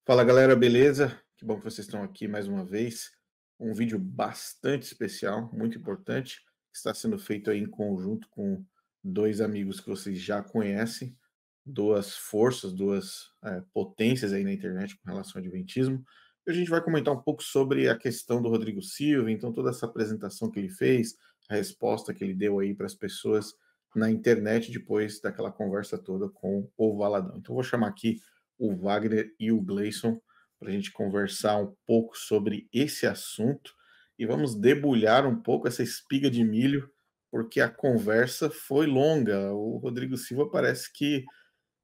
Fala galera, beleza? Que bom que vocês estão aqui mais uma vez. Um vídeo bastante especial, muito importante, que está sendo feito aí em conjunto com dois amigos que vocês já conhecem, duas forças, duas potências aí na internet com relação ao adventismo. E a gente vai comentar um pouco sobre a questão do Rodrigo Silva, então toda essa apresentação que ele fez, a resposta que ele deu aí para as pessoas na internet depois daquela conversa toda com o Valadão. Então vou chamar aqui o Wagner e o Gleison para a gente conversar um pouco sobre esse assunto e vamos debulhar um pouco essa espiga de milho, porque a conversa foi longa. O Rodrigo Silva parece que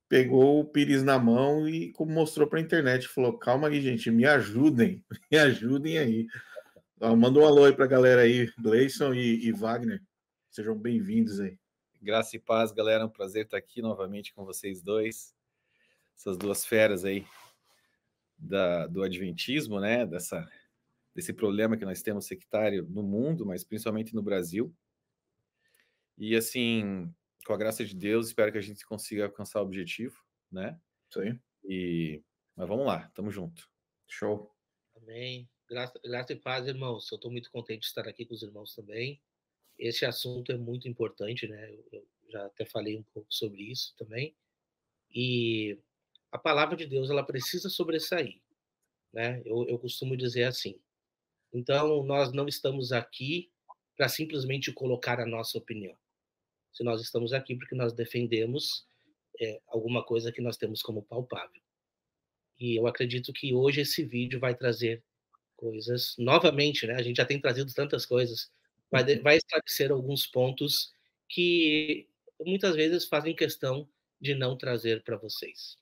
pegou o pires na mão e mostrou para a internet, falou: calma aí, gente, me ajudem, me ajudem aí. Manda um alô aí para a galera aí, Gleison e Wagner, sejam bem-vindos aí. Graça e paz, galera, é um prazer estar aqui novamente com vocês dois, essas duas feras aí do adventismo, né, desse problema que nós temos sectário no mundo, mas principalmente no Brasil. E assim, com a graça de Deus, espero que a gente consiga alcançar o objetivo, né? Isso aí. Mas vamos lá, tamo junto. Show. Amém. Graça e paz, irmãos. Eu estou muito contente de estar aqui com os irmãos também. Esse assunto é muito importante, né? Eu já até falei um pouco sobre isso também. E a palavra de Deus, ela precisa sobressair, né? Eu costumo dizer assim. Então, nós não estamos aqui para simplesmente colocar a nossa opinião. Se nós estamos aqui porque nós defendemos alguma coisa que nós temos como palpável. E eu acredito que hoje esse vídeo vai trazer coisas, novamente, né? A gente já tem trazido tantas coisas, vai esclarecer alguns pontos que muitas vezes fazem questão de não trazer para vocês.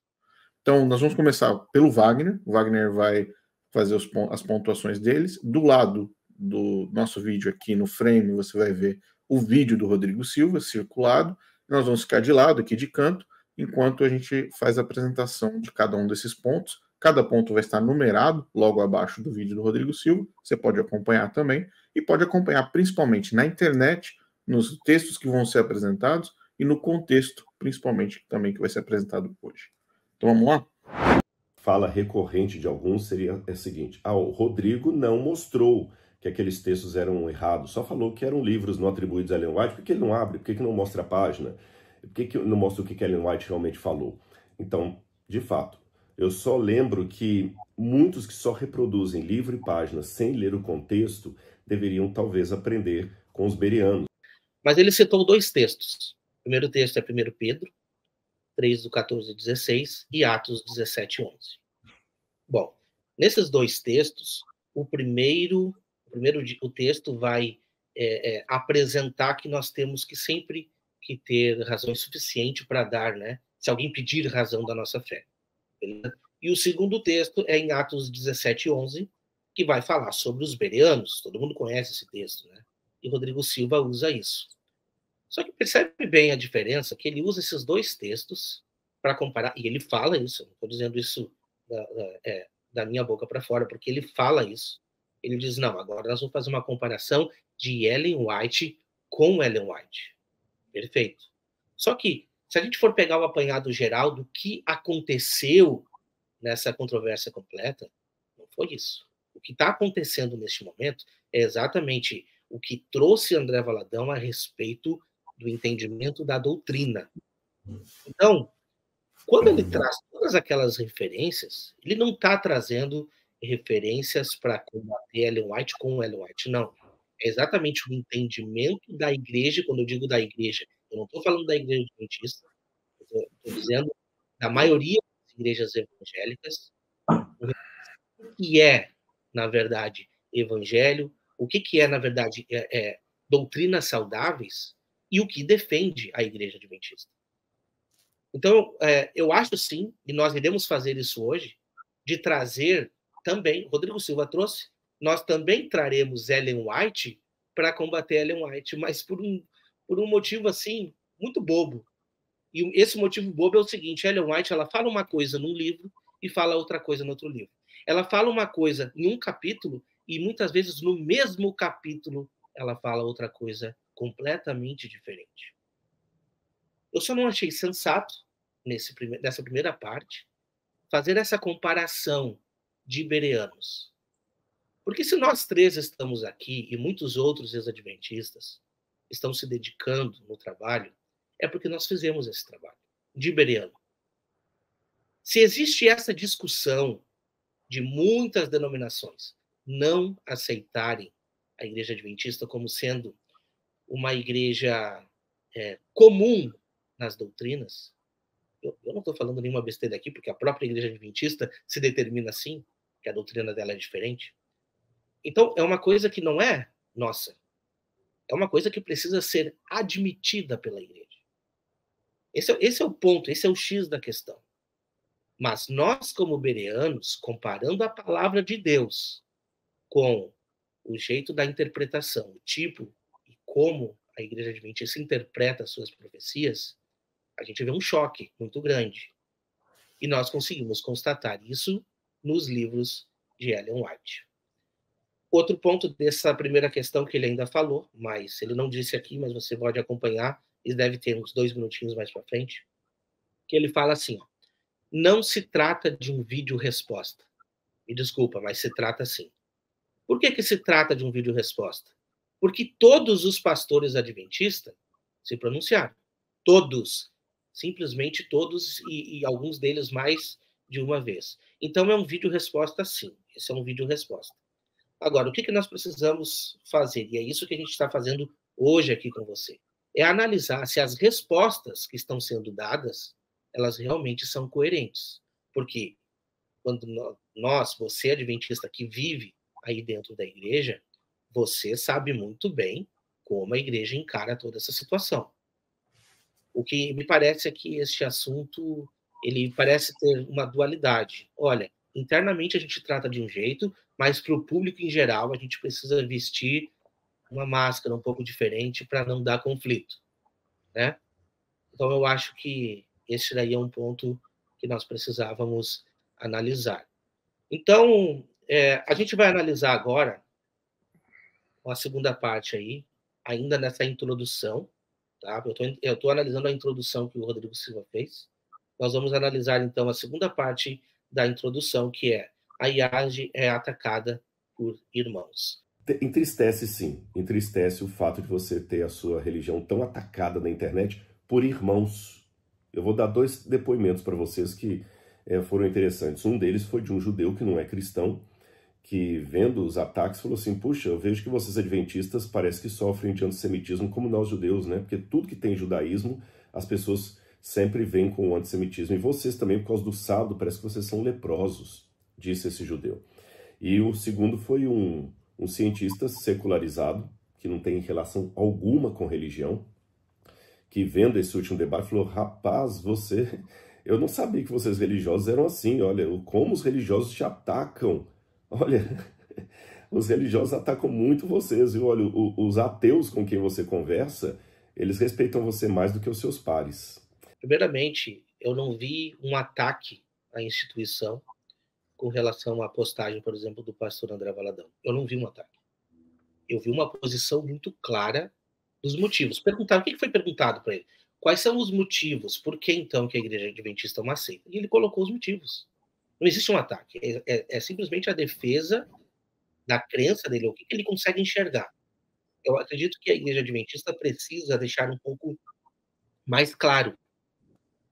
Então, nós vamos começar pelo Wagner. O Wagner vai fazer as pontuações deles. Do lado do nosso vídeo aqui no frame, você vai ver o vídeo do Rodrigo Silva circulado. Nós vamos ficar de lado, aqui de canto, enquanto a gente faz a apresentação de cada um desses pontos. Cada ponto vai estar numerado logo abaixo do vídeo do Rodrigo Silva. Você pode acompanhar também e pode acompanhar principalmente na internet, nos textos que vão ser apresentados e no contexto, principalmente, também que vai ser apresentado hoje. Então vamos lá? Fala recorrente de alguns seria a seguinte: o Rodrigo não mostrou que aqueles textos eram errados, só falou que eram livros não atribuídos a Ellen White. Por que ele não abre? Por que não mostra a página? Por que não mostra o que Ellen White realmente falou? Então, de fato, eu só lembro que muitos que só reproduzem livro e página sem ler o contexto deveriam talvez aprender com os bereanos. Mas ele citou dois textos. O primeiro texto é 1 Pedro 3, do 14 ao 16, e Atos 17, 11. Bom, nesses dois textos, o texto vai apresentar que nós temos que sempre que ter razão suficiente para dar, né? Se alguém pedir razão da nossa fé. Beleza? E o segundo texto é em Atos 17, 11, que vai falar sobre os bereanos. Todo mundo conhece esse texto, né? E Rodrigo Silva usa isso. Só que percebe bem a diferença, que ele usa esses dois textos para comparar, e ele fala isso, não estou dizendo isso da minha boca para fora, porque ele fala isso. Ele diz, não, agora nós vamos fazer uma comparação de Ellen White com Ellen White. Perfeito. Só que, se a gente for pegar o apanhado geral do que aconteceu nessa controvérsia completa, não foi isso. O que está acontecendo neste momento é exatamente o que trouxe André Valadão a respeito do entendimento da doutrina. Então, quando ele traz todas aquelas referências, ele não está trazendo referências para combater Ellen White com Ellen White, não. É exatamente o entendimento da igreja. Quando eu digo da igreja, eu não estou falando da igreja adventista, estou dizendo da maioria das igrejas evangélicas, o que é, na verdade, evangelho, o que é, na verdade, doutrinas saudáveis, e o que defende a igreja adventista. Então, eu acho sim, e nós iremos fazer isso hoje, de trazer também, Rodrigo Silva trouxe, nós também traremos Ellen White para combater Ellen White, mas por um motivo, assim, muito bobo. E esse motivo bobo é o seguinte: Ellen White, ela fala uma coisa num livro e fala outra coisa no outro livro. Ela fala uma coisa em um capítulo e muitas vezes no mesmo capítulo ela fala outra coisa completamente diferente. Eu só não achei sensato nessa primeira parte fazer essa comparação de bereanos. Porque se nós três estamos aqui e muitos outros ex-adventistas estão se dedicando no trabalho, é porque nós fizemos esse trabalho de bereano. Se existe essa discussão de muitas denominações não aceitarem a Igreja Adventista como sendo uma igreja comum nas doutrinas, eu não estou falando nenhuma besteira aqui, porque a própria Igreja Adventista se determina assim, que a doutrina dela é diferente. Então, é uma coisa que não é nossa. É uma coisa que precisa ser admitida pela igreja. Esse é o ponto, esse é o X da questão. Mas nós, como bereanos, comparando a palavra de Deus com o jeito da interpretação, o tipo e como a Igreja Adventista interpreta as suas profecias, a gente vê um choque muito grande. E nós conseguimos constatar isso nos livros de Ellen White. Outro ponto dessa primeira questão que ele ainda falou, mas ele não disse aqui, mas você pode acompanhar, e deve ter uns 2 minutinhos mais para frente, que ele fala assim, ó, não se trata de um vídeo resposta. Me desculpa, mas se trata sim. Por que se trata de um vídeo resposta? Porque todos os pastores adventistas se pronunciaram. Todos. Simplesmente todos, e alguns deles mais de uma vez. Então é um vídeo resposta sim. Esse é um vídeo resposta. Agora, o que nós precisamos fazer? E é isso que a gente está fazendo hoje aqui com você. É analisar se as respostas que estão sendo dadas, elas realmente são coerentes. Porque quando nós, você adventista que vive aí dentro da igreja, você sabe muito bem como a igreja encara toda essa situação. O que me parece é que este assunto, ele parece ter uma dualidade. Olha, internamente a gente trata de um jeito, mas para o público em geral a gente precisa vestir uma máscara um pouco diferente para não dar conflito, né? Então eu acho que esse daí é um ponto que nós precisávamos analisar. Então, a gente vai analisar agora a segunda parte aí, ainda nessa introdução, tá? Eu estou analisando a introdução que o Rodrigo Silva fez. Nós vamos analisar, então, a segunda parte da introdução, que é a IAGE é atacada por irmãos. Entristece, sim. Entristece o fato de você ter a sua religião tão atacada na internet por irmãos. Eu vou dar 2 depoimentos para vocês que foram interessantes. Um deles foi de um judeu que não é cristão, que vendo os ataques falou assim, puxa, eu vejo que vocês adventistas parece que sofrem de antissemitismo como nós judeus, né? Porque tudo que tem judaísmo, as pessoas sempre vêm com o antissemitismo. E vocês também, por causa do sábado, parece que vocês são leprosos, disse esse judeu. E o segundo foi um cientista secularizado, que não tem relação alguma com religião, que vendo esse último debate falou, rapaz, eu não sabia que vocês religiosos eram assim, olha, como os religiosos te atacam. Olha, os religiosos atacam muito vocês, viu? Olha, os ateus com quem você conversa, eles respeitam você mais do que os seus pares. Primeiramente, eu não vi um ataque à instituição com relação à postagem, por exemplo, do pastor André Valadão. Eu não vi um ataque. Eu vi uma posição muito clara dos motivos. Perguntaram, o que foi perguntado para ele? Quais são os motivos? Por que, então, que a Igreja Adventista não aceita? E ele colocou os motivos. Não existe um ataque. É simplesmente a defesa da crença dele, o que ele consegue enxergar. Eu acredito que a Igreja Adventista precisa deixar um pouco mais claro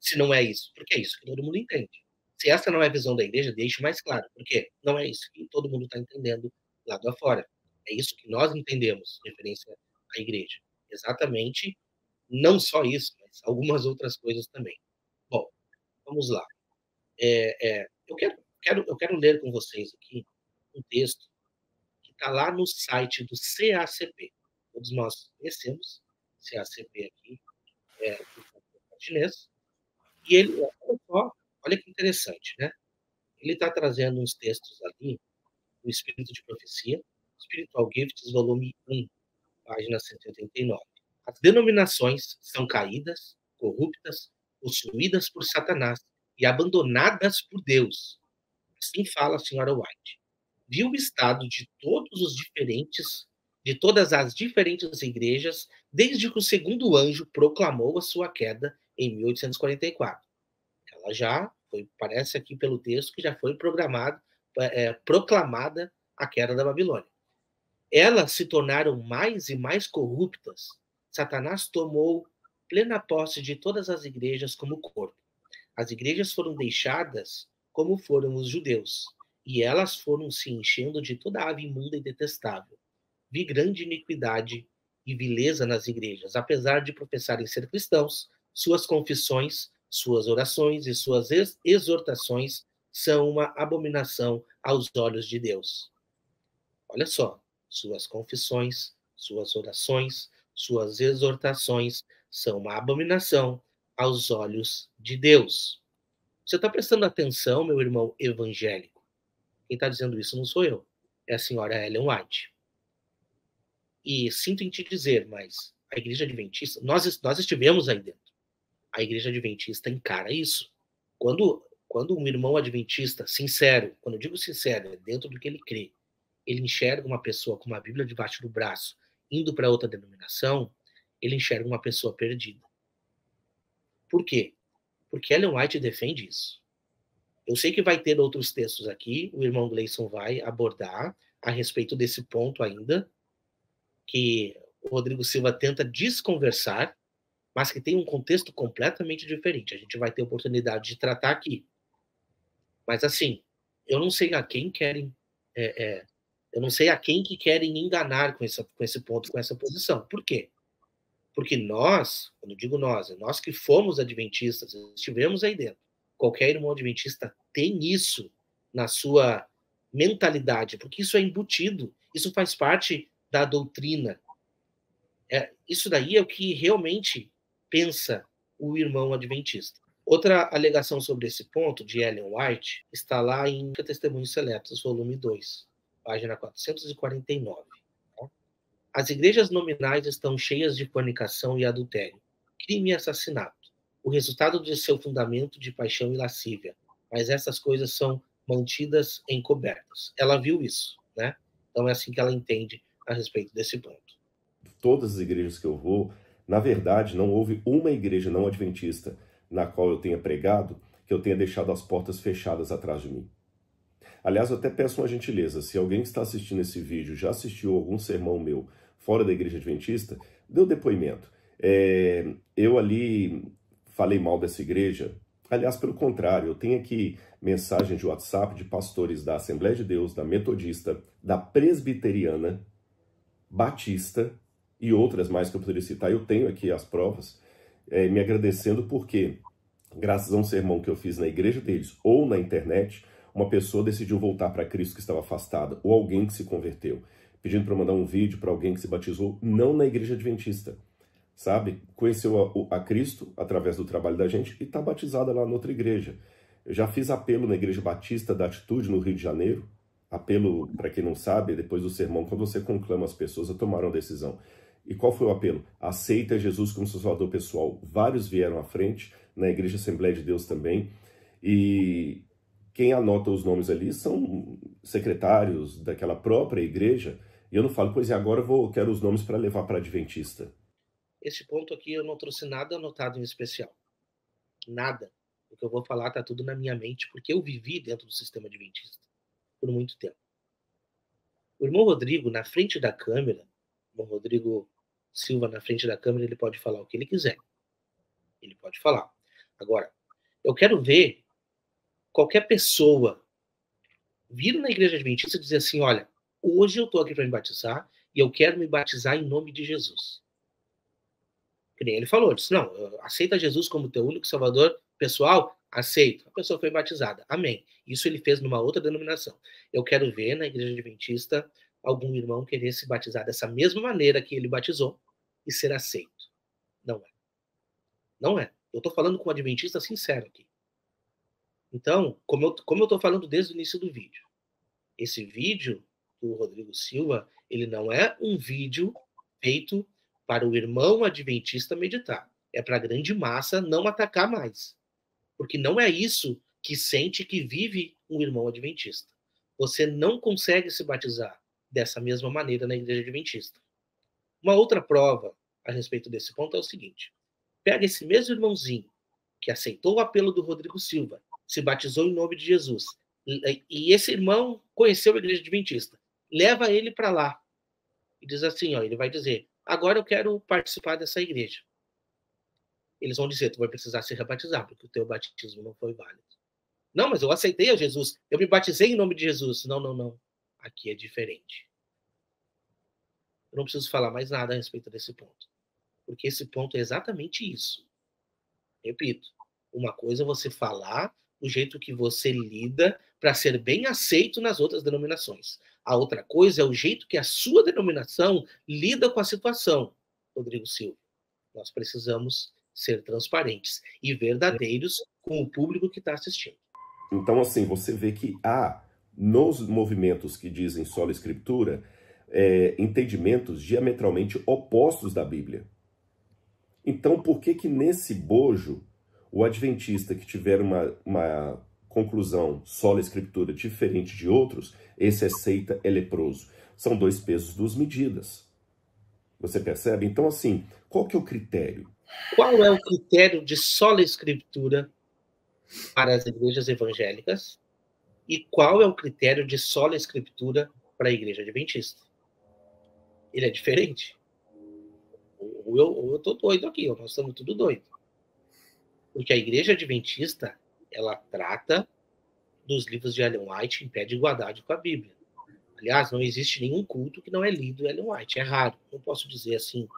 se não é isso. Porque é isso que todo mundo entende. Se essa não é a visão da igreja, deixe mais claro. Por quê? Não é isso que todo mundo está entendendo lado afora. É isso que nós entendemos, referência à igreja. Exatamente, não só isso, mas algumas outras coisas também. Bom, vamos lá. Eu quero ler com vocês aqui um texto que está lá no site do CACP. Todos nós conhecemos CACP aqui, do chinês. E ele, olha que interessante, né? Ele está trazendo uns textos ali, o Espírito de Profecia, Spiritual Gifts, volume 1, página 189. As denominações são caídas, corruptas, possuídas por Satanás e abandonadas por Deus. Assim fala a senhora White. Viu o estado de todas as diferentes igrejas, desde que o segundo anjo proclamou a sua queda em 1844. Ela já Parece aqui pelo texto que já foi proclamada a queda da Babilônia. Elas se tornaram mais e mais corruptas. Satanás tomou plena posse de todas as igrejas como corpo. As igrejas foram deixadas como foram os judeus, e elas foram se enchendo de toda ave imunda e detestável. Vi grande iniquidade e vileza nas igrejas, apesar de professarem ser cristãos, suas confissões, suas orações e suas exortações são uma abominação aos olhos de Deus. Olha só, suas confissões, suas orações, suas exortações são uma abominação aos olhos de Deus. Você está prestando atenção, meu irmão evangélico? Quem está dizendo isso não sou eu, é a senhora Ellen White. E sinto em te dizer, mas a Igreja Adventista, nós estivemos aí dentro. A Igreja Adventista encara isso. Quando um irmão adventista sincero, quando eu digo sincero, é dentro do que ele crê, ele enxerga uma pessoa com uma Bíblia debaixo do braço, indo para outra denominação, ele enxerga uma pessoa perdida. Por quê? Porque Ellen White defende isso. Eu sei que vai ter outros textos aqui, o irmão Gleison vai abordar a respeito desse ponto ainda, que o Rodrigo Silva tenta desconversar, mas que tem um contexto completamente diferente. A gente vai ter oportunidade de tratar aqui. Mas, assim, eu não sei a quem querem... eu não sei a quem que querem enganar com esse ponto, com essa posição. Por quê? Porque nós, quando eu digo nós que fomos adventistas, estivemos aí dentro. Qualquer irmão adventista tem isso na sua mentalidade, porque isso é embutido, isso faz parte da doutrina. Isso daí é o que realmente pensa o irmão adventista. Outra alegação sobre esse ponto, de Ellen White, está lá em Testemunhos Seletos, volume 2, página 449. As igrejas nominais estão cheias de fornicação e adultério, crime e assassinato, o resultado de seu fundamento de paixão e lascívia, mas essas coisas são mantidas encobertas. Ela viu isso, né? Então é assim que ela entende a respeito desse ponto. Todas as igrejas que eu vou, na verdade, não houve uma igreja não adventista na qual eu tenha pregado que eu tenha deixado as portas fechadas atrás de mim. Aliás, eu até peço uma gentileza, se alguém que está assistindo esse vídeo já assistiu algum sermão meu fora da igreja adventista, dê o depoimento. Eu ali falei mal dessa igreja. Aliás, pelo contrário, eu tenho aqui mensagens de WhatsApp de pastores da Assembleia de Deus, da Metodista, da Presbiteriana, Batista e outras mais que eu poderia citar. Eu tenho aqui as provas, me agradecendo porque, graças a um sermão que eu fiz na igreja deles ou na internet, uma pessoa decidiu voltar para Cristo que estava afastada, ou alguém que se converteu, pedindo para mandar um vídeo para alguém que se batizou, não na igreja adventista, sabe? Conheceu a Cristo através do trabalho da gente e está batizada lá na outra igreja. Eu já fiz apelo na Igreja Batista da Atitude, no Rio de Janeiro. Apelo, para quem não sabe, depois do sermão, quando você conclama as pessoas a tomar uma decisão. E qual foi o apelo? Aceita Jesus como seu salvador pessoal. Vários vieram à frente, na Igreja Assembleia de Deus também. E quem anota os nomes ali são secretários daquela própria igreja. E eu não falo, pois é, agora quero os nomes para levar para a Adventista. Esse ponto aqui eu não trouxe nada anotado em especial. Nada. O que eu vou falar está tudo na minha mente, porque eu vivi dentro do sistema adventista por muito tempo. O irmão Rodrigo, na frente da câmera, o irmão Rodrigo Silva, na frente da câmera, ele pode falar o que ele quiser. Ele pode falar. Agora, eu quero ver qualquer pessoa vir na igreja adventista e dizer assim, olha, hoje eu estou aqui para me batizar e eu quero me batizar em nome de Jesus. Que nem ele falou, disse, não, aceita Jesus como teu único salvador pessoal? Aceito. A pessoa foi batizada. Amém. Isso ele fez numa outra denominação. Eu quero ver na igreja adventista algum irmão querer se batizar dessa mesma maneira que ele batizou e ser aceito. Não é. Não é. Eu estou falando com um adventista sincero aqui. Então, como eu estou falando desde o início do vídeo, esse vídeo do Rodrigo Silva, ele não é um vídeo feito para o irmão adventista meditar. É para a grande massa não atacar mais. Porque não é isso que sente que vive um irmão adventista. Você não consegue se batizar dessa mesma maneira na igreja adventista. Uma outra prova a respeito desse ponto é o seguinte. Pega esse mesmo irmãozinho que aceitou o apelo do Rodrigo Silva, se batizou em nome de Jesus, e esse irmão conheceu a igreja adventista, leva ele para lá e diz assim, ó, ele vai dizer, agora eu quero participar dessa igreja. Eles vão dizer, tu vai precisar se rebatizar, porque o teu batismo não foi válido. Não, mas eu aceitei a Jesus, eu me batizei em nome de Jesus. Não, não, não. Aqui é diferente. Eu não preciso falar mais nada a respeito desse ponto, porque esse ponto é exatamente isso. Repito, uma coisa é você falar do jeito que você lida para ser bem aceito nas outras denominações. A outra coisa é o jeito que a sua denominação lida com a situação. Rodrigo Silva, nós precisamos ser transparentes e verdadeiros com o público que está assistindo. Então, assim, você vê que há, nos movimentos que dizem sola escritura, entendimentos diametralmente opostos da Bíblia. Então, por que nesse bojo, o adventista que tiver uma conclusão sola escritura diferente de outros, esse aceita é leproso? São dois pesos, duas medidas. Você percebe? Então, assim, qual que é o critério? Qual é o critério de sola escritura para as igrejas evangélicas e qual é o critério de sola escritura para a igreja adventista? Ele é diferente? Ou eu estou doido aqui, ou nós estamos tudo doido. Porque a igreja adventista, ela trata dos livros de Ellen White em pé de igualdade com a Bíblia. Aliás, não existe nenhum culto que não é lido Ellen White. É raro. Não posso dizer assim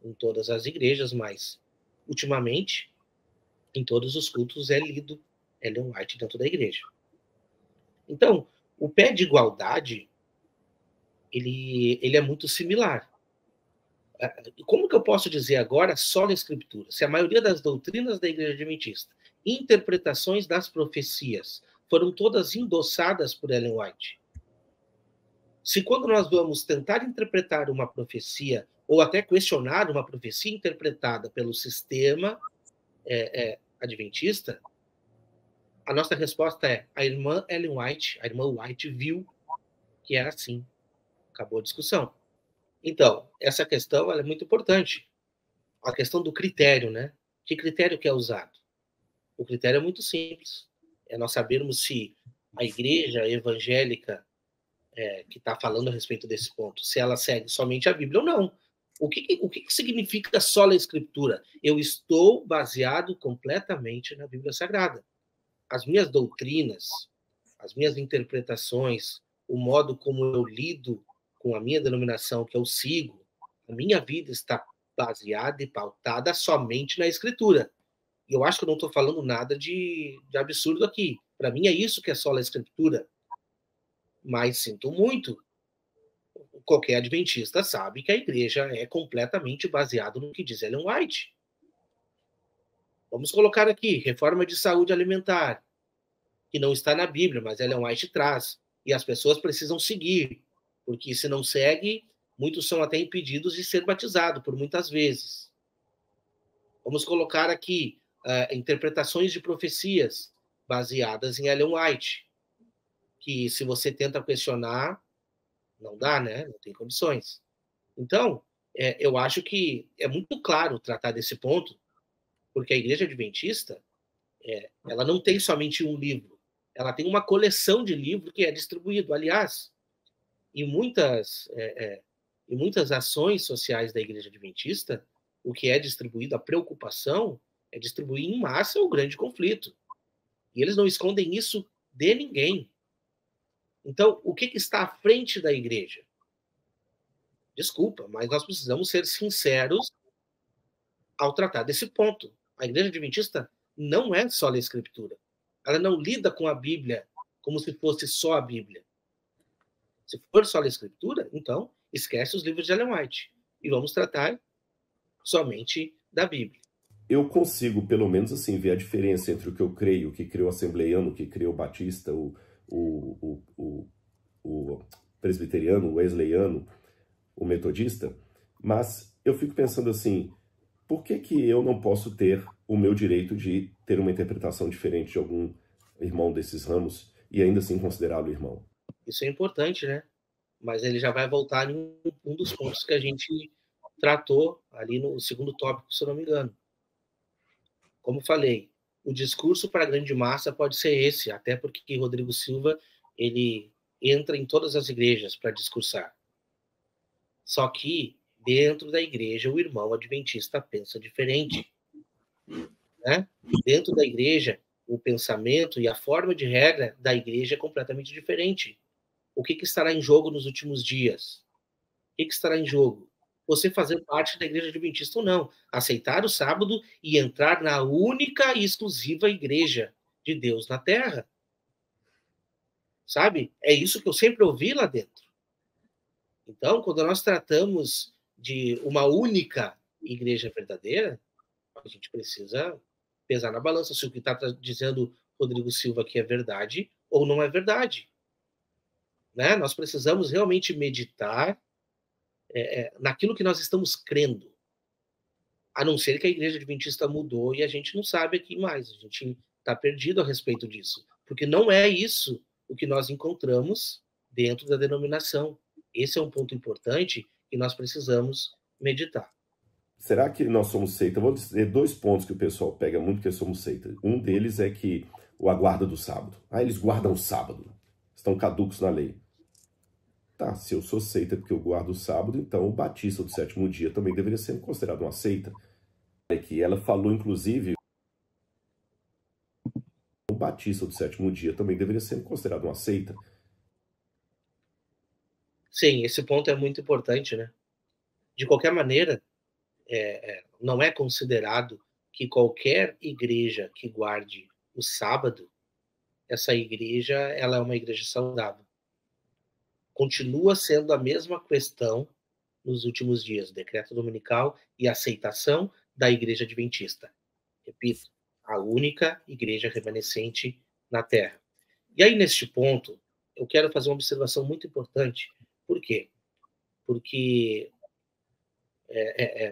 em todas as igrejas, mas ultimamente, em todos os cultos é lido Ellen White dentro da igreja. Então, o pé de igualdade, ele é muito similar. Como que eu posso dizer agora sola escritura? Se a maioria das doutrinas da igreja adventista, interpretações das profecias, foram todas endossadas por Ellen White. Se quando nós vamos tentar interpretar uma profecia, ou até questionar uma profecia interpretada pelo sistema adventista, a nossa resposta é, a irmã Ellen White, a irmã White viu que é assim. Acabou a discussão. Então, essa questão ela é muito importante. A questão do critério, né? Que critério que é usado? O critério é muito simples. É nós sabermos se a igreja evangélica que está falando a respeito desse ponto, se ela segue somente a Bíblia ou não. O que significa sola escritura? Eu estou baseado completamente na Bíblia Sagrada. As minhas doutrinas, as minhas interpretações, o modo como eu lido com a minha denominação, que eu sigo, a minha vida está baseada e pautada somente na Escritura. E eu acho que eu não estou falando nada de absurdo aqui. Para mim é isso que é sola Escritura. Mas sinto muito. Qualquer adventista sabe que a igreja é completamente baseada no que diz Ellen White. Vamos colocar aqui, reforma de saúde alimentar, que não está na Bíblia, mas Ellen White traz. E as pessoas precisam seguir, porque se não segue, muitos são até impedidos de ser batizados, por muitas vezes. Vamos colocar aqui interpretações de profecias baseadas em Ellen White, que se você tenta questionar, não dá, né? Não tem condições. Então, eu acho que é muito claro tratar desse ponto, porque a igreja adventista, ela não tem somente um livro, ela tem uma coleção de livros que é distribuído. Aliás, em muitas ações sociais da igreja adventista, o que é distribuído, a preocupação é distribuir em massa o grande conflito. E eles não escondem isso de ninguém. Então, o que está à frente da igreja? Desculpa, mas nós precisamos ser sinceros ao tratar desse ponto. A igreja adventista não é só a Escritura. Ela não lida com a Bíblia como se fosse só a Bíblia. Se for só a Escritura, então esquece os livros de Ellen White e vamos tratar somente da Bíblia. Eu consigo, pelo menos assim, ver a diferença entre o que eu creio, o que creio o assembleiano, o que creio o batista, o presbiteriano, o wesleyano, o metodista, mas eu fico pensando assim, por que eu não posso ter o meu direito de ter uma interpretação diferente de algum irmão desses ramos e ainda assim considerá-lo irmão? Isso é importante, né? Mas ele já vai voltar em um dos pontos que a gente tratou ali no segundo tópico, se eu não me engano. Como falei, o discurso para a grande massa pode ser esse, até porque Rodrigo Silva, ele entra em todas as igrejas para discursar. Só que dentro da igreja o irmão adventista pensa diferente, né? Dentro da igreja o pensamento e a forma de regra da igreja é completamente diferente. O que estará em jogo nos últimos dias? O que estará em jogo? Você fazer parte da igreja adventista ou não. Aceitar o sábado e entrar na única e exclusiva igreja de Deus na Terra. Sabe? É isso que eu sempre ouvi lá dentro. Então, quando nós tratamos de uma única igreja verdadeira, a gente precisa pesar na balança se o que está dizendo Rodrigo Silva aqui é verdade ou não é verdade. Né? Nós precisamos realmente meditar naquilo que nós estamos crendo. A não ser que a igreja adventista mudou e a gente não sabe aqui mais. A gente está perdido a respeito disso. Porque não é isso o que nós encontramos dentro da denominação. Esse é um ponto importante que nós precisamos meditar. Será que nós somos seita? Eu vou dizer 2 pontos que o pessoal pega muito que somos seita. Um deles é que a guarda do sábado. Eles guardam o sábado. Estão caducos na lei. Tá, se eu sou seita porque eu guardo o sábado, então o batista do 7º dia também deveria ser considerado uma seita. Que ela falou, inclusive, o batista do 7º dia também deveria ser considerado uma seita. Sim, esse ponto é muito importante, né? De qualquer maneira, não é considerado que qualquer igreja que guarde o sábado, essa igreja ela é uma igreja saudável. Continua sendo a mesma questão nos últimos dias, decreto dominical e aceitação da igreja adventista. Repito, a única igreja remanescente na Terra. E aí, neste ponto, eu quero fazer uma observação muito importante. Por quê? Porque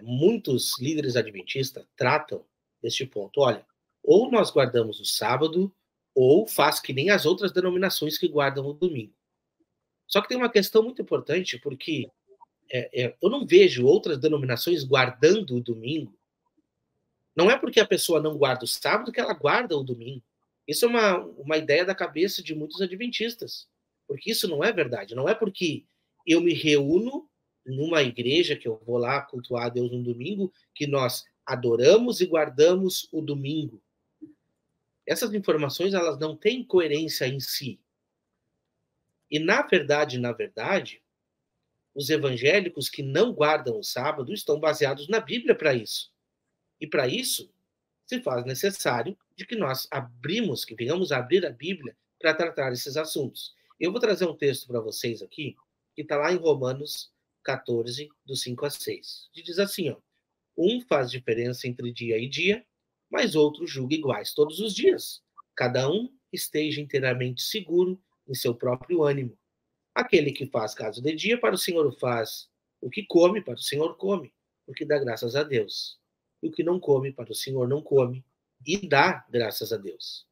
muitos líderes adventistas tratam deste ponto. Olha, ou nós guardamos o sábado, ou faz que nem as outras denominações que guardam o domingo. Só que tem uma questão muito importante, porque eu não vejo outras denominações guardando o domingo. Não é porque a pessoa não guarda o sábado que ela guarda o domingo. Isso é uma ideia da cabeça de muitos adventistas. Porque isso não é verdade. Não é porque eu me reúno numa igreja, que eu vou lá cultuar a Deus no domingo, que nós adoramos e guardamos o domingo. Essas informações, elas não têm coerência em si. E, na verdade, os evangélicos que não guardam o sábado estão baseados na Bíblia para isso. E, para isso, se faz necessário de que nós que venhamos a abrir a Bíblia para tratar esses assuntos. Eu vou trazer um texto para vocês aqui, que está lá em Romanos 14, do 5 a 6. Que diz assim, ó, um faz diferença entre dia e dia, mas outro julga iguais todos os dias. Cada um esteja inteiramente seguro em seu próprio ânimo. Aquele que faz caso de dia, para o Senhor faz. O que come, para o Senhor come, porque dá graças a Deus. E o que não come, para o Senhor não come, e dá graças a Deus.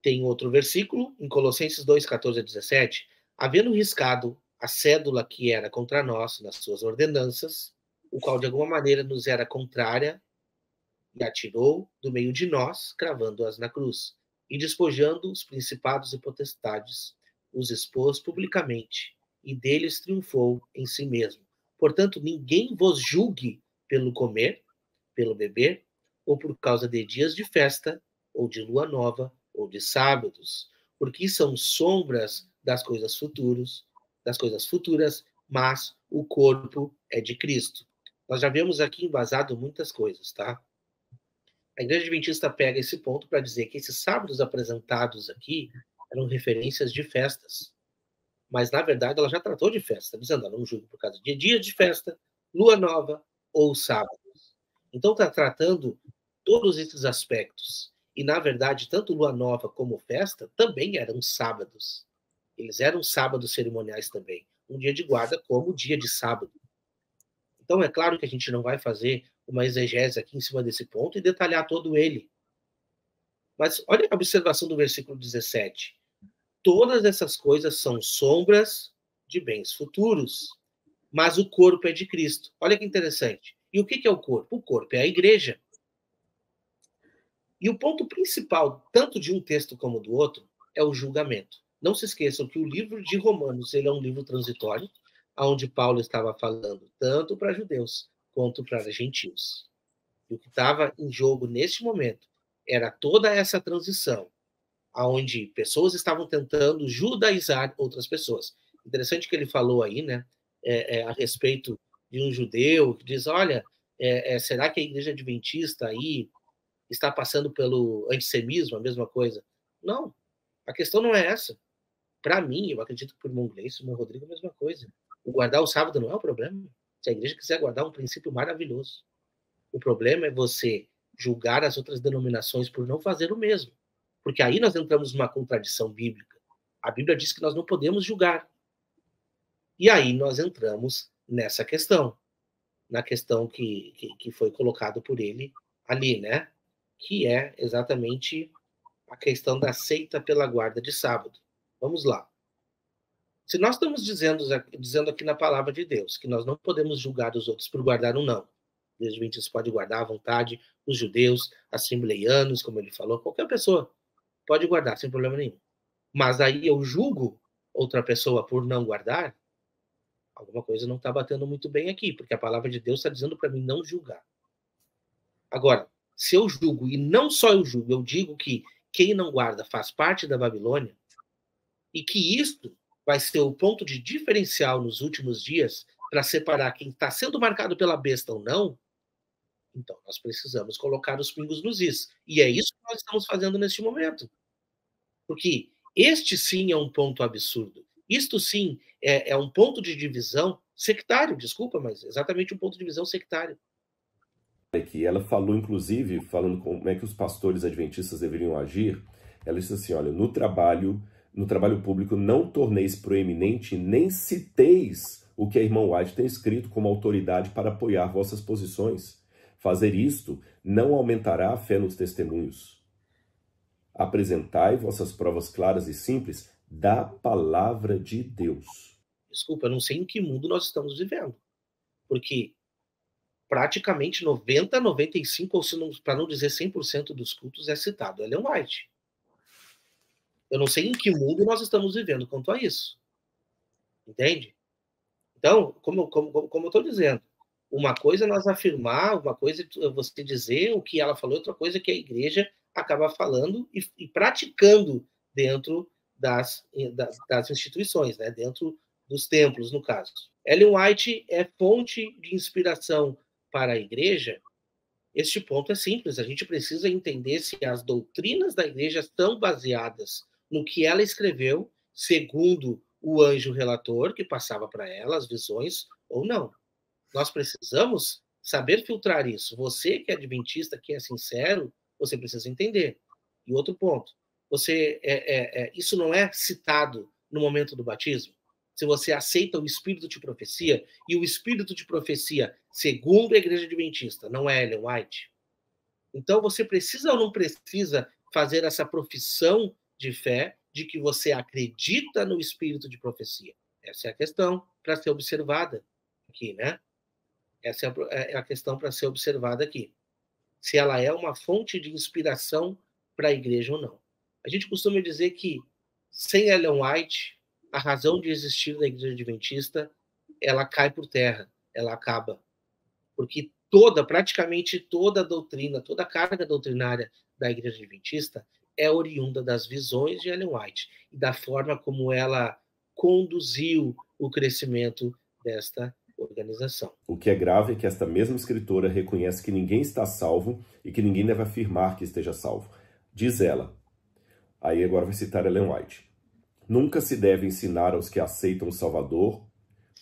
Tem outro versículo, em Colossenses 2, 14 a 17. Havendo riscado a cédula que era contra nós, nas suas ordenanças, o qual de alguma maneira nos era contrária, e atirou do meio de nós, cravando-as na cruz, e despojando os principados e potestades, os expôs publicamente, e deles triunfou em si mesmo. Portanto, ninguém vos julgue pelo comer, pelo beber, ou por causa de dias de festa, ou de lua nova, ou de sábados, porque são sombras das coisas futuras, mas o corpo é de Cristo. Nós já vemos aqui embasado muitas coisas, tá? A Igreja Adventista pega esse ponto para dizer que esses sábados apresentados aqui eram referências de festas. Mas, na verdade, ela já tratou de festa, dizendo, ela não julga por causa de dia de festa, lua nova ou sábados. Então, está tratando todos esses aspectos. E, na verdade, tanto lua nova como festa também eram sábados. Eles eram sábados cerimoniais também. Um dia de guarda como dia de sábado. Então, é claro que a gente não vai fazer uma exegese aqui em cima desse ponto e detalhar todo ele. Mas olha a observação do versículo 17. Todas essas coisas são sombras de bens futuros, mas o corpo é de Cristo. Olha que interessante. E o que é o corpo? O corpo é a igreja. E o ponto principal, tanto de um texto como do outro, é o julgamento. Não se esqueçam que o livro de Romanos ele é um livro transitório, onde Paulo estava falando tanto para judeus quanto para gentios. E o que estava em jogo neste momento era toda essa transição, onde pessoas estavam tentando judaizar outras pessoas. Interessante que ele falou aí, né, a respeito de um judeu que diz, olha, será que a igreja adventista aí está passando pelo antissemismo, a mesma coisa? Não, a questão não é essa. Para mim, eu acredito que para o irmão Gleice, o irmão Rodrigo, a mesma coisa. O guardar o sábado não é o problema. Se a igreja quiser guardar um princípio maravilhoso. O problema é você julgar as outras denominações por não fazer o mesmo. Porque aí nós entramos numa contradição bíblica. A Bíblia diz que nós não podemos julgar. E aí nós entramos nessa questão. Na questão que foi colocado por ele ali, né? Que é exatamente a questão da seita pela guarda de sábado. Vamos lá. Se nós estamos dizendo aqui na palavra de Deus que nós não podemos julgar os outros por guardar um não. Os adventistas podem guardar à vontade, os judeus, assembleianos, como ele falou, qualquer pessoa pode guardar sem problema nenhum. Mas aí eu julgo outra pessoa por não guardar, alguma coisa não está batendo muito bem aqui, porque a palavra de Deus está dizendo para mim não julgar. Agora, se eu julgo, e não só eu julgo, eu digo que quem não guarda faz parte da Babilônia, e que isto vai ser o ponto de diferencial nos últimos dias para separar quem está sendo marcado pela besta ou não, então nós precisamos colocar os pingos nos is. E é isso que nós estamos fazendo neste momento. Porque este sim é um ponto absurdo. Isto sim é um ponto de divisão sectário, desculpa, mas exatamente um ponto de divisão sectário. Que ela falou, inclusive, falando como é que os pastores adventistas deveriam agir, ela disse assim, olha, no trabalho público não torneis proeminente, nem citeis o que a irmã White tem escrito como autoridade para apoiar vossas posições. Fazer isto não aumentará a fé nos testemunhos. Apresentai vossas provas claras e simples da palavra de Deus. Desculpa, eu não sei em que mundo nós estamos vivendo. Porque praticamente 90, 95, ou para não dizer 100% dos cultos é citado Ellen White. Eu não sei em que mundo nós estamos vivendo quanto a isso. Entende? Então, como eu estou dizendo, uma coisa é nós afirmar, uma coisa é você dizer o que ela falou, outra coisa é que a igreja acaba falando e praticando dentro das instituições, né? Dentro dos templos, no caso. Ellen White é fonte de inspiração para a igreja. Este ponto é simples, a gente precisa entender se as doutrinas da igreja estão baseadas no que ela escreveu, segundo o anjo relator que passava para ela as visões, ou não. Nós precisamos saber filtrar isso. Você que é adventista, que é sincero, você precisa entender. E outro ponto, isso não é citado no momento do batismo? Se você aceita o espírito de profecia, e o espírito de profecia, segundo a igreja adventista, não é Ellen White, então você precisa ou não precisa fazer essa profissão de fé de que você acredita no espírito de profecia? Essa é a questão para ser observada aqui, né? Essa é a questão para ser observada aqui. Se ela é uma fonte de inspiração para a igreja ou não. A gente costuma dizer que, sem Ellen White, a razão de existir da igreja adventista, ela cai por terra, ela acaba. Porque praticamente toda a doutrina, toda a carga doutrinária da igreja adventista é oriunda das visões de Ellen White e da forma como ela conduziu o crescimento desta organização. O que é grave é que esta mesma escritora reconhece que ninguém está salvo e que ninguém deve afirmar que esteja salvo. Diz ela, aí agora vai citar Ellen White, nunca se deve ensinar aos que aceitam o Salvador,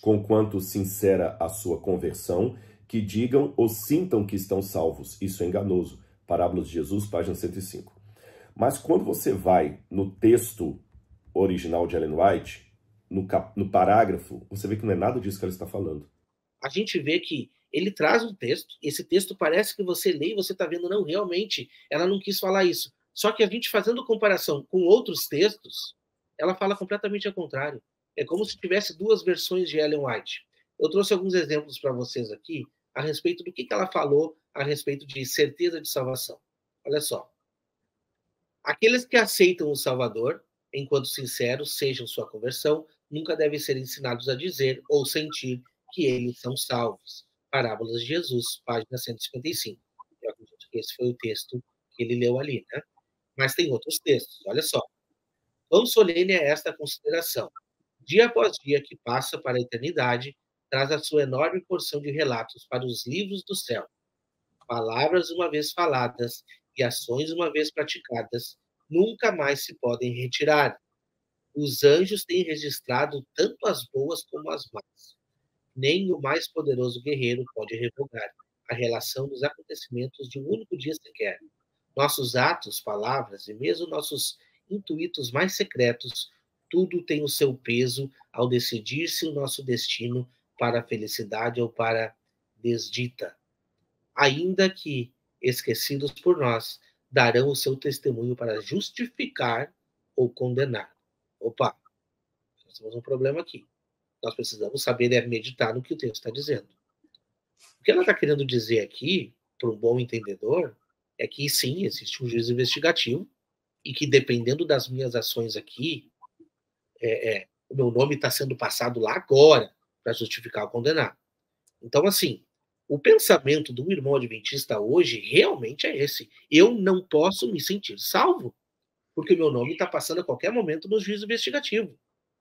conquanto sincera a sua conversão, que digam ou sintam que estão salvos. Isso é enganoso. Parábolas de Jesus, página 105. Mas quando você vai no texto original de Ellen White, no parágrafo, você vê que não é nada disso que ela está falando. A gente vê que ele traz um texto, esse texto parece que você lê e você está vendo, não, realmente, ela não quis falar isso. Só que a gente fazendo comparação com outros textos, ela fala completamente ao contrário. É como se tivesse duas versões de Ellen White. Eu trouxe alguns exemplos para vocês aqui a respeito do que ela falou a respeito de certeza de salvação. Olha só. Aqueles que aceitam o Salvador, enquanto sinceros sejam sua conversão, nunca devem ser ensinados a dizer ou sentir que eles são salvos. Parábolas de Jesus, página 155. Eu acredito que esse foi o texto que ele leu ali, né? Mas tem outros textos, olha só. Quão solene é esta consideração? Dia após dia que passa para a eternidade, traz a sua enorme porção de relatos para os livros do céu. Palavras uma vez faladas e ações uma vez praticadas, nunca mais se podem retirar. Os anjos têm registrado tanto as boas como as más. Nem o mais poderoso guerreiro pode revogar a relação dos acontecimentos de um único dia sequer. Nossos atos, palavras e mesmo nossos intuitos mais secretos, tudo tem o seu peso ao decidir-se o nosso destino para a felicidade ou para a desdita. Ainda que esquecidos por nós, darão o seu testemunho para justificar ou condenar. Opa, nós temos um problema aqui. Nós precisamos saber meditar no que o texto está dizendo. O que ela está querendo dizer aqui, para um bom entendedor, é que sim, existe um juízo investigativo e que dependendo das minhas ações aqui, o meu nome está sendo passado lá agora para justificar ou condenar. Então, assim, o pensamento do irmão adventista hoje realmente é esse. Eu não posso me sentir salvo, porque o meu nome está passando a qualquer momento no juízo investigativo.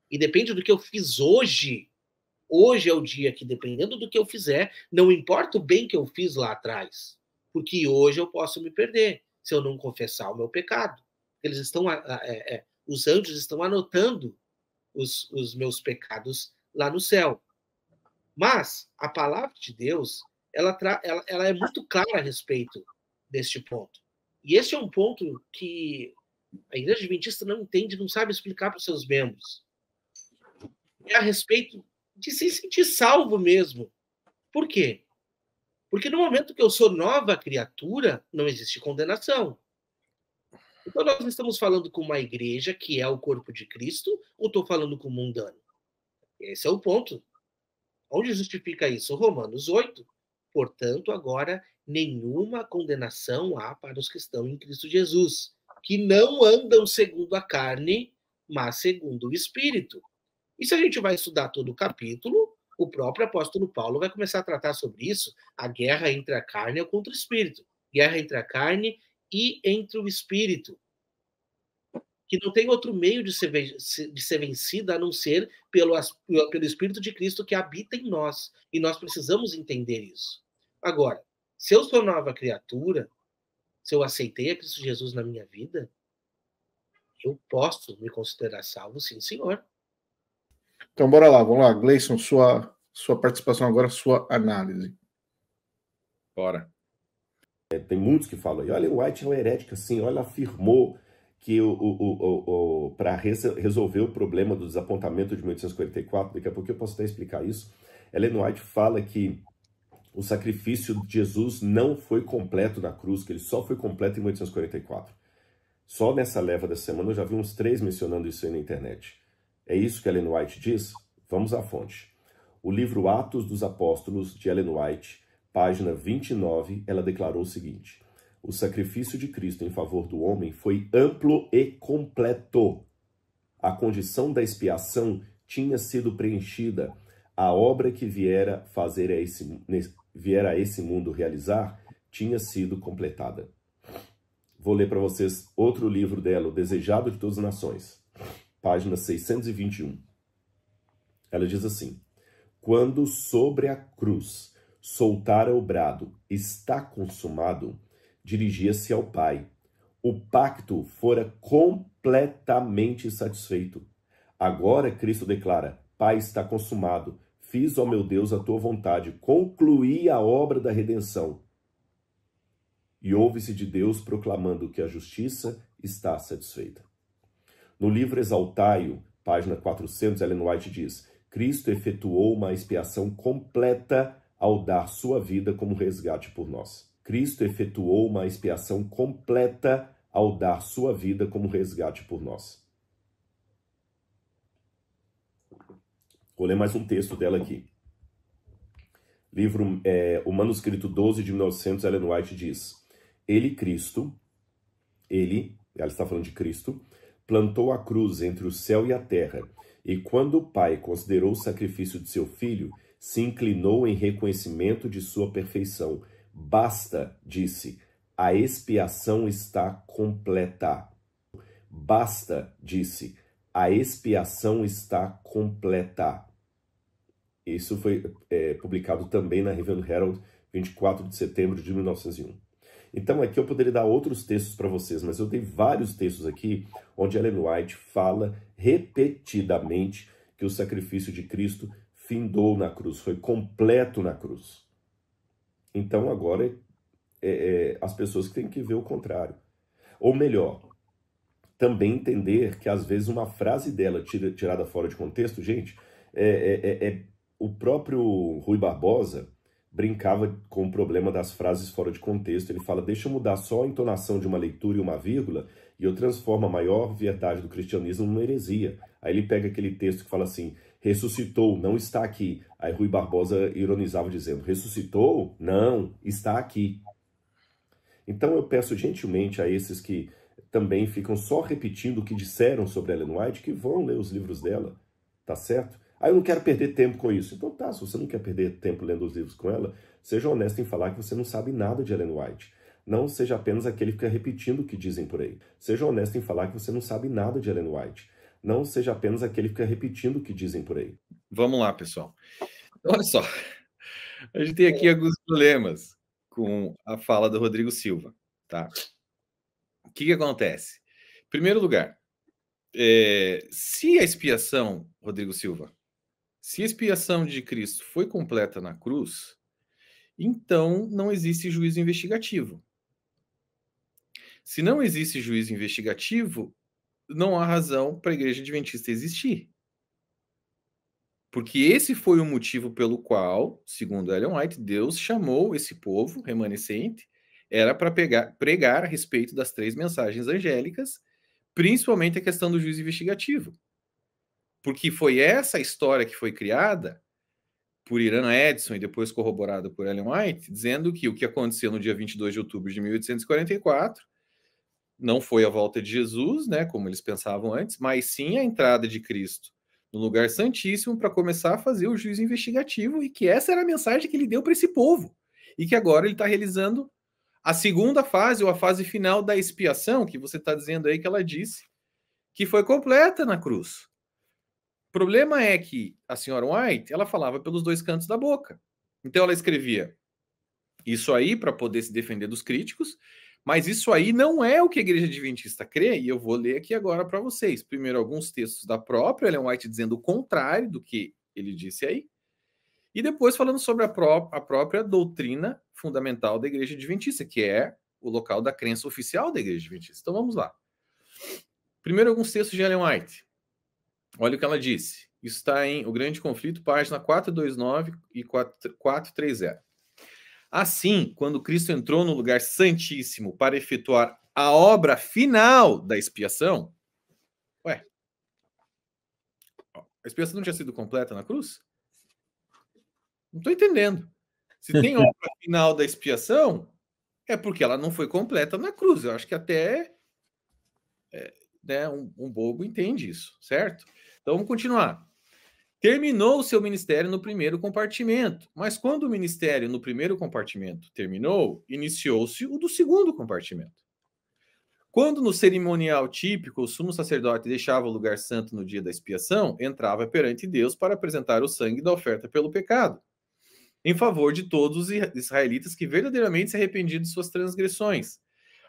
E depende do que eu fiz hoje. Hoje é o dia que, dependendo do que eu fizer, não importa o bem que eu fiz lá atrás, porque hoje eu posso me perder se eu não confessar o meu pecado. Eles estão, os anjos estão anotando os meus pecados lá no céu. Mas a palavra de Deus, ela é muito clara a respeito deste ponto. E esse é um ponto que a Igreja Adventista não entende, não sabe explicar para os seus membros. É a respeito de se sentir salvo mesmo. Por quê? Porque no momento que eu sou nova criatura, não existe condenação. Então nós estamos falando com uma igreja que é o corpo de Cristo, ou estou falando com um mundano? Esse é o ponto. Onde justifica isso? Romanos 8. Portanto, agora nenhuma condenação há para os que estão em Cristo Jesus, que não andam segundo a carne, mas segundo o Espírito. E se a gente vai estudar todo o capítulo, o próprio apóstolo Paulo vai começar a tratar sobre isso, a guerra entre a carne e contra o Espírito. Guerra entre a carne e entre o Espírito. Que não tem outro meio de ser vencida a não ser pelo Espírito de Cristo que habita em nós. E nós precisamos entender isso. Agora, se eu sou nova criatura, se eu aceitei a Cristo Jesus na minha vida, eu posso me considerar salvo, sim, senhor. Então, bora lá, vamos lá. Gleison, sua participação agora, sua análise. Bora. Tem muitos que falam, olha, o White é um herético, assim, olha, afirmou que para resolver o problema do desapontamento de 1844, daqui a pouco eu posso até explicar isso, Ellen White fala que o sacrifício de Jesus não foi completo na cruz, que ele só foi completo em 1844. Só nessa leva da semana eu já vi uns 3 mencionando isso aí na internet. É isso que Ellen White diz? Vamos à fonte. O livro Atos dos Apóstolos, de Ellen White, página 29, ela declarou o seguinte: o sacrifício de Cristo em favor do homem foi amplo e completo. A condição da expiação tinha sido preenchida. A obra que viera a esse mundo realizar tinha sido completada. Vou ler para vocês outro livro dela, O Desejado de Todas as Nações, página 621. Ela diz assim: quando sobre a cruz soltara o brado, está consumado, dirigia-se ao Pai. O pacto fora completamente satisfeito. Agora Cristo declara: Pai, está consumado. Fiz, ó meu Deus, a tua vontade. Concluí a obra da redenção. E ouve-se de Deus proclamando que a justiça está satisfeita. No livro Exaltai-o, página 400, Ellen White diz: Cristo efetuou uma expiação completa ao dar sua vida como resgate por nós. Cristo efetuou uma expiação completa ao dar sua vida como resgate por nós. Vou ler mais um texto dela aqui. Livro, o manuscrito 12 de 1900, Ellen White diz: Ele, Cristo, ele, ela está falando de Cristo, plantou a cruz entre o céu e a terra, e quando o Pai considerou o sacrifício de seu filho, se inclinou em reconhecimento de sua perfeição. Basta, disse, a expiação está completa. Basta, disse, a expiação está completa. Isso foi publicado também na Review Herald, 24 de setembro de 1901. Então aqui eu poderia dar outros textos para vocês, mas eu dei vários textos aqui onde Ellen White fala repetidamente que o sacrifício de Cristo findou na cruz, foi completo na cruz. Então agora as pessoas que têm que ver o contrário. Ou melhor, também entender que às vezes uma frase dela tirada fora de contexto, gente, o próprio Rui Barbosa brincava com o problema das frases fora de contexto. Ele fala, deixa eu mudar só a entonação de uma leitura e uma vírgula e eu transformo a maior verdade do cristianismo numa heresia. Aí ele pega aquele texto que fala assim, ressuscitou, não está aqui. Aí Rui Barbosa ironizava dizendo, ressuscitou? Não, está aqui. Então eu peço gentilmente a esses que também ficam só repetindo o que disseram sobre Ellen White, que vão ler os livros dela, tá certo? Ah, eu não quero perder tempo com isso. Então tá, se você não quer perder tempo lendo os livros com ela, seja honesto em falar que você não sabe nada de Ellen White. Não seja apenas aquele que fica repetindo o que dizem por aí. Seja honesto em falar que você não sabe nada de Ellen White. Não seja apenas aquele que fica repetindo o que dizem por aí. Vamos lá, pessoal. Olha só, a gente tem aqui alguns problemas com a fala do Rodrigo Silva, tá? O que acontece? Em primeiro lugar, se a expiação, Rodrigo Silva, se a expiação de Cristo foi completa na cruz, então não existe juízo investigativo. Se não existe juízo investigativo, não há razão para a Igreja Adventista existir. Porque esse foi o motivo pelo qual, segundo Ellen White, Deus chamou esse povo remanescente, era para pregar a respeito das 3 mensagens angélicas, principalmente a questão do juízo investigativo. Porque foi essa história que foi criada por Irana Edson e depois corroborada por Ellen White, dizendo que o que aconteceu no dia 22 de outubro de 1844 não foi a volta de Jesus, né, como eles pensavam antes, mas sim a entrada de Cristo no lugar santíssimo para começar a fazer o juízo investigativo, e que essa era a mensagem que ele deu para esse povo, e que agora ele está realizando a segunda fase, ou a fase final da expiação, que você está dizendo aí que ela disse, que foi completa na cruz. O problema é que a senhora White, ela falava pelos 2 cantos da boca. Então ela escrevia isso aí para poder se defender dos críticos, mas isso aí não é o que a Igreja Adventista crê, e eu vou ler aqui agora para vocês. Primeiro, alguns textos da própria Ellen White dizendo o contrário do que ele disse aí, e depois falando sobre a própria doutrina fundamental da Igreja Adventista, que é o local da crença oficial da Igreja Adventista. Então vamos lá. Primeiro, alguns textos de Ellen White. Olha o que ela disse. Isso está em O Grande Conflito, página 429 e 430. Assim, quando Cristo entrou no lugar santíssimo para efetuar a obra final da expiação, a expiação não tinha sido completa na cruz? Não estou entendendo. Se tem obra final da expiação, é porque ela não foi completa na cruz. Eu acho que até um bobo entende isso, certo? Então vamos continuar. Terminou o seu ministério no primeiro compartimento, mas quando o ministério no primeiro compartimento terminou, iniciou-se o do segundo compartimento. Quando no cerimonial típico o sumo sacerdote deixava o lugar santo no dia da expiação, entrava perante Deus para apresentar o sangue da oferta pelo pecado, em favor de todos os israelitas que verdadeiramente se arrependiam de suas transgressões.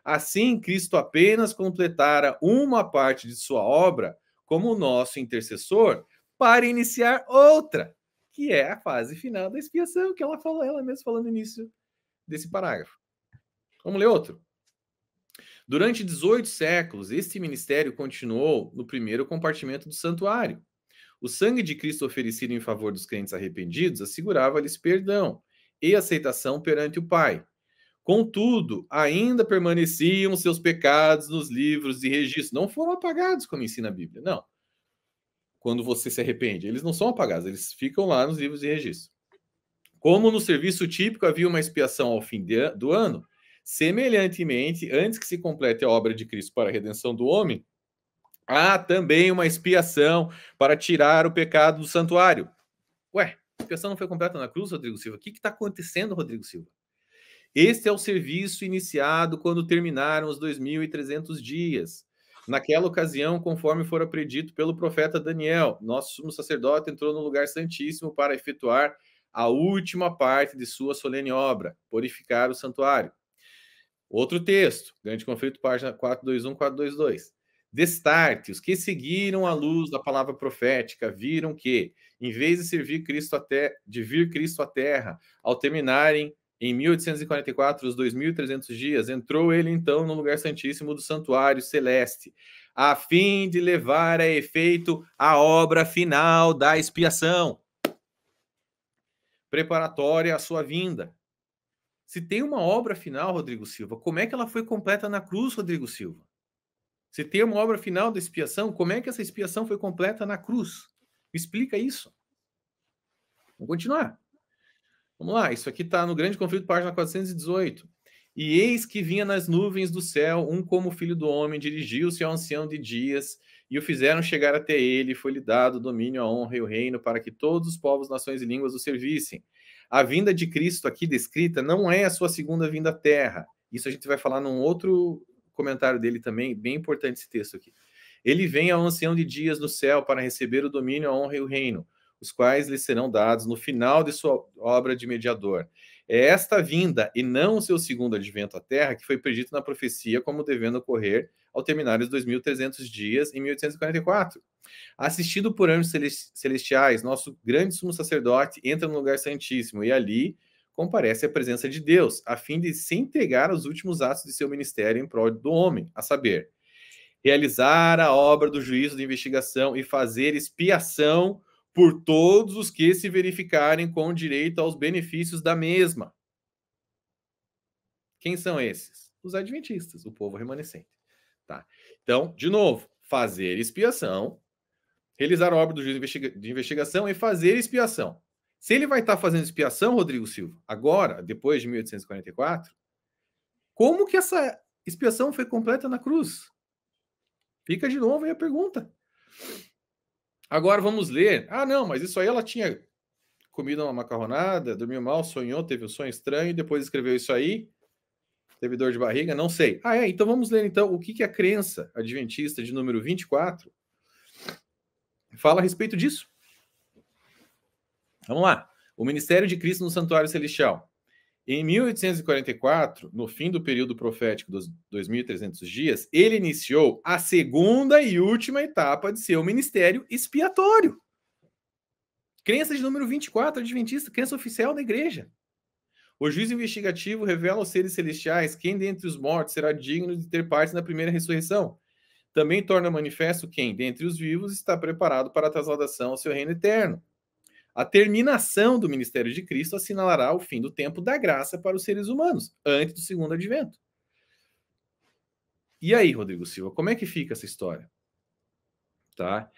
Assim, Cristo apenas completara uma parte de sua obra como o nosso intercessor, para iniciar outra, que é a fase final da expiação, que ela falou, ela mesma falou no início desse parágrafo. Vamos ler outro. Durante 18 séculos, este ministério continuou no primeiro compartimento do santuário. O sangue de Cristo oferecido em favor dos crentes arrependidos assegurava-lhes perdão e aceitação perante o Pai. Contudo, ainda permaneciam seus pecados nos livros de registro. Não foram apagados, como ensina a Bíblia, não. Quando você se arrepende, eles não são apagados, eles ficam lá nos livros de registro. Como no serviço típico havia uma expiação ao fim do ano, Semelhantemente, antes que se complete a obra de Cristo para a redenção do homem, há também uma expiação para tirar o pecado do santuário. Ué, a expiação não foi completa na cruz, Rodrigo Silva? O que está acontecendo, Rodrigo Silva? Este é o serviço iniciado quando terminaram os 2.300 dias. Naquela ocasião, conforme fora predito pelo profeta Daniel, nosso sumo sacerdote entrou no lugar santíssimo para efetuar a última parte de sua solene obra, purificar o santuário. Outro texto, Grande Conflito, página 421, 422. Destarte, os que seguiram a luz da palavra profética viram que, em vez de servir Cristo de vir Cristo à terra, ao terminarem em 1844 os 2.300 dias, entrou ele então no lugar santíssimo do santuário celeste, a fim de levar a efeito a obra final da expiação, preparatória à sua vinda. Se tem uma obra final, Rodrigo Silva, como é que ela foi completa na cruz, Rodrigo Silva? Se tem uma obra final da expiação, como é que essa expiação foi completa na cruz? Explica isso. Vamos continuar. Vamos lá, isso aqui está no Grande Conflito, página 418. E eis que vinha nas nuvens do céu um como filho do homem, dirigiu-se ao ancião de dias, e o fizeram chegar até ele, e foi-lhe dado o domínio, a honra e o reino, para que todos os povos, nações e línguas o servissem. A vinda de Cristo aqui descrita não é a sua segunda vinda à terra. Isso a gente vai falar num outro comentário dele também, bem importante esse texto aqui. Ele vem ao ancião de dias no céu para receber o domínio, a honra e o reino, os quais lhe serão dados no final de sua obra de mediador. É esta vinda, e não o seu segundo advento à terra, que foi predito na profecia como devendo ocorrer ao terminar os 2.300 dias em 1844. Assistido por anjos celestiais, nosso grande sumo sacerdote entra no lugar santíssimo e ali comparece à presença de Deus, a fim de se entregar aos últimos atos de seu ministério em prol do homem, a saber, realizar a obra do juízo de investigação e fazer expiação por todos os que se verificarem com direito aos benefícios da mesma. Quem são esses? Os adventistas, o povo remanescente. Tá? Então, de novo, fazer expiação, realizar a obra do juízo de investigação e fazer expiação. Se ele vai estar fazendo expiação, Rodrigo Silva, agora, depois de 1844, como que essa expiação foi completa na cruz? Fica de novo aí a pergunta. Agora vamos ler. Ah, não, mas isso aí ela tinha comido uma macarronada, dormiu mal, sonhou, teve um sonho estranho, depois escreveu isso aí, teve dor de barriga, não sei. Ah, então vamos ler então o que a crença adventista de número 24 fala a respeito disso. Vamos lá. O ministério de Cristo no Santuário Celestial. Em 1844, no fim do período profético dos 2.300 dias, ele iniciou a segunda e última etapa de seu ministério expiatório. Crença de número 24, adventista, crença oficial da igreja. O juízo investigativo revela aos seres celestiais quem dentre os mortos será digno de ter parte na primeira ressurreição. Também torna manifesto quem, dentre os vivos, está preparado para a trasladação ao seu reino eterno. A terminação do ministério de Cristo assinalará o fim do tempo da graça para os seres humanos, antes do segundo advento. E aí, Rodrigo Silva, como é que fica essa história? Tá?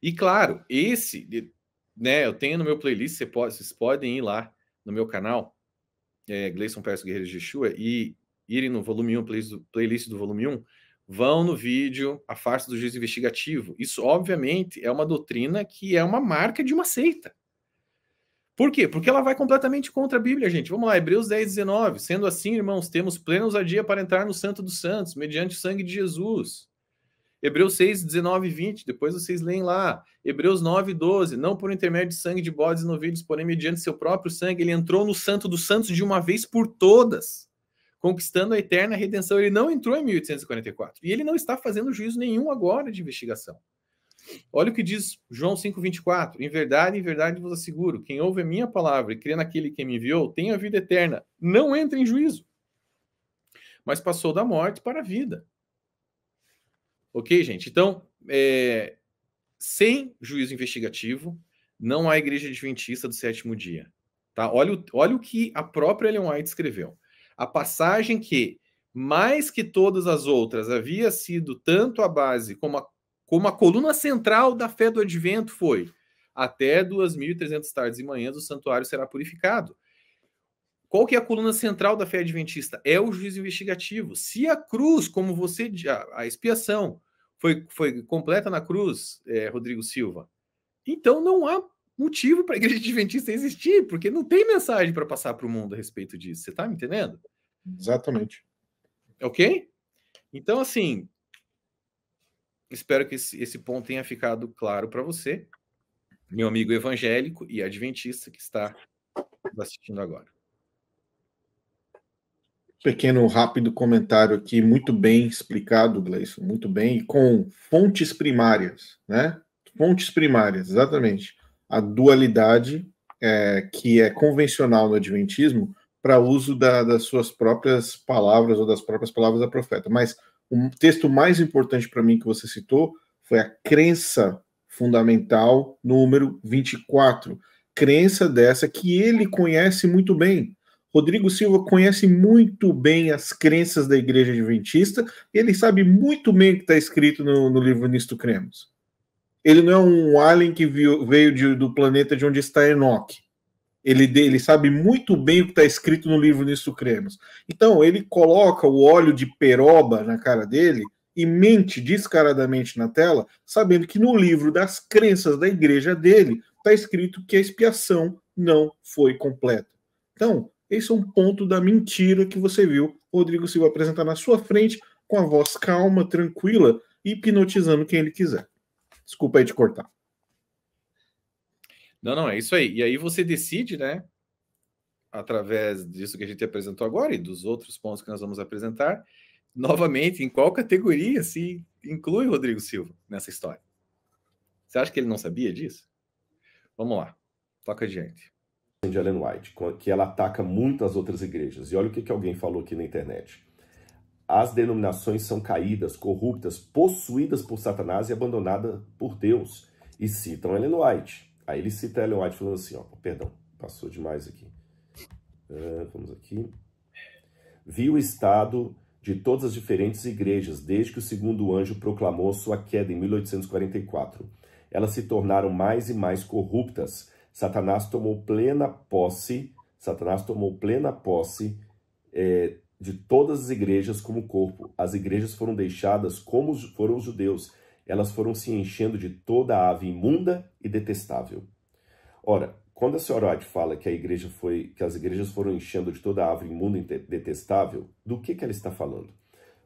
E claro, eu tenho no meu playlist, vocês podem ir lá no meu canal, Gleison Perso Guerreiro de Yeshua, e irem no volume 1, playlist do volume 1, vão no vídeo A Farsa do Juízo Investigativo. Isso, obviamente, é uma doutrina que é uma marca de uma seita. Por quê? Porque ela vai completamente contra a Bíblia, gente. Vamos lá, Hebreus 10, 19. Sendo assim, irmãos, temos plena ousadia para entrar no Santo dos Santos, mediante o sangue de Jesus. Hebreus 6, 19 e 20. Depois vocês leem lá. Hebreus 9, 12. Não por intermédio de sangue de bodes e novilhos, porém mediante seu próprio sangue, ele entrou no Santo dos Santos de uma vez por todas, conquistando a eterna redenção. Ele não entrou em 1844. E ele não está fazendo juízo nenhum agora de investigação. Olha o que diz João 5,24. Em verdade vos asseguro, quem ouve a minha palavra e crê naquele que me enviou, tem a vida eterna. Não entra em juízo, mas passou da morte para a vida. Ok, gente? Então, sem juízo investigativo, não há igreja adventista do sétimo dia. Tá? Olha o que a própria Ellen White escreveu. A passagem que, mais que todas as outras, havia sido tanto a base como a coluna central da fé do advento foi: até 2.300 tardes e manhãs o santuário será purificado. qual que é a coluna central da fé adventista? É o juízo investigativo. Se a cruz, como você, a expiação foi completa na cruz, Rodrigo Silva, então não há motivo para a igreja adventista existir, porque não tem mensagem para passar para o mundo a respeito disso. Você está me entendendo? Exatamente. Ok? Então, assim, espero que esse ponto tenha ficado claro para você, meu amigo evangélico e adventista que está assistindo agora. Pequeno, rápido comentário aqui, muito bem explicado, Gleison, muito bem, e com fontes primárias, né? Fontes primárias, exatamente. A dualidade que é convencional no Adventismo para uso das suas próprias palavras ou das próprias palavras da profeta. Mas o texto mais importante para mim que você citou foi a crença fundamental número 24. Crença dessa que ele conhece muito bem. Rodrigo Silva conhece muito bem as crenças da Igreja Adventista e ele sabe muito bem o que está escrito no livro Nisto Cremos. Ele não é um alien que veio do planeta de onde está Enoque. Ele sabe muito bem o que está escrito no livro Nisto Cremos. Então, ele coloca o óleo de peroba na cara dele e mente descaradamente na tela, sabendo que no livro das crenças da igreja dele está escrito que a expiação não foi completa. Então, esse é um ponto da mentira que você viu Rodrigo Silva apresentar na sua frente, com a voz calma, tranquila, hipnotizando quem ele quiser. Desculpa aí te cortar. Não, é isso aí. E aí você decide, né, através disso que a gente apresentou agora e dos outros pontos que nós vamos apresentar, novamente, em qual categoria se inclui Rodrigo Silva nessa história. Você acha que ele não sabia disso? Vamos lá, toca adiante. De Ellen White, que ela ataca muito as outras igrejas. E olha o que alguém falou aqui na internet. As denominações são caídas, corruptas, possuídas por Satanás e abandonadas por Deus. E citam Ellen White. Aí ele cita Ellen White falando assim, ó, perdão, passou demais aqui. Vamos aqui. Vi o estado de todas as diferentes igrejas, desde que o segundo anjo proclamou sua queda em 1844. Elas se tornaram mais e mais corruptas. Satanás tomou plena posse de todas as igrejas como corpo. As igrejas foram deixadas como foram os judeus. Elas foram se enchendo de toda a ave imunda e detestável. Ora, quando a senhora White fala que as igrejas foram enchendo de toda a ave imunda e detestável, do que ela está falando?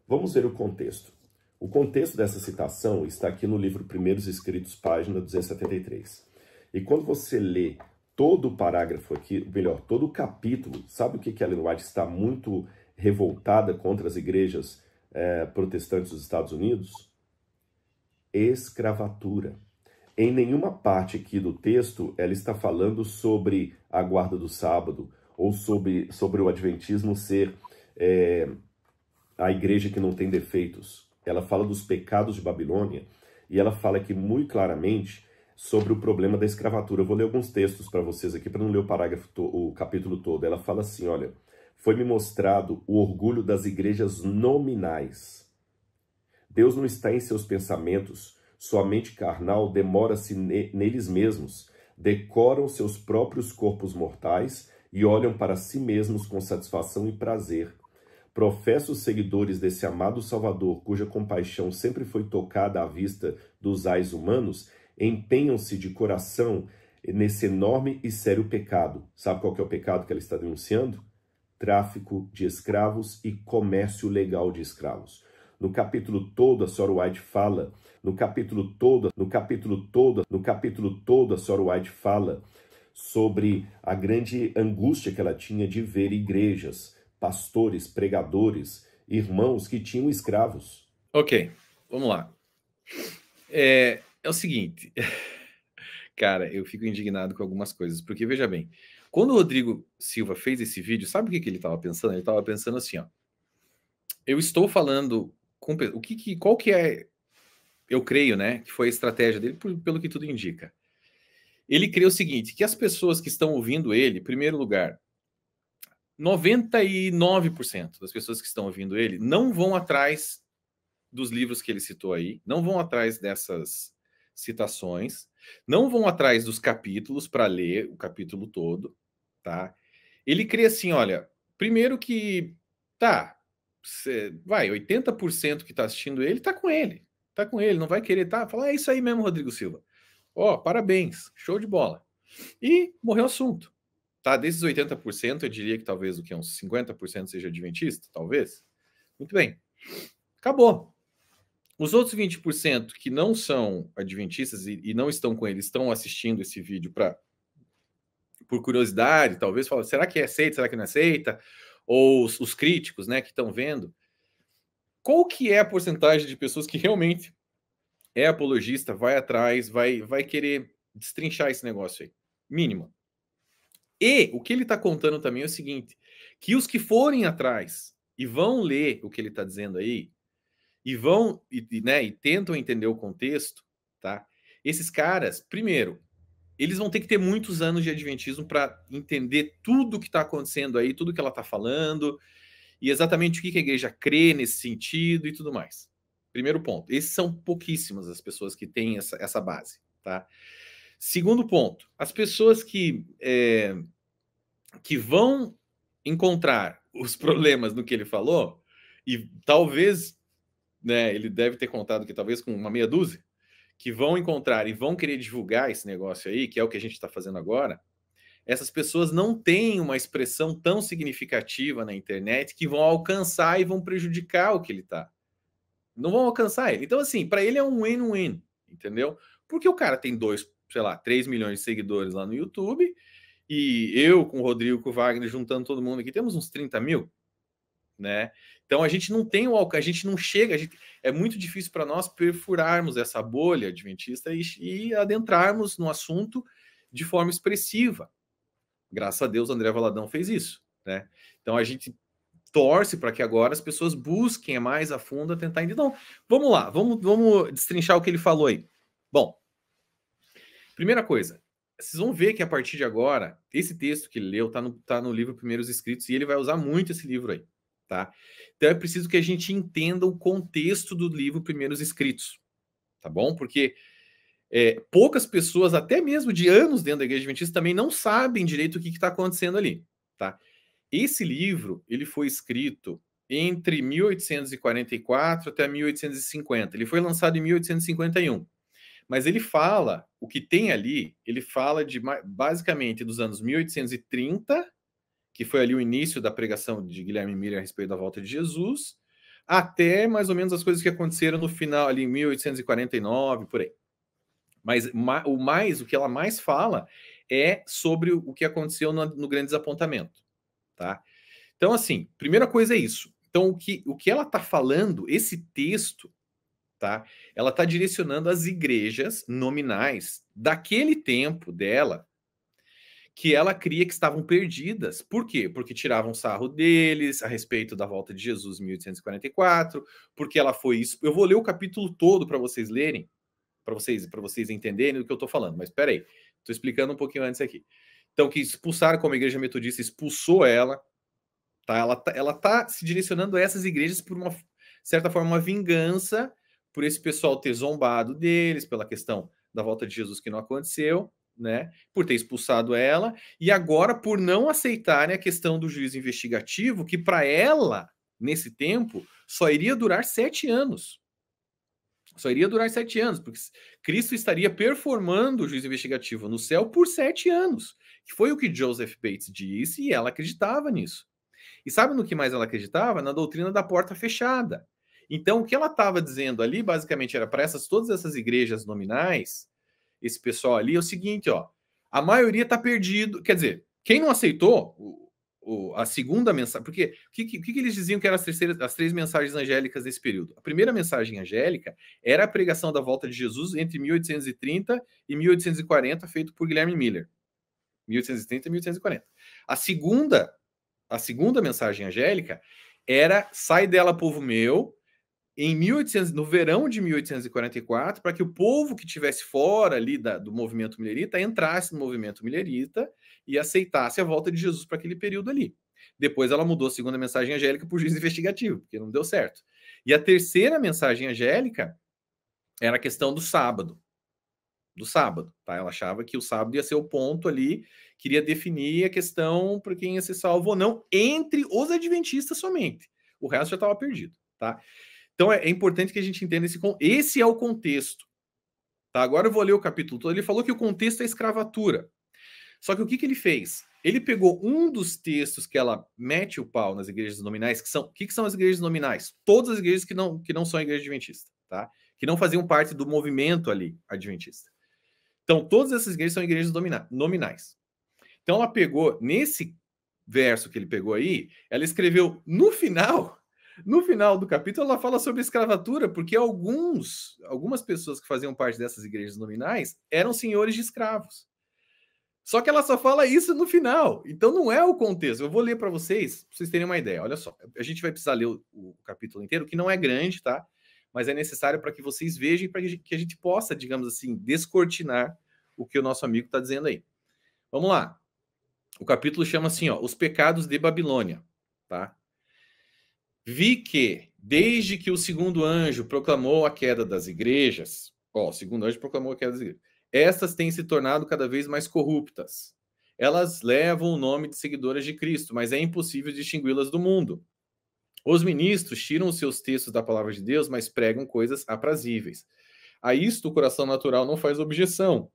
Vamos ver o contexto. O contexto dessa citação está aqui no livro Primeiros Escritos, página 273. E quando você lê todo o parágrafo aqui, melhor, todo o capítulo, sabe o que Ellen White está muito revoltada contra as igrejas protestantes dos Estados Unidos? Escravatura. Em nenhuma parte aqui do texto ela está falando sobre a guarda do sábado ou sobre o adventismo ser a igreja que não tem defeitos. Ela fala dos pecados de Babilônia e ela fala aqui muito claramente sobre o problema da escravatura. Eu vou ler alguns textos para vocês aqui, para não ler o capítulo todo. Ela fala assim, olha, foi-me mostrado o orgulho das igrejas nominais. Deus não está em seus pensamentos, sua mente carnal demora-se neles mesmos, decoram seus próprios corpos mortais e olham para si mesmos com satisfação e prazer. Professos seguidores desse amado Salvador, cuja compaixão sempre foi tocada à vista dos ais humanos, empenham-se de coração nesse enorme e sério pecado. Sabe qual que é o pecado que ela está denunciando? Tráfico de escravos e comércio legal de escravos. No capítulo todo, a Sora White fala, a Sora White fala sobre a grande angústia que ela tinha de ver igrejas, pastores, pregadores, irmãos que tinham escravos. Ok, vamos lá. É o seguinte, cara, eu fico indignado com algumas coisas, porque veja bem, quando o Rodrigo Silva fez esse vídeo, sabe o que ele estava pensando? Ele estava pensando assim, ó, eu estou falando com qual que é, eu creio, né, que foi a estratégia dele, pelo que tudo indica. Ele crê o seguinte, que as pessoas que estão ouvindo ele, em primeiro lugar, 99% das pessoas que estão ouvindo ele não vão atrás dos livros que ele citou aí, não vão atrás dessas citações, não vão atrás dos capítulos para ler o capítulo todo, tá? Ele crê assim, olha, primeiro que, tá, 80% que está assistindo ele tá com ele. Tá com ele, não vai querer, falar, é isso aí mesmo, Rodrigo Silva. Ó, parabéns, show de bola. E morreu o assunto. Tá, desses 80%, eu diria que talvez uns 50% seja adventista, talvez. Muito bem. Acabou. Os outros 20% que não são adventistas e não estão com ele, estão assistindo esse vídeo por curiosidade, talvez, falam, será que é aceita, será que não é aceita? Ou os críticos, né, que estão vendo. Qual que é a porcentagem de pessoas que realmente é apologista, vai atrás, vai querer destrinchar esse negócio aí? Mínima. E o que ele está contando também é o seguinte, que os que forem atrás e vão ler o que ele está dizendo aí, e vão e tentam entender o contexto, tá? Esses caras, primeiro, eles vão ter que ter muitos anos de adventismo para entender tudo o que está acontecendo aí, tudo que ela está falando, e exatamente o que a igreja crê nesse sentido e tudo mais. Primeiro ponto. Esses são pouquíssimas as pessoas que têm essa base, tá? Segundo ponto, as pessoas que vão encontrar os problemas no que ele falou, e talvez, né, ele deve ter contado que talvez com uma meia dúzia, que vão encontrar e vão querer divulgar esse negócio aí, que é o que a gente está fazendo agora, essas pessoas não têm uma expressão tão significativa na internet que vão alcançar e vão prejudicar o que ele está. Não vão alcançar ele. Então, assim, para ele é um win-win, entendeu? Porque o cara tem 3 milhões de seguidores lá no YouTube, e eu com o Rodrigo, com o Wagner, juntando todo mundo aqui, temos uns 30 mil, né? Então a gente não tem a gente não chega, é muito difícil para nós perfurarmos essa bolha adventista e adentrarmos no assunto de forma expressiva. Graças a Deus, André Valadão fez isso, né? Então a gente torce para que agora as pessoas busquem mais a fundo a tentar entender. Então, vamos lá, vamos destrinchar o que ele falou aí. Bom, primeira coisa, vocês vão ver que a partir de agora, esse texto que ele leu tá no livro Primeiros Escritos, e ele vai usar muito esse livro aí, tá? Então é preciso que a gente entenda o contexto do livro Primeiros Escritos, tá bom? Porque poucas pessoas, até mesmo de anos dentro da Igreja Adventista, também não sabem direito o que está acontecendo ali, tá? Esse livro, ele foi escrito entre 1844 até 1850. Ele foi lançado em 1851. Mas ele fala, o que tem ali, ele fala de basicamente dos anos 1830, que foi ali o início da pregação de Guilherme Miller a respeito da volta de Jesus, até mais ou menos as coisas que aconteceram no final, ali em 1849, por aí. Mas o que ela mais fala é sobre o que aconteceu no Grande Desapontamento, tá? Então, assim, primeira coisa é isso. Então, o que ela está falando, esse texto, tá? Ela está direcionando as igrejas nominais daquele tempo dela, que ela cria que estavam perdidas. Por quê? Porque tiravam sarro deles a respeito da volta de Jesus em 1844, porque ela foi isso. Eu vou ler o capítulo todo para vocês lerem, para vocês entenderem do que eu estou falando, mas espera aí, estou explicando um pouquinho antes aqui. Então, que expulsaram, como a igreja metodista expulsou ela, tá? Ela tá se direcionando a essas igrejas por uma certa forma, uma vingança por esse pessoal ter zombado deles, pela questão da volta de Jesus que não aconteceu, né? Por ter expulsado ela, e agora por não aceitarem a questão do juízo investigativo, que para ela, nesse tempo, só iria durar 7 anos. Só iria durar 7 anos, porque Cristo estaria performando o juízo investigativo no céu por 7 anos. Que foi o que Joseph Bates disse, e ela acreditava nisso. E sabe no que mais ela acreditava? Na doutrina da porta fechada. Então, o que ela estava dizendo ali, basicamente, era para todas essas igrejas nominais, esse pessoal ali, é o seguinte, ó, a maioria está perdido. Quer dizer, quem não aceitou a segunda mensagem, porque o que eles diziam que eram as 3 mensagens angélicas desse período? A primeira mensagem angélica era a pregação da volta de Jesus entre 1830 e 1840, feito por Guilherme Miller. 1830 e 1840. A segunda mensagem angélica era sai dela, povo meu, no verão de 1844, para que o povo que estivesse fora ali do movimento millerita entrasse no movimento millerita e aceitasse a volta de Jesus para aquele período ali. Depois ela mudou a segunda mensagem angélica por juízo investigativo, porque não deu certo. E a terceira mensagem angélica era a questão do sábado, do sábado, tá? Ela achava que o sábado ia ser o ponto ali, queria definir a questão para quem ia ser salvo ou não, entre os adventistas somente. O resto já estava perdido, tá? Então é importante que a gente entenda esse é o contexto, tá? Agora eu vou ler o capítulo todo. Ele falou que o contexto é a escravatura. Só que o que ele fez? Ele pegou um dos textos que ela mete o pau nas igrejas nominais, o que são as igrejas nominais? Todas as igrejas que não são igreja adventista, tá? Que não faziam parte do movimento ali adventista. Então, todas essas igrejas são igrejas nominais. Então, ela pegou, nesse verso que ele pegou aí, ela escreveu no final do capítulo, ela fala sobre escravatura, porque algumas pessoas que faziam parte dessas igrejas nominais eram senhores de escravos. Só que ela só fala isso no final. Então, não é o contexto. Eu vou ler para vocês terem uma ideia. Olha só, a gente vai precisar ler o capítulo inteiro, que não é grande, tá? Mas é necessário para que vocês vejam, para que a gente possa, digamos assim, descortinar o que o nosso amigo está dizendo aí. Vamos lá. O capítulo chama assim, ó, Os Pecados de Babilônia, tá? Vi que, desde que o segundo anjo proclamou a queda das igrejas, o segundo anjo proclamou a queda das igrejas, estas têm se tornado cada vez mais corruptas. Elas levam o nome de seguidoras de Cristo, mas é impossível distingui-las do mundo. Os ministros tiram os seus textos da palavra de Deus, mas pregam coisas aprazíveis. A isto o coração natural não faz objeção.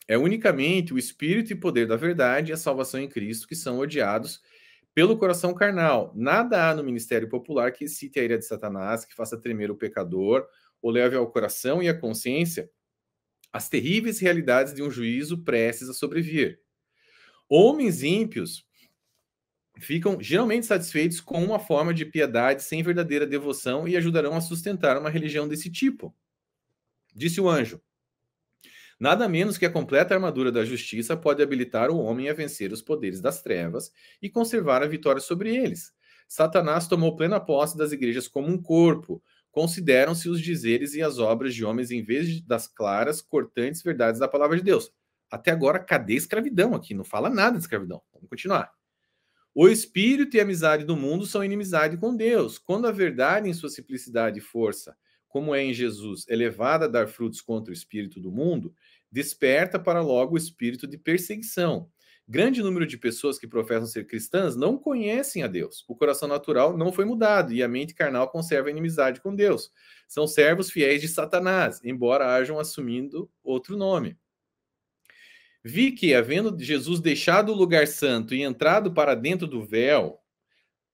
É unicamente o espírito e poder da verdade e a salvação em Cristo que são odiados pelo coração carnal. Nada há no ministério popular que excite a ira de Satanás, que faça tremer o pecador, ou leve ao coração e à consciência as terríveis realidades de um juízo prestes a sobrevir. Homens ímpios ficam geralmente satisfeitos com uma forma de piedade sem verdadeira devoção e ajudarão a sustentar uma religião desse tipo. Disse o anjo: nada menos que a completa armadura da justiça pode habilitar o homem a vencer os poderes das trevas e conservar a vitória sobre eles. Satanás tomou plena posse das igrejas como um corpo. Consideram-se os dizeres e as obras de homens em vez das claras, cortantes verdades da palavra de Deus. Até agora, cadê a escravidão aqui? Não fala nada de escravidão. Vamos continuar. O espírito e a amizade do mundo são inimizade com Deus. Quando a verdade, em sua simplicidade e força, como é em Jesus, é levada a dar frutos contra o espírito do mundo, desperta para logo o espírito de perseguição. Grande número de pessoas que professam ser cristãs não conhecem a Deus. O coração natural não foi mudado e a mente carnal conserva a inimizade com Deus. São servos fiéis de Satanás, embora hajam assumindo outro nome. Vi que, havendo Jesus deixado o lugar santo e entrado para dentro do véu,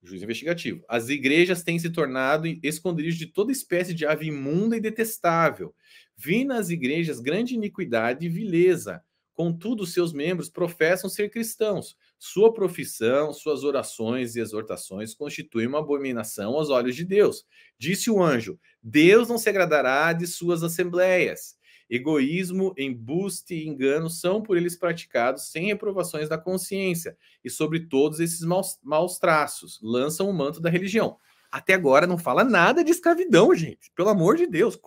juízo investigativo, as igrejas têm se tornado esconderijos de toda espécie de ave imunda e detestável. Vi nas igrejas grande iniquidade e vileza. Contudo, seus membros professam ser cristãos. Sua profissão, suas orações e exortações constituem uma abominação aos olhos de Deus. Disse o anjo: Deus não se agradará de suas assembleias. Egoísmo, embuste e engano são por eles praticados sem reprovações da consciência, e sobre todos esses maus traços lançam o manto da religião. Até agora não fala nada de escravidão, gente. Pelo amor de Deus,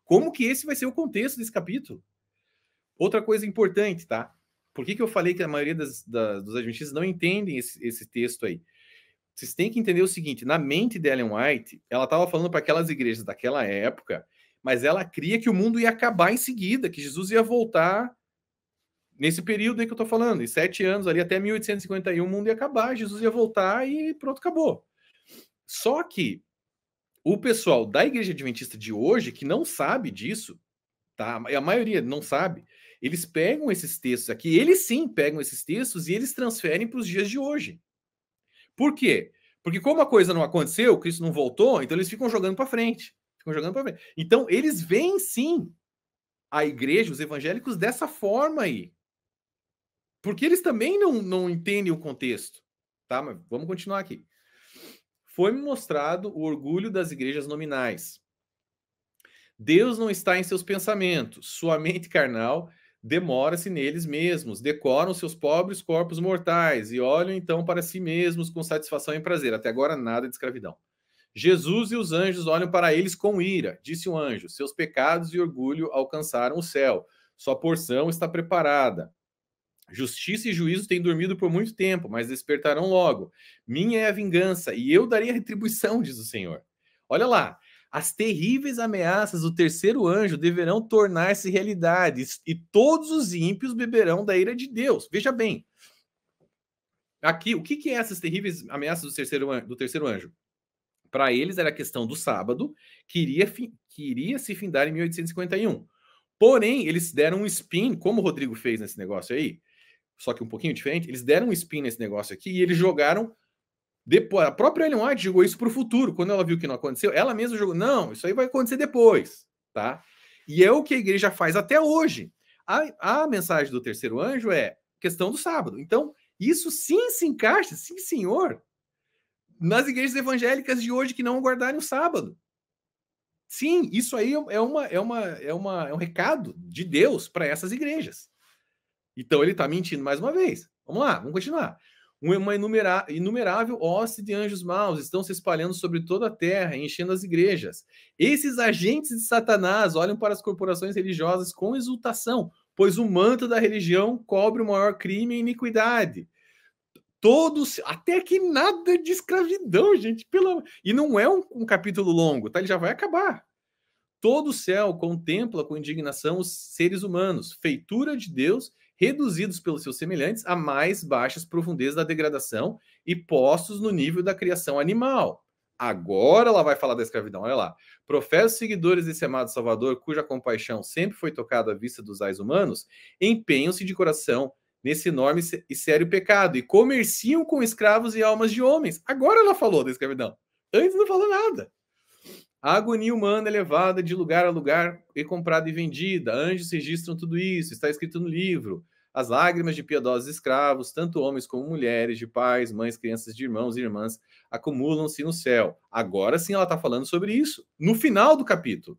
como que esse vai ser o contexto desse capítulo? Outra coisa importante, tá? Por que eu falei que a maioria dos adventistas não entendem esse texto aí? Vocês têm que entender o seguinte: na mente de Ellen White, ela estava falando para aquelas igrejas daquela época, mas ela cria que o mundo ia acabar em seguida, que Jesus ia voltar nesse período aí que eu estou falando, em 7 anos, ali até 1851, o mundo ia acabar, Jesus ia voltar e pronto, acabou. Só que o pessoal da igreja adventista de hoje, que não sabe disso, tá? A maioria não sabe, eles pegam esses textos aqui, eles sim pegam esses textos e eles transferem para os dias de hoje. Por quê? Porque como a coisa não aconteceu, Cristo não voltou, então eles ficam jogando para frente. Então, eles veem sim a igreja, os evangélicos, dessa forma aí. Porque eles também não entendem o contexto. Tá? Mas vamos continuar aqui. Foi-me mostrado o orgulho das igrejas nominais. Deus não está em seus pensamentos. Sua mente carnal demora-se neles mesmos. Decoram seus pobres corpos mortais e olham então para si mesmos com satisfação e prazer. Até agora, nada de escravidão. Jesus e os anjos olham para eles com ira. Disse o anjo: seus pecados e orgulho alcançaram o céu. Sua porção está preparada. Justiça e juízo têm dormido por muito tempo, mas despertarão logo. Minha é a vingança, e eu darei a retribuição, diz o Senhor. Olha lá, as terríveis ameaças do terceiro anjo deverão tornar-se realidade, e todos os ímpios beberão da ira de Deus. Veja bem, aqui, o que é essas terríveis ameaças do terceiro anjo? Para eles era a questão do sábado, que iria se findar em 1851. Porém, eles deram um spin, como o Rodrigo fez nesse negócio aí, só que um pouquinho diferente, eles deram um spin nesse negócio aqui e eles jogaram. Depois, a própria Ellen White jogou isso para o futuro. Quando ela viu que não aconteceu, ela mesma jogou, não, isso aí vai acontecer depois, tá? E é o que a igreja faz até hoje. A mensagem do terceiro anjo é questão do sábado. Então, isso sim se encaixa, sim, senhor, nas igrejas evangélicas de hoje que não guardarem o sábado. Sim, isso aí é um recado de Deus para essas igrejas. Então ele está mentindo mais uma vez. Vamos lá, vamos continuar. Uma inumerável hoste de anjos maus estão se espalhando sobre toda a terra, enchendo as igrejas. Esses agentes de Satanás olham para as corporações religiosas com exultação, pois o manto da religião cobre o maior crime e iniquidade. Todos, até que nada de escravidão, gente. E não é um capítulo longo, tá? Ele já vai acabar. Todo o céu contempla com indignação os seres humanos, feitura de Deus, reduzidos pelos seus semelhantes a mais baixas profundezas da degradação e postos no nível da criação animal. Agora ela vai falar da escravidão, olha lá. Professos seguidores desse amado Salvador, cuja compaixão sempre foi tocada à vista dos ais humanos, empenham-se de coração nesse enorme e sério pecado e comerciam com escravos e almas de homens. Agora ela falou da escravidão. Antes não falou nada. A agonia humana é levada de lugar a lugar e comprada e vendida. Anjos registram tudo isso, está escrito no livro. As lágrimas de piedosos escravos, tanto homens como mulheres, de pais, mães, crianças, de irmãos e irmãs, acumulam-se no céu. Agora sim ela está falando sobre isso, no final do capítulo.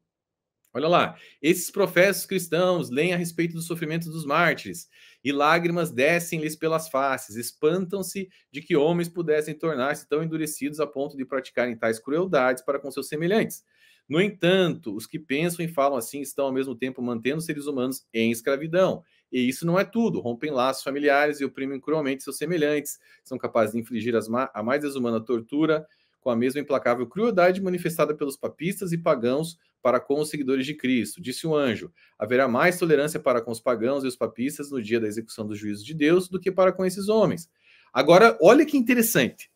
Olha lá, esses professos cristãos leem a respeito do sofrimento dos mártires, e lágrimas descem-lhes pelas faces, espantam-se de que homens pudessem tornar-se tão endurecidos a ponto de praticarem tais crueldades para com seus semelhantes. No entanto, os que pensam e falam assim estão ao mesmo tempo mantendo os seres humanos em escravidão. E isso não é tudo, rompem laços familiares e oprimem cruelmente seus semelhantes, são capazes de infligir a mais desumana tortura com a mesma implacável crueldade manifestada pelos papistas e pagãos para com os seguidores de Cristo. Disse o anjo, haverá mais tolerância para com os pagãos e os papistas no dia da execução do juízo de Deus do que para com esses homens. Agora, olha que interessante.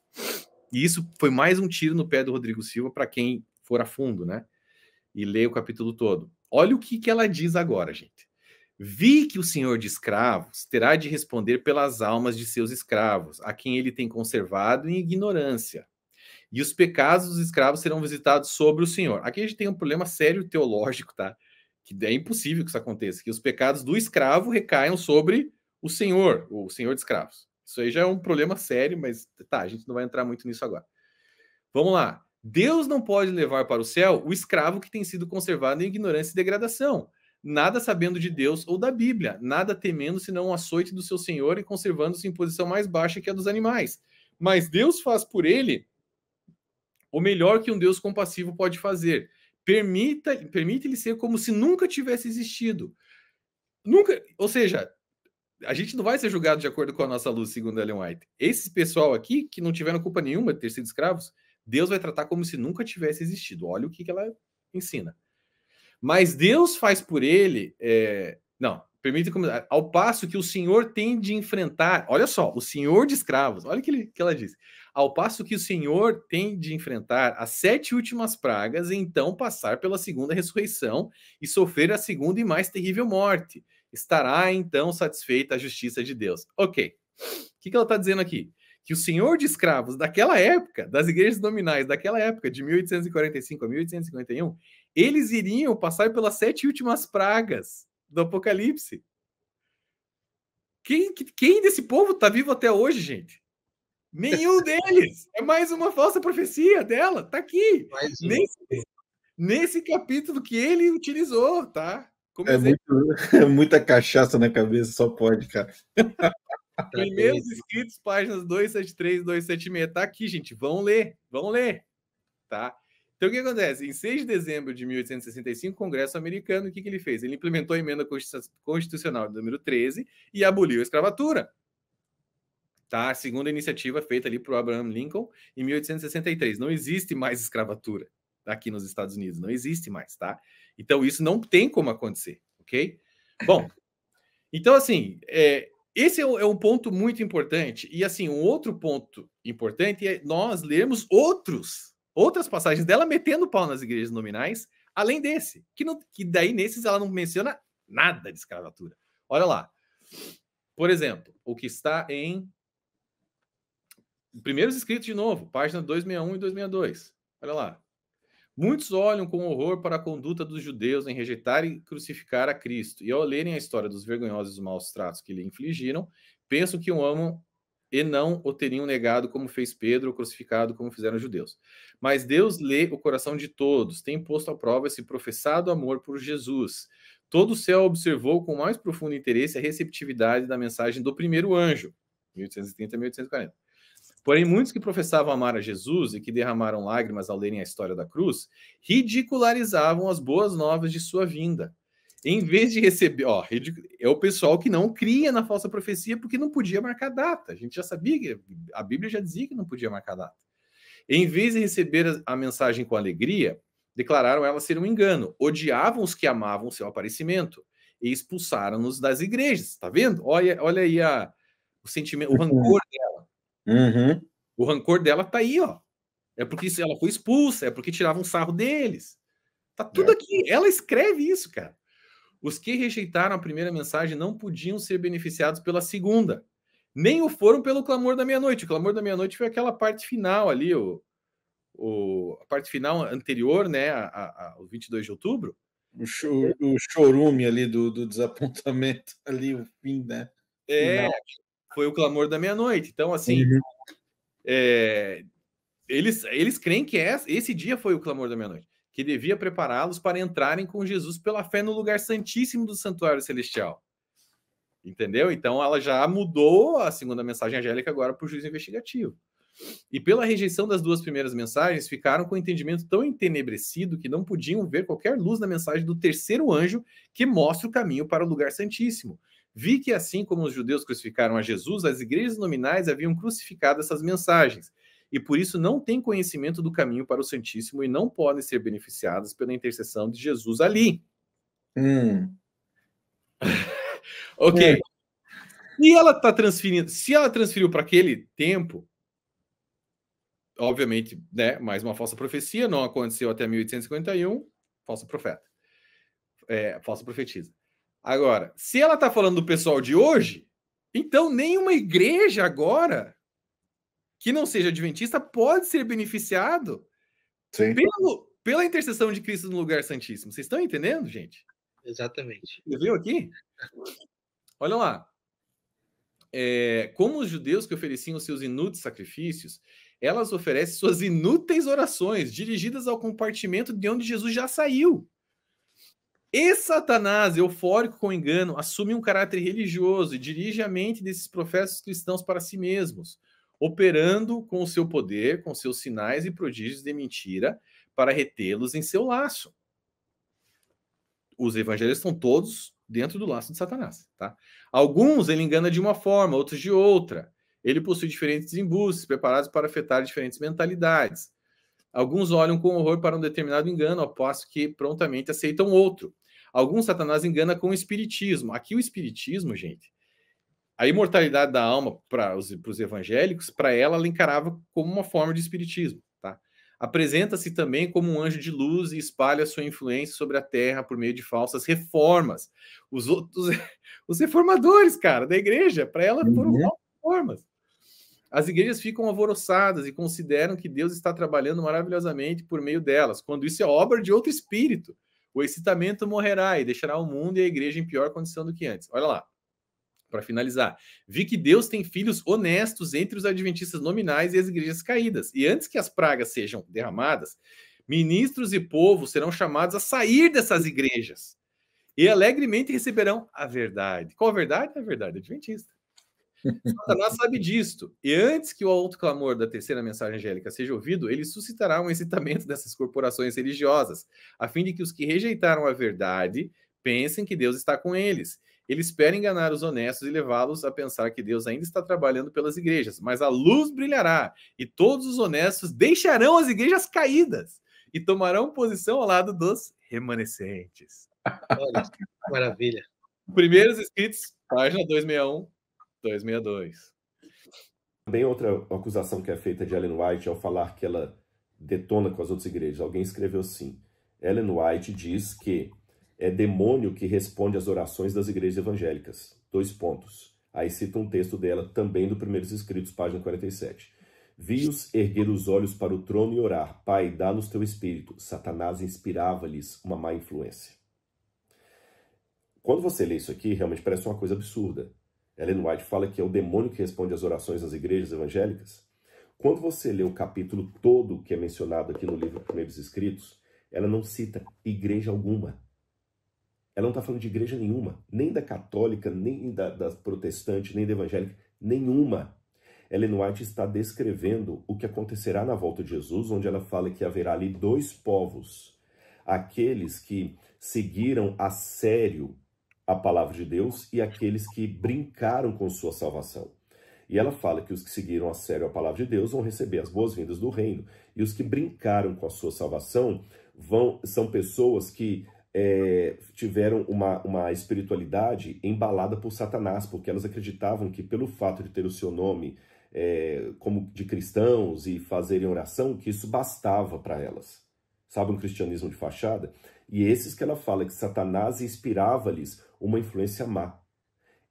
E isso foi mais um tiro no pé do Rodrigo Silva para quem for a fundo, né? E lê o capítulo todo. Olha o que ela diz agora, gente. Vi que o senhor de escravos terá de responder pelas almas de seus escravos, a quem ele tem conservado em ignorância. E os pecados dos escravos serão visitados sobre o Senhor. Aqui a gente tem um problema sério teológico, tá? Que é impossível que isso aconteça, que os pecados do escravo recaiam sobre o Senhor de escravos. Isso aí já é um problema sério, mas tá, a gente não vai entrar muito nisso agora. Vamos lá. Deus não pode levar para o céu o escravo que tem sido conservado em ignorância e degradação, nada sabendo de Deus ou da Bíblia, nada temendo senão o açoite do seu Senhor e conservando-se em posição mais baixa que a dos animais. Mas Deus faz por ele o melhor que um Deus compassivo pode fazer. Permite-lhe ser como se nunca tivesse existido. Nunca, ou seja, a gente não vai ser julgado de acordo com a nossa luz, segundo Ellen White. Esse pessoal aqui, que não tiveram culpa nenhuma de ter sido escravos, Deus vai tratar como se nunca tivesse existido. Olha o que ela ensina. Mas Deus faz por ele... permite ao passo que o Senhor tem de enfrentar... Olha só, o Senhor de escravos, olha o que ela diz. Ao passo que o Senhor tem de enfrentar as 7 últimas pragas e então passar pela segunda ressurreição e sofrer a segunda e mais terrível morte. Estará então satisfeita a justiça de Deus. Ok. O que ela está dizendo aqui? Que o Senhor de escravos daquela época, das igrejas nominais daquela época, de 1845 a 1851, eles iriam passar pelas 7 últimas pragas do Apocalipse. Quem desse povo está vivo até hoje, gente? Nenhum deles. É mais uma falsa profecia dela. Tá aqui. Nesse capítulo que ele utilizou, tá? Como muita cachaça na cabeça, só pode, cara. Primeiros escritos, páginas 273 e 276. Tá aqui, gente. Vão ler, tá? Então, o que acontece? Em 6 de dezembro de 1865, o Congresso americano, o que ele fez? Ele implementou a emenda constitucional número 13 e aboliu a escravatura. Tá? A segunda iniciativa feita ali por Abraham Lincoln em 1863. Não existe mais escravatura. aqui nos Estados Unidos, não existe mais, tá? Então isso não tem como acontecer, ok? Bom, então assim, esse é um ponto muito importante. E assim, um outro ponto importante é nós lermos outras passagens dela metendo pau nas igrejas nominais, além desse, que daí nesses ela não menciona nada de escravatura. Olha lá. Por exemplo, o que está em Primeiros Escritos de novo, página 261 e 262. Olha lá. Muitos olham com horror para a conduta dos judeus em rejeitar e crucificar a Cristo, e ao lerem a história dos vergonhosos maus tratos que lhe infligiram, pensam que o amam e não o teriam negado como fez Pedro, ou crucificado como fizeram os judeus. Mas Deus lê o coração de todos, tem posto à prova esse professado amor por Jesus. Todo o céu observou com mais profundo interesse a receptividade da mensagem do primeiro anjo, 1830 a 1840. Porém, muitos que professavam amar a Jesus e que derramaram lágrimas ao lerem a história da cruz, ridicularizavam as boas novas de sua vinda. Em vez de receber... é o pessoal que não cria na falsa profecia porque não podia marcar data. A gente já sabia que a Bíblia já dizia que não podia marcar data. Em vez de receber a mensagem com alegria, declararam ela ser um engano. Odiavam os que amavam o seu aparecimento e expulsaram-nos das igrejas. Tá vendo? Olha aí o sentimento, o rancor dela. Uhum. O rancor dela tá aí, ó. É porque ela foi expulsa, é porque tiravam um sarro deles. Tá tudo aqui. Ela escreve isso, cara. Os que rejeitaram a primeira mensagem não podiam ser beneficiados pela segunda. Nem o foram pelo clamor da meia-noite. O clamor da meia-noite foi aquela parte final ali, a parte final anterior, né, ao 22 de outubro. O chorume ali do desapontamento, ali, o fim, né? Final. Foi o clamor da meia-noite. Então, assim, eles creem que esse dia foi o clamor da meia-noite, que devia prepará-los para entrarem com Jesus pela fé no lugar santíssimo do santuário celestial. Entendeu? Então, ela já mudou a segunda mensagem angélica agora para o juízo investigativo. E pela rejeição das duas primeiras mensagens, ficaram com o entendimento tão entenebrecido que não podiam ver qualquer luz na mensagem do terceiro anjo que mostra o caminho para o lugar santíssimo. Vi que, assim como os judeus crucificaram a Jesus, as igrejas nominais haviam crucificado essas mensagens, e por isso não têm conhecimento do caminho para o Santíssimo e não podem ser beneficiadas pela intercessão de Jesus ali. Ok. E ela está transferindo, se ela transferiu para aquele tempo, obviamente, né, mais uma falsa profecia, não aconteceu até 1851, falsa profeta. Falsa profetisa. Agora, se ela está falando do pessoal de hoje, então nenhuma igreja agora que não seja adventista pode ser beneficiado pela intercessão de Cristo no lugar santíssimo. Vocês estão entendendo, gente? Exatamente. Você viu aqui? Olha lá. Como os judeus que ofereciam seus inúteis sacrifícios, elas oferecem suas inúteis orações dirigidas ao compartimento de onde Jesus já saiu. E Satanás, eufórico com engano, assume um caráter religioso e dirige a mente desses professos cristãos para si mesmos, operando com o seu poder, com seus sinais e prodígios de mentira, para retê-los em seu laço. Os evangelhos estão todos dentro do laço de Satanás, tá? Alguns ele engana de uma forma, outros de outra. Ele possui diferentes embustes, preparados para afetar diferentes mentalidades. Alguns olham com horror para um determinado engano, ao passo que prontamente aceitam outro. Alguns Satanás engana com o espiritismo. Aqui o espiritismo, gente, a imortalidade da alma para os evangélicos, para ela encarava como uma forma de espiritismo, tá? Apresenta-se também como um anjo de luz e espalha sua influência sobre a terra por meio de falsas reformas. Os reformadores, cara, da igreja, para ela foram falsas reformas. As igrejas ficam alvoroçadas e consideram que Deus está trabalhando maravilhosamente por meio delas, quando isso é obra de outro espírito. O excitamento morrerá e deixará o mundo e a igreja em pior condição do que antes. Olha lá, para finalizar. Vi que Deus tem filhos honestos entre os adventistas nominais e as igrejas caídas. E antes que as pragas sejam derramadas, ministros e povo serão chamados a sair dessas igrejas e alegremente receberão a verdade. Qual a verdade? A verdade adventista. Satanás sabe disto, e antes que o alto clamor da terceira mensagem angélica seja ouvido, ele suscitará um excitamento dessas corporações religiosas, a fim de que os que rejeitaram a verdade pensem que Deus está com eles. Ele espera enganar os honestos e levá-los a pensar que Deus ainda está trabalhando pelas igrejas, mas a luz brilhará, e todos os honestos deixarão as igrejas caídas e tomarão posição ao lado dos remanescentes. Olha, que maravilha. Primeiros escritos, página 261, 262. Também outra acusação que é feita de Ellen White ao falar que ela detona com as outras igrejas. Alguém escreveu assim: Ellen White diz que é demônio que responde às orações das igrejas evangélicas. 2 pontos. Aí cita um texto dela, também do Primeiros Escritos, página 47. Vi-os erguer os olhos para o trono e orar. Pai, dá-nos teu espírito. Satanás inspirava-lhes uma má influência. Quando você lê isso aqui, realmente parece uma coisa absurda. Ellen White fala que é o demônio que responde às orações das igrejas evangélicas. Quando você lê o capítulo todo que é mencionado aqui no livro Primeiros Escritos, ela não cita igreja alguma. Ela não está falando de igreja nenhuma, nem da católica, nem da protestante, nem da evangélica, nenhuma. Ellen White está descrevendo o que acontecerá na volta de Jesus, onde ela fala que haverá ali 2 povos. Aqueles que seguiram a sério a palavra de Deus e aqueles que brincaram com sua salvação. E ela fala que os que seguiram a sério a palavra de Deus vão receber as boas-vindas do reino. E os que brincaram com a sua salvação são pessoas que tiveram uma espiritualidade embalada por Satanás, porque elas acreditavam que pelo fato de ter o seu nome como de cristãos e fazerem oração, que isso bastava para elas. Sabe, um cristianismo de fachada? E esses que ela fala que Satanás inspirava-lhes uma influência má.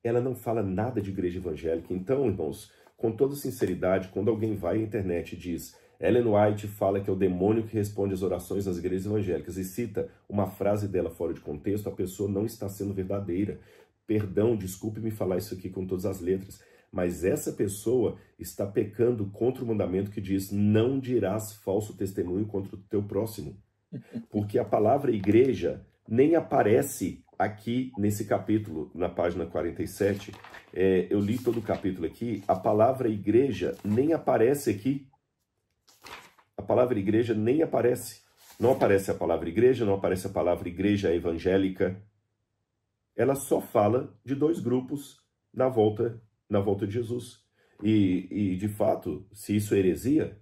Ela não fala nada de igreja evangélica. Então, irmãos, com toda sinceridade, quando alguém vai à internet e diz Ellen White fala que é o demônio que responde às orações das igrejas evangélicas e cita uma frase dela fora de contexto, a pessoa não está sendo verdadeira. Perdão, desculpe-me falar isso aqui com todas as letras, mas essa pessoa está pecando contra o mandamento que diz não dirás falso testemunho contra o teu próximo. Porque a palavra igreja nem aparece aqui nesse capítulo, na página 47. Eu li todo o capítulo aqui, a palavra igreja nem aparece aqui. A palavra igreja nem aparece. Não aparece a palavra igreja, não aparece a palavra igreja evangélica. Ela só fala de 2 grupos na volta de Jesus. E de fato, se isso é heresia,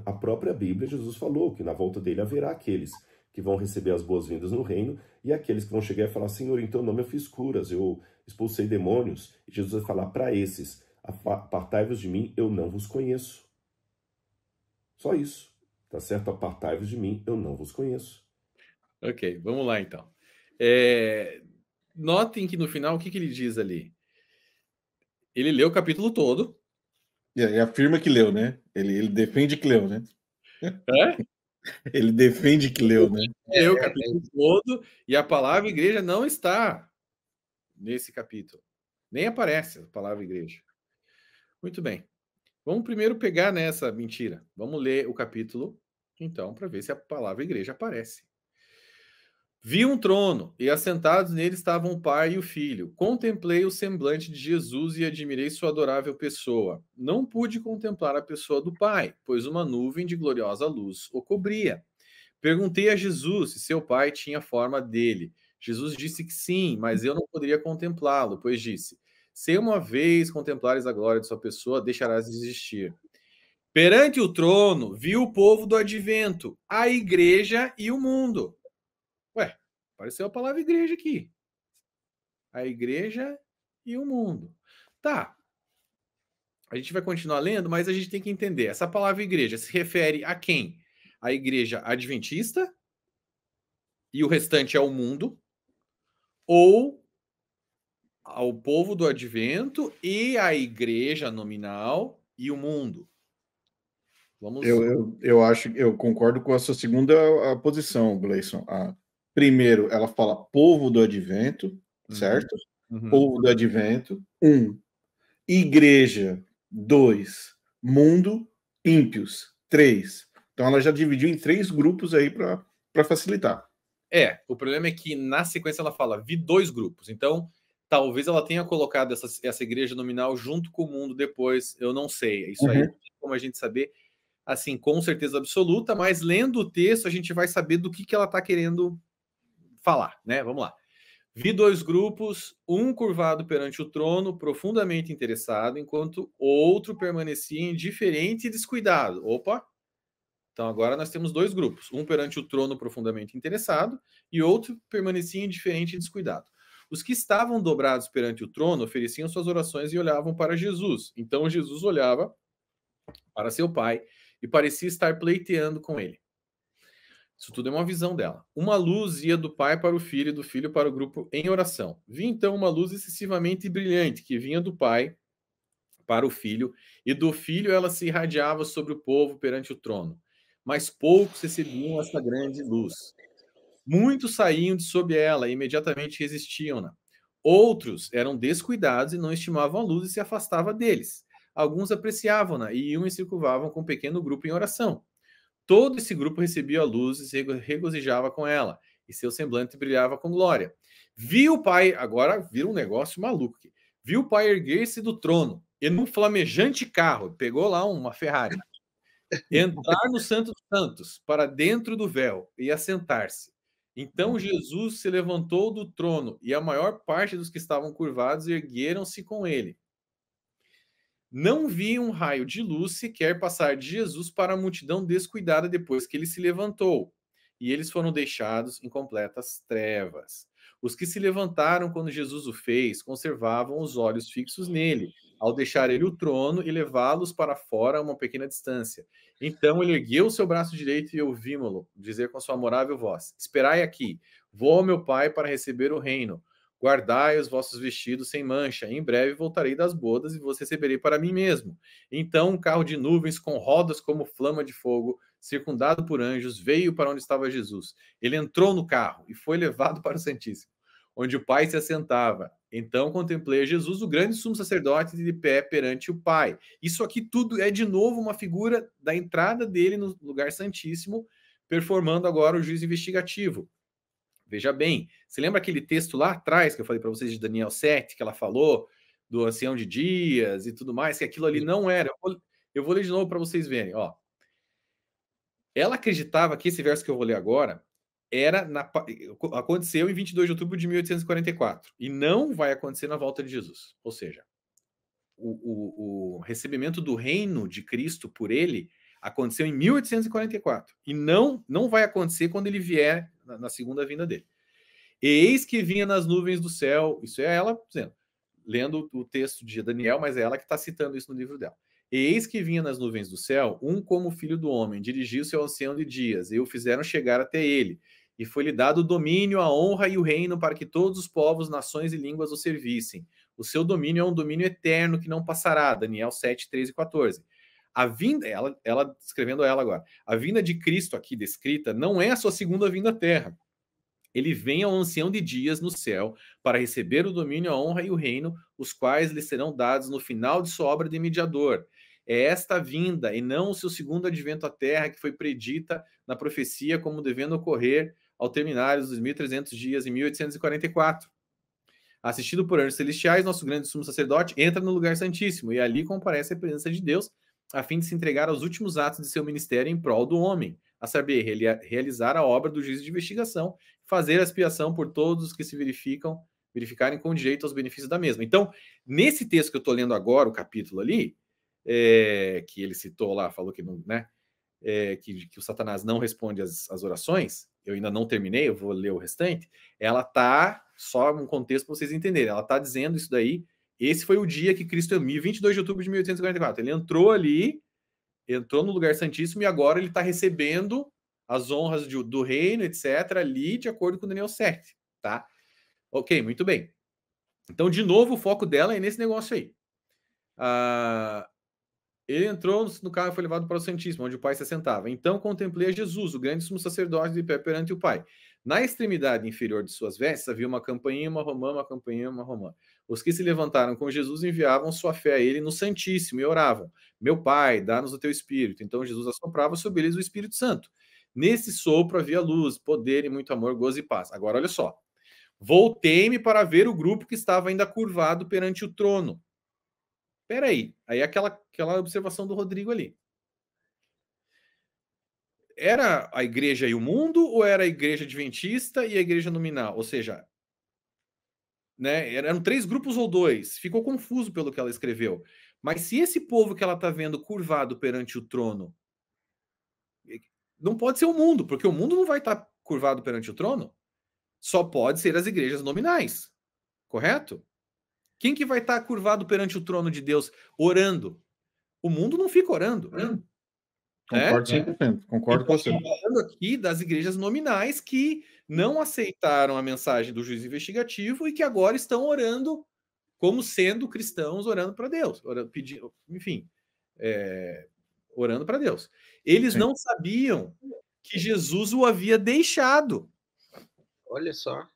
a própria Bíblia, Jesus falou que na volta dele haverá aqueles que vão receber as boas-vindas no reino e aqueles que vão chegar e falar, Senhor, em teu nome eu fiz curas, eu expulsei demônios. E Jesus vai falar para esses, apartai-vos de mim, eu não vos conheço. Só isso. Tá certo? Apartai-vos de mim, eu não vos conheço. Ok, vamos lá então. Notem que no final, o que ele diz ali? Ele leu o capítulo todo. E afirma que leu, né? Ele defende que leu, né? Ele defende que leu, né? Leu o capítulo todo e a palavra igreja não está nesse capítulo. Nem aparece a palavra igreja. Muito bem. Vamos primeiro pegar nessa mentira. Vamos ler o capítulo, então, para ver se a palavra igreja aparece. Vi um trono, e assentados nele estavam o Pai e o Filho. Contemplei o semblante de Jesus e admirei sua adorável pessoa. Não pude contemplar a pessoa do Pai, pois uma nuvem de gloriosa luz o cobria. Perguntei a Jesus se seu Pai tinha forma dele. Jesus disse que sim, mas eu não poderia contemplá-lo, pois disse, se uma vez contemplares a glória de sua pessoa, deixarás de existir. Perante o trono, vi o povo do advento, a igreja e o mundo. Ué, apareceu a palavra igreja aqui. A igreja e o mundo. Tá. A gente vai continuar lendo, mas a gente tem que entender. Essa palavra igreja se refere a quem? A igreja adventista e o restante é o mundo? Ou ao povo do advento e a igreja nominal e o mundo? Vamos... Eu concordo com a sua segunda posição, Gleison. Primeiro, ela fala povo do advento, certo? Povo do advento. 1. Igreja. 2. Mundo. Ímpios. 3. Então ela já dividiu em 3 grupos aí para facilitar. O problema é que na sequência ela fala, vi 2 grupos. Então, talvez ela tenha colocado essa igreja nominal junto com o mundo depois. Eu não sei. Isso aí não tem como a gente saber, assim, com certeza absoluta, mas lendo o texto a gente vai saber do que ela está querendo falar, né? Vamos lá. Vi 2 grupos, um curvado perante o trono, profundamente interessado, enquanto outro permanecia indiferente e descuidado. Opa! Então agora nós temos dois grupos, um perante o trono profundamente interessado e outro permanecia indiferente e descuidado. Os que estavam dobrados perante o trono ofereciam suas orações e olhavam para Jesus. Então Jesus olhava para seu pai e parecia estar pleiteando com ele. Isso tudo é uma visão dela. Uma luz ia do pai para o filho e do filho para o grupo em oração. Vi então uma luz excessivamente brilhante que vinha do pai para o filho, e do filho ela se irradiava sobre o povo perante o trono. Mas poucos recebiam essa grande luz. Muitos saíam de sob ela e imediatamente resistiam-na. Outros eram descuidados e não estimavam a luz e se afastavam deles. Alguns apreciavam-na e iam e circulavam com um pequeno grupo em oração. Todo esse grupo recebia a luz e se regozijava com ela, e seu semblante brilhava com glória. Viu o pai, agora vira um negócio maluco aqui. Viu o pai erguer-se do trono e num flamejante carro, pegou lá uma Ferrari, entrar no Santo dos Santos, para dentro do véu, e assentar-se. Então Jesus se levantou do trono, e a maior parte dos que estavam curvados ergueram-se com ele. Não vi um raio de luz sequer passar de Jesus para a multidão descuidada depois que ele se levantou, e eles foram deixados em completas trevas. Os que se levantaram quando Jesus o fez conservavam os olhos fixos nele, ao deixar ele o trono e levá-los para fora a uma pequena distância. Então ele ergueu o seu braço direito e ouvimos-lo dizer com sua amorável voz: Esperai aqui, vou ao meu Pai para receber o reino. Guardai os vossos vestidos sem mancha. Em breve voltarei das bodas e vos receberei para mim mesmo. Então um carro de nuvens com rodas como flama de fogo, circundado por anjos, veio para onde estava Jesus. Ele entrou no carro e foi levado para o Santíssimo, onde o Pai se assentava. Então contemplei a Jesus, o grande sumo sacerdote, de pé perante o Pai. Isso aqui tudo é de novo uma figura da entrada dele no lugar santíssimo, performando agora o juízo investigativo. Veja bem, você lembra aquele texto lá atrás que eu falei para vocês de Daniel 7, que ela falou do ancião de dias e tudo mais, que aquilo ali não era. Eu vou ler de novo para vocês verem. Ó. Ela acreditava que esse verso que eu vou ler agora aconteceu em 22 de outubro de 1844 e não vai acontecer na volta de Jesus. Ou seja, o recebimento do reino de Cristo por ele aconteceu em 1844 e não vai acontecer quando ele vier na segunda vinda dele. Eis que vinha nas nuvens do céu, isso é ela dizendo, lendo o texto de Daniel, mas é ela que está citando isso no livro dela. Eis que vinha nas nuvens do céu, um como filho do homem, dirigiu-se ao ancião de dias, e o fizeram chegar até ele. E foi-lhe dado o domínio, a honra e o reino para que todos os povos, nações e línguas o servissem. O seu domínio é um domínio eterno que não passará. Daniel 7, 13 e 14. A vinda, ela escrevendo ela agora, a vinda de Cristo aqui descrita não é a sua segunda vinda à terra. Ele vem ao ancião de dias no céu para receber o domínio, a honra e o reino, os quais lhe serão dados no final de sua obra de mediador. É esta vinda, e não o seu segundo advento à terra, que foi predita na profecia como devendo ocorrer ao terminar os 2.300 dias em 1844. Assistido por anjos celestiais, nosso grande sumo sacerdote entra no lugar santíssimo e ali comparece a presença de Deus, a fim de se entregar aos últimos atos de seu ministério em prol do homem, a saber, realizar a obra do juízo de investigação, fazer a expiação por todos os que se verificarem com direito aos benefícios da mesma. Então, nesse texto que eu estou lendo agora, o capítulo ali, que ele citou lá, falou que não, né, que o Satanás não responde às orações, eu ainda não terminei, eu vou ler o restante, ela está, só um contexto para vocês entenderem, ela está dizendo isso daí. Esse foi o dia que Cristo, 22 de outubro de 1844, ele entrou ali, entrou no lugar santíssimo e agora ele está recebendo as honras do reino, etc., ali de acordo com Daniel 7, tá? Ok, muito bem. Então, de novo, o foco dela é nesse negócio aí. Ele entrou no carro e foi levado para o Santíssimo, onde o Pai se assentava. Então contemplei a Jesus, o grande sumo sacerdote, de pé perante o Pai. Na extremidade inferior de suas vestes havia uma campainha, uma romã, uma campainha, uma romã. Os que se levantaram com Jesus enviavam sua fé a ele no Santíssimo e oravam: Meu Pai, dá-nos o teu Espírito. Então Jesus assoprava sobre eles o Espírito Santo. Nesse sopro havia luz, poder e muito amor, gozo e paz. Agora, olha só. Voltei-me para ver o grupo que estava ainda curvado perante o trono. Peraí, aí aquela observação do Rodrigo ali. Era a igreja e o mundo ou era a igreja adventista e a igreja nominal? Ou seja, né, eram 3 grupos ou 2? Ficou confuso pelo que ela escreveu. Mas se esse povo que ela está vendo curvado perante o trono Não pode ser o mundo, porque o mundo não vai estar curvado perante o trono. Só pode ser as igrejas nominais. Correto? Quem que vai estar curvado perante o trono de Deus orando? O mundo não fica orando. Concordo 100%. Concordo com você. Estou falando aqui das igrejas nominais que não aceitaram a mensagem do juiz investigativo e que agora estão orando como sendo cristãos, orando para Deus, orando, pedindo, enfim, orando para Deus. Eles não sabiam que Jesus o havia deixado. Olha só.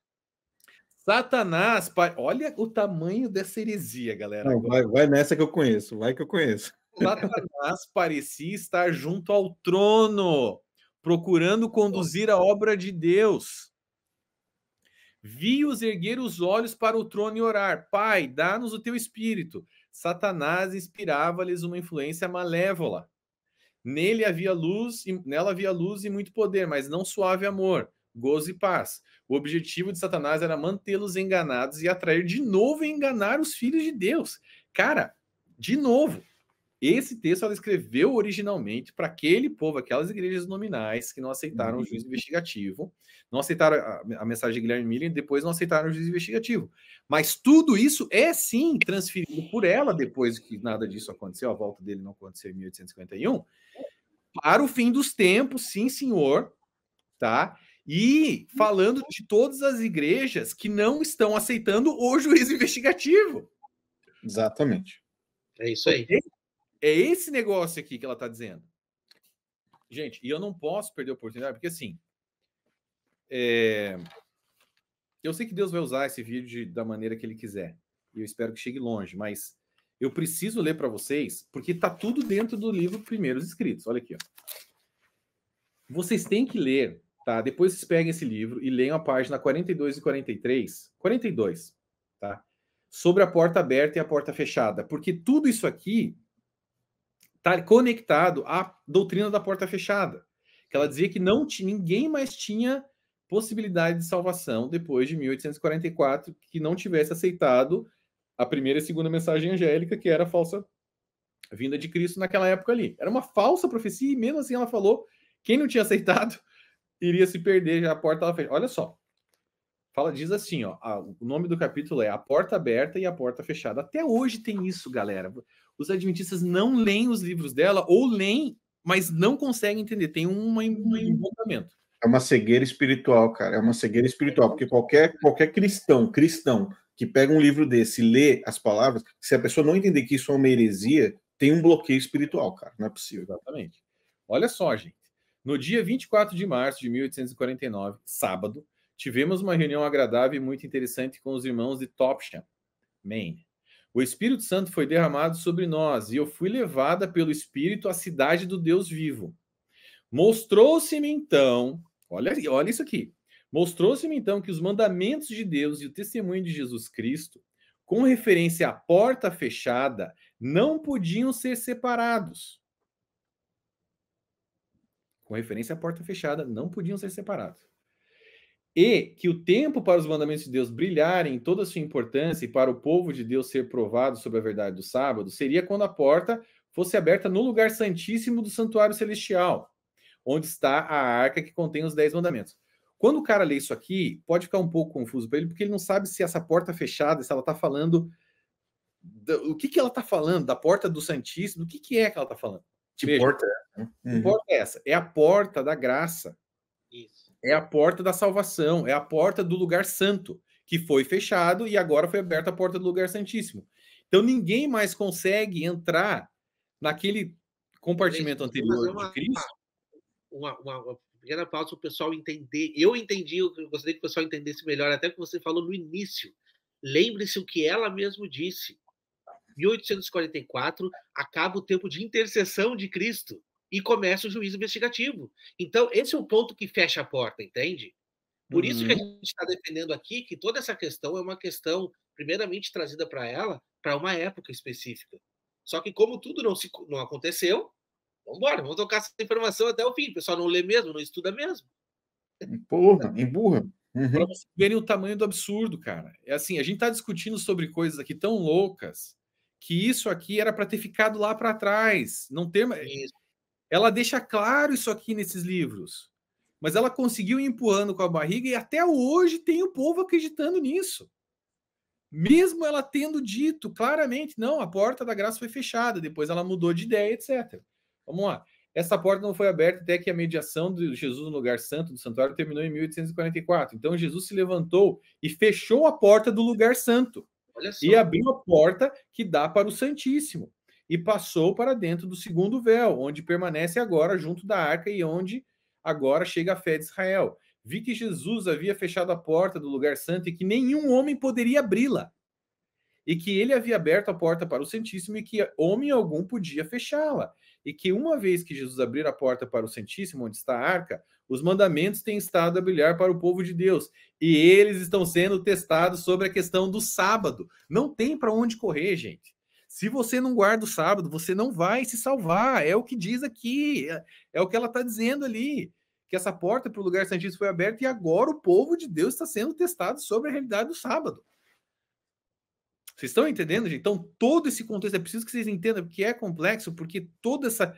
Satanás, olha o tamanho dessa heresia, galera. Não, vai nessa que eu conheço, vai que eu conheço. Satanás parecia estar junto ao trono, procurando conduzir a obra de Deus. Vi-os erguer os olhos para o trono e orar: Pai, dá-nos o teu espírito. Satanás inspirava-lhes uma influência malévola. Nela havia luz e muito poder, mas não suave amor, gozo e paz. O objetivo de Satanás era mantê-los enganados e atrair de novo e enganar os filhos de Deus. Cara, de novo, esse texto ela escreveu originalmente para aquele povo, aquelas igrejas nominais que não aceitaram o juízo investigativo, não aceitaram a mensagem de Guilherme Miller e depois não aceitaram o juízo investigativo. Mas tudo isso é sim transferido por ela, depois que nada disso aconteceu, a volta dele não aconteceu em 1851, para o fim dos tempos, sim, senhor, tá? E falando de todas as igrejas que não estão aceitando o juízo investigativo. Exatamente. É isso aí. É esse negócio aqui que ela está dizendo. Gente, e eu não posso perder a oportunidade, porque assim, eu sei que Deus vai usar esse vídeo da maneira que ele quiser. E eu espero que chegue longe, mas eu preciso ler para vocês, porque está tudo dentro do livro Primeiros Escritos. Olha aqui, ó. Vocês têm que ler, tá? Depois vocês peguem esse livro e leiam a página 42 e 43. 42, tá? Sobre a porta aberta e a porta fechada. Porque tudo isso aqui está conectado à doutrina da porta fechada. Que ela dizia que ninguém mais tinha possibilidade de salvação depois de 1844 que não tivesse aceitado a primeira e segunda mensagem angélica, que era a falsa vinda de Cristo naquela época ali. Era uma falsa profecia e mesmo assim ela falou: quem não tinha aceitado iria se perder, já a porta estava fechada. Olha só. Diz assim, ó, o nome do capítulo é A Porta Aberta e a Porta Fechada. Até hoje tem isso, galera. Os adventistas não leem os livros dela, ou leem, mas não conseguem entender. Tem um embocamento. É uma cegueira espiritual, cara. É uma cegueira espiritual, porque qualquer cristão que pega um livro desse e lê as palavras, se a pessoa não entender que isso é uma heresia, tem um bloqueio espiritual, cara. Não é possível. Exatamente. Olha só, gente. No dia 24 de março de 1849, sábado, tivemos uma reunião agradável e muito interessante com os irmãos de Topsham, Maine. O Espírito Santo foi derramado sobre nós e eu fui levada pelo Espírito à cidade do Deus vivo. Mostrou-se-me então, olha isso aqui, mostrou-se-me então que os mandamentos de Deus e o testemunho de Jesus Cristo, com referência à porta fechada, não podiam ser separados. Com referência à porta fechada, não podiam ser separados. E que o tempo para os mandamentos de Deus brilharem em toda a sua importância e para o povo de Deus ser provado sobre a verdade do sábado seria quando a porta fosse aberta no lugar santíssimo do santuário celestial, onde está a arca que contém os 10 mandamentos. Quando o cara lê isso aqui, pode ficar um pouco confuso para ele, porque ele não sabe se essa porta fechada, se ela está falando... O que ela está falando? Da porta do Santíssimo? Do que é que ela está falando? Que porta é essa? Que porta é essa? É a porta da graça. Isso. É a porta da salvação. É a porta do lugar santo, que foi fechado e agora foi aberta a porta do lugar santíssimo. Então ninguém mais consegue entrar naquele compartimento anterior de Cristo. Uma pequena pausa para o pessoal entender. Eu entendi, eu gostaria que o pessoal entendesse melhor, até que você falou no início. Lembre-se o que ela mesmo disse. 1844 acaba o tempo de intercessão de Cristo e começa o juízo investigativo. Então, esse é o ponto que fecha a porta, entende? Por isso que a gente está defendendo aqui que toda essa questão é uma questão, primeiramente, trazida para ela, para uma época específica. Só que como tudo não aconteceu, vamos embora, vamos tocar essa informação até o fim. O pessoal não lê mesmo, não estuda mesmo. Porra, emburra. Para vocês verem o tamanho do absurdo, cara. É assim, a gente está discutindo sobre coisas aqui tão loucas que isso aqui era para ter ficado lá para trás. Não ter... ela deixa claro isso aqui nesses livros. Mas ela conseguiu ir empurrando com a barriga e até hoje tem o povo acreditando nisso. Mesmo ela tendo dito claramente, não, a porta da graça foi fechada, depois ela mudou de ideia, etc. Vamos lá. Essa porta não foi aberta até que a mediação de Jesus no lugar santo do santuário terminou em 1844. Então Jesus se levantou e fechou a porta do lugar santo. E abriu a porta que dá para o Santíssimo. E passou para dentro do segundo véu, onde permanece agora junto da arca e onde agora chega a fé de Israel. Vi que Jesus havia fechado a porta do lugar santo e que nenhum homem poderia abri-la. E que ele havia aberto a porta para o Santíssimo e que homem algum podia fechá-la. E que uma vez que Jesus abrir a porta para o Santíssimo, onde está a arca, os mandamentos têm estado a brilhar para o povo de Deus. E eles estão sendo testados sobre a questão do sábado. Não tem para onde correr, gente. Se você não guarda o sábado, você não vai se salvar. É o que diz aqui. É o que ela está dizendo ali. Que essa porta para o lugar santíssimo foi aberta e agora o povo de Deus está sendo testado sobre a realidade do sábado. Vocês estão entendendo, gente? Então, todo esse contexto, é preciso que vocês entendam que é complexo, porque toda essa...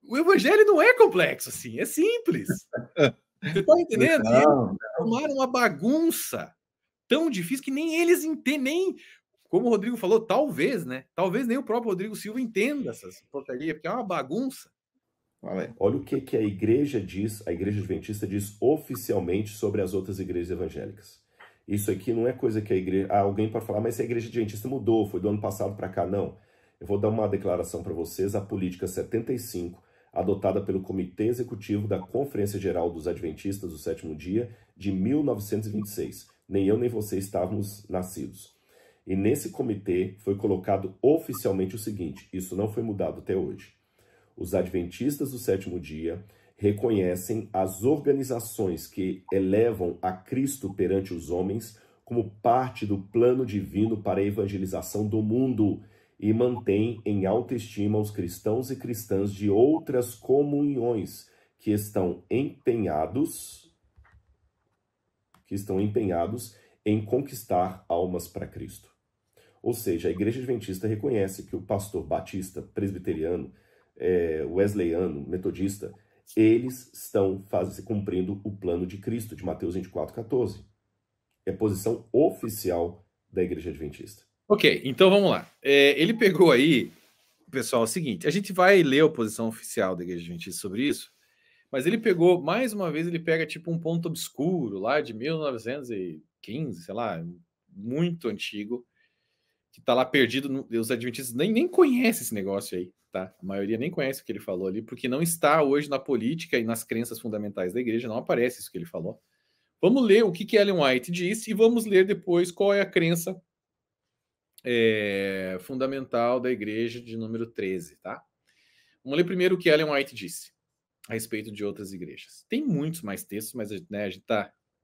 O evangelho não é complexo, assim, é simples. Você está entendendo? Eles formaram uma bagunça tão difícil que nem eles entendem, nem... Como o Rodrigo falou, talvez, né? Talvez nem o próprio Rodrigo Silva entenda essas porcarias, porque é uma bagunça. Olha o que a igreja diz, a igreja adventista diz oficialmente sobre as outras igrejas evangélicas. Isso aqui não é coisa que a igreja... alguém pode falar, mas a igreja adventista mudou, foi do ano passado para cá. Não. Eu vou dar uma declaração para vocês, a política 75, adotada pelo Comitê Executivo da Conferência Geral dos Adventistas do Sétimo Dia, de 1926. Nem eu nem você estávamos nascidos. E nesse comitê foi colocado oficialmente o seguinte, isso não foi mudado até hoje. Os adventistas do sétimo dia reconhecem as organizações que elevam a Cristo perante os homens como parte do plano divino para a evangelização do mundo e mantêm em alta estima os cristãos e cristãs de outras comunhões que estão empenhados em conquistar almas para Cristo. Ou seja, a igreja adventista reconhece que o pastor batista, presbiteriano, wesleyano, metodista, eles estão cumprindo o plano de Cristo, de Mateus 24:14. É posição oficial da igreja adventista. Ok, então vamos lá. Ele pegou aí, pessoal, é o seguinte, a gente vai ler a posição oficial da igreja adventista sobre isso, mas ele pegou, mais uma vez, ele pega tipo um ponto obscuro lá de 1915, sei lá, muito antigo, que está lá perdido, os adventistas nem conhecem esse negócio aí, tá? A maioria nem conhece o que ele falou ali, porque não está hoje na política e nas crenças fundamentais da igreja, não aparece isso que ele falou. Vamos ler o que Ellen White disse e vamos ler depois qual é a crença fundamental da igreja de número 13, tá? Vamos ler primeiro o que Ellen White disse a respeito de outras igrejas. Tem muitos mais textos, mas né,